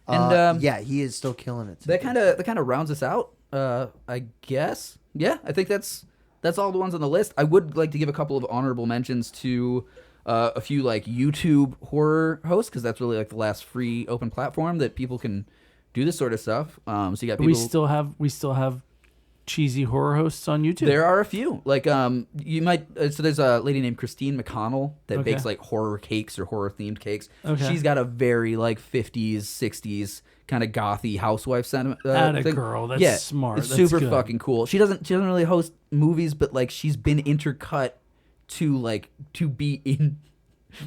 And yeah, he is still killing it. that kind of rounds us out, I guess. Yeah, I think that's all the ones on the list. I would like to give a couple of honorable mentions to a few like YouTube horror hosts because that's really like the last free open platform that people can do this sort of stuff. So you got people. We still have cheesy horror hosts on YouTube. There are a few. Like you might so there's a lady named Christine McConnell that bakes like horror cakes or horror themed cakes. Okay. She's got a very like 50s, 60s kind of gothy housewife sentiment. Atta thing. girl, that's smart. It's That's super good. fucking cool. She doesn't really host movies, but like she's been intercut to be in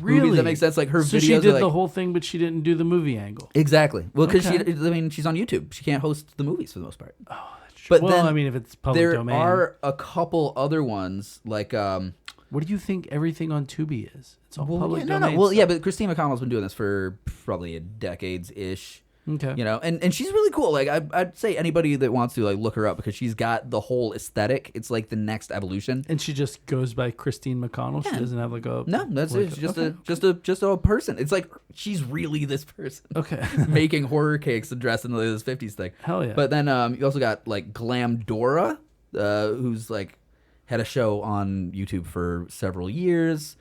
Really? movies. That makes sense. Like her So videos she are, did like, the whole thing, but she didn't do the movie angle. exactly. Well, because Okay. she's on YouTube. She can't host the movies for the most part. Oh, that's true. But well, then I mean, if it's public There domain. are a couple other ones like What do you think everything on Tubi is? It's all well, public yeah, domain. Well, yeah, but Christine McConnell's been doing this for probably a decades-ish. Okay. You know, and she's really cool. Like I'd say anybody that wants to like look her up because she's got the whole aesthetic. It's like the next evolution. And she just goes by Christine McConnell. She Yeah. doesn't have like a No, that's like it. She's okay. just a person. It's like she's really this person Okay. making horror cakes and dressed in this 50s thing. Hell yeah. But then you also got like Glamdora, who's like had a show on YouTube for several years.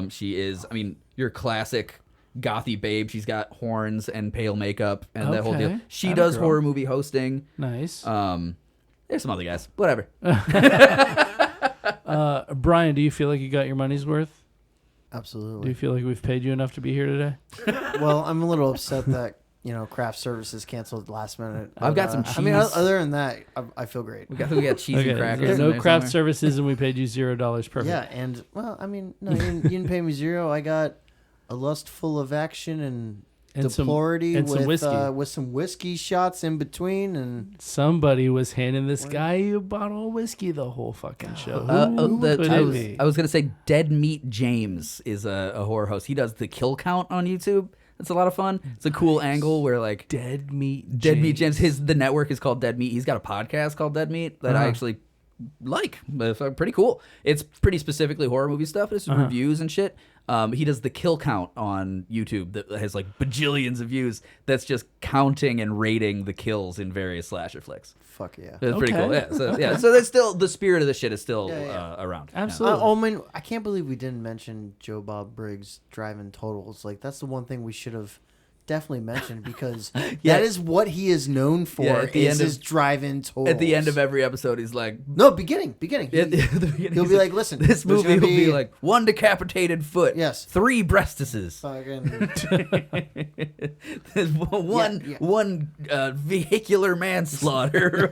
She is, I mean, your classic gothy babe. She's got horns and pale makeup and that whole deal. Okay. She Atta does girl. horror movie hosting. Nice. There's some other guys. Whatever. Brian, do you feel like you got your money's worth? Do Absolutely. you feel like we've paid you enough to be here today? Well, I'm a little upset that craft services canceled last minute. I've got some I mean, cheese. other than that, I feel great. We got cheesy crackers. There's in no there craft somewhere. services, and we paid you $0. Perfect. Yeah, and well, I mean, no, you didn't pay me zero. I got a lust full of action and deplority and some whiskey. with some whiskey shots in between, and Somebody was handing this guy a bottle of whiskey the whole fucking show. Who Could I it be? was gonna say Dead Meat James is a horror host. He does the kill count on YouTube. That's a lot of fun. It's a cool angle where like Dead Meat James. The network is called Dead Meat. He's got a podcast called Dead Meat that I actually like. It's pretty cool. It's pretty specifically horror movie stuff. It's reviews and shit. He does the kill count on YouTube that has like bajillions of views. That's just counting and rating the kills in various slasher flicks. fuck yeah. That's pretty Okay. cool. Yeah. So so that's still the spirit of the shit is still Yeah. around. Absolutely. Oh man, I can't believe we didn't mention Joe Bob Briggs driving totals. Like that's the one thing we should have definitely mentioned because Yeah. that is what he is known for. Yeah, at the is end his of- drive-in totals. At the end of every episode, he's like, no beginning. at the beginning, He'll he's be like, listen, this there's movie gonna will be like 1 decapitated foot, Yes. 3 breastises, Fucking one vehicular manslaughter,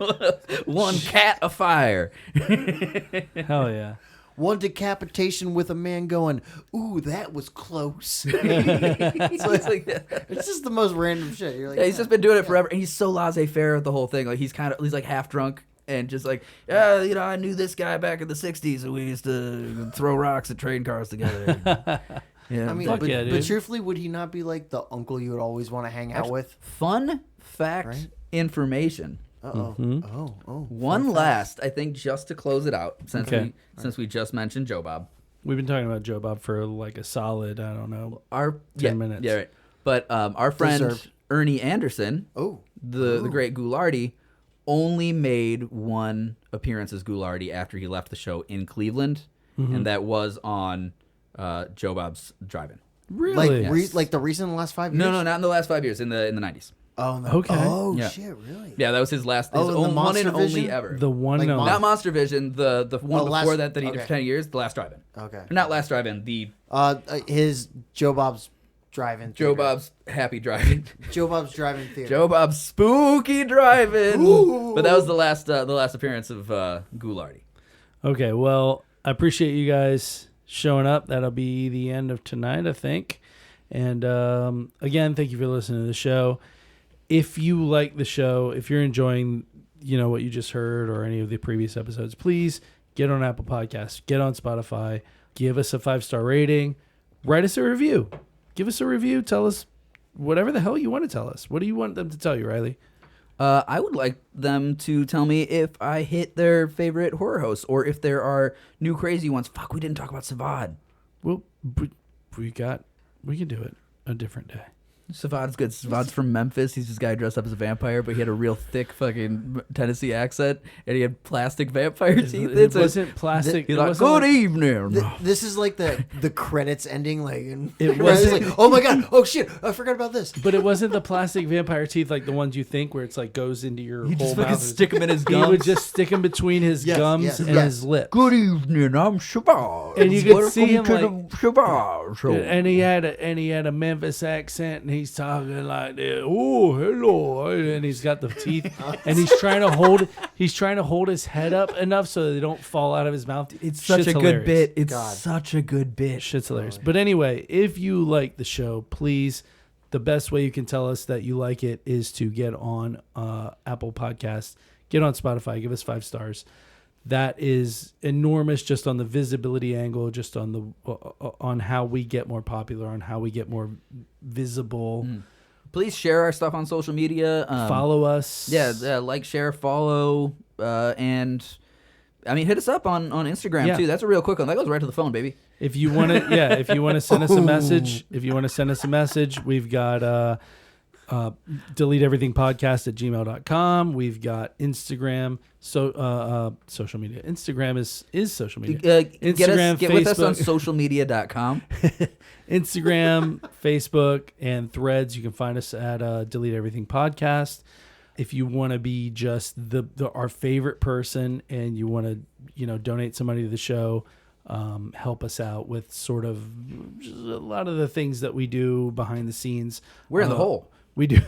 1 cat afire. Hell yeah. one decapitation with a man going, ooh, that was close. So it's, it's just the most random shit. You're like, Yeah, he's just been doing it forever, and he's so laissez-faire with the whole thing. Like he's like half drunk and just like, I knew this guy back in the '60s, and we used to throw rocks at train cars together. Yeah, I mean, Fuck yeah, but dude. truthfully, would he not be like the uncle you would always want to hang out with? fun fact Right? information. Oh. Last, I think, just to close it out, since we just mentioned Joe Bob. We've been talking about Joe Bob for like a solid, I don't know, 10 minutes. Yeah, right. But our friend Deserved. Ernie Anderson, the great Ghoulardi, only made one appearance as Ghoulardi after he left the show in Cleveland, and that was on Joe Bob's Drive-In. Really? Like the recent last 5 years? No, not in the last 5 years. In the 90s. Oh, no. Okay. Oh, Yeah. shit, really? Yeah, that was his last. Oh, His the one Monster and only Vision? ever. The one Like and only. Not Monster Vision. The one before last- that he did for 10 years. The last Drive-In. Okay. Not last Drive-In. The His Joe Bob's Drive-In Joe theater. Bob's Happy Drive-In. Joe Bob's Drive-In theater. Joe Bob's Spooky Drive-In. Ooh. But that was the last appearance of Ghoulardi. Okay, well, I appreciate you guys showing up. That'll be the end of tonight, I think. And again, thank you for listening to the show. If you like the show, if you're enjoying, what you just heard or any of the previous episodes, please get on Apple Podcasts, get on Spotify, give us a 5-star rating, write us a review. Give us a review. Tell us whatever the hell you want to tell us. What do you want them to tell you, Riley? I would like them to tell me if I hit their favorite horror hosts or if there are new crazy ones. Fuck, we didn't talk about Savad. Well, we can do it a different day. Savad's good. Savad's from Memphis. He's this guy dressed up as a vampire, but he had a real thick fucking Tennessee accent, and he had plastic vampire teeth. It wasn't plastic. He's It like, wasn't good like- evening. This is like the credits ending, like, and It where it's wasn't- like, oh my god, oh shit, I forgot about this. But it wasn't the plastic vampire teeth like the ones you think, where it's like goes into your He whole just fucking mouth. stick him in his He gums. would just stick them between his Yes, gums yes, and yes. his lips. Good evening, I'm Shabazz. And you could see him, Welcome to the Shabazz show. And he had a Memphis accent, and he's talking like that. Oh, hello, and he's got the teeth, and he's trying to hold his head up enough so that they don't fall out of his mouth. It's such Shit's a hilarious. good bit. It's God. such a good bit. Shit's hilarious. But anyway, if you like the show, please, the best way you can tell us that you like it is to get on Apple Podcasts, get on Spotify, give us 5 stars. That is enormous, just on the visibility angle, just on on how we get more popular, on how we get more visible. Please share our stuff on social media. Follow us. Yeah, like, share, follow, and I mean, hit us up on Instagram Yeah. too. That's a real quick one. That goes right to the phone, baby. If you want to, send us a message, we've got deleteeverythingpodcast@gmail.com. We've got Instagram, social media. Instagram is social media. Get with us on Facebook. socialmedia.com. Instagram, Facebook, and Threads. You can find us at Delete Everything Podcast. If you want to be just our favorite person and you want to, donate some money to the show, help us out with sort of just a lot of the things that we do behind the scenes. We're in the hole. We do.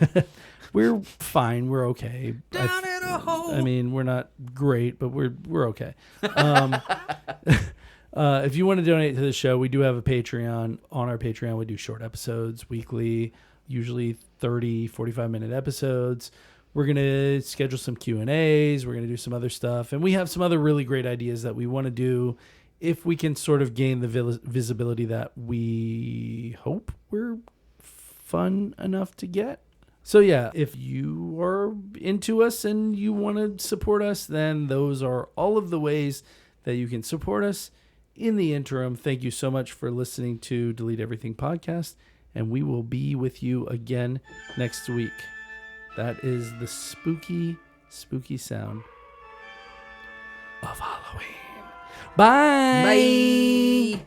We're fine. We're okay. Down in a hole. I mean, we're not great, but we're okay. If you want to donate to the show, we do have a Patreon. On our Patreon, we do short episodes weekly, usually 30, 45-minute episodes. We're going to schedule some Q&As. We're going to do some other stuff. And we have some other really great ideas that we want to do if we can sort of gain the visibility that we hope we're fun enough to get. So yeah, if you are into us and you want to support us, then those are all of the ways that you can support us. In the interim, thank you so much for listening to Delete Everything Podcast, and we will be with you again next week. That is the spooky, spooky sound of Halloween. Bye. Bye.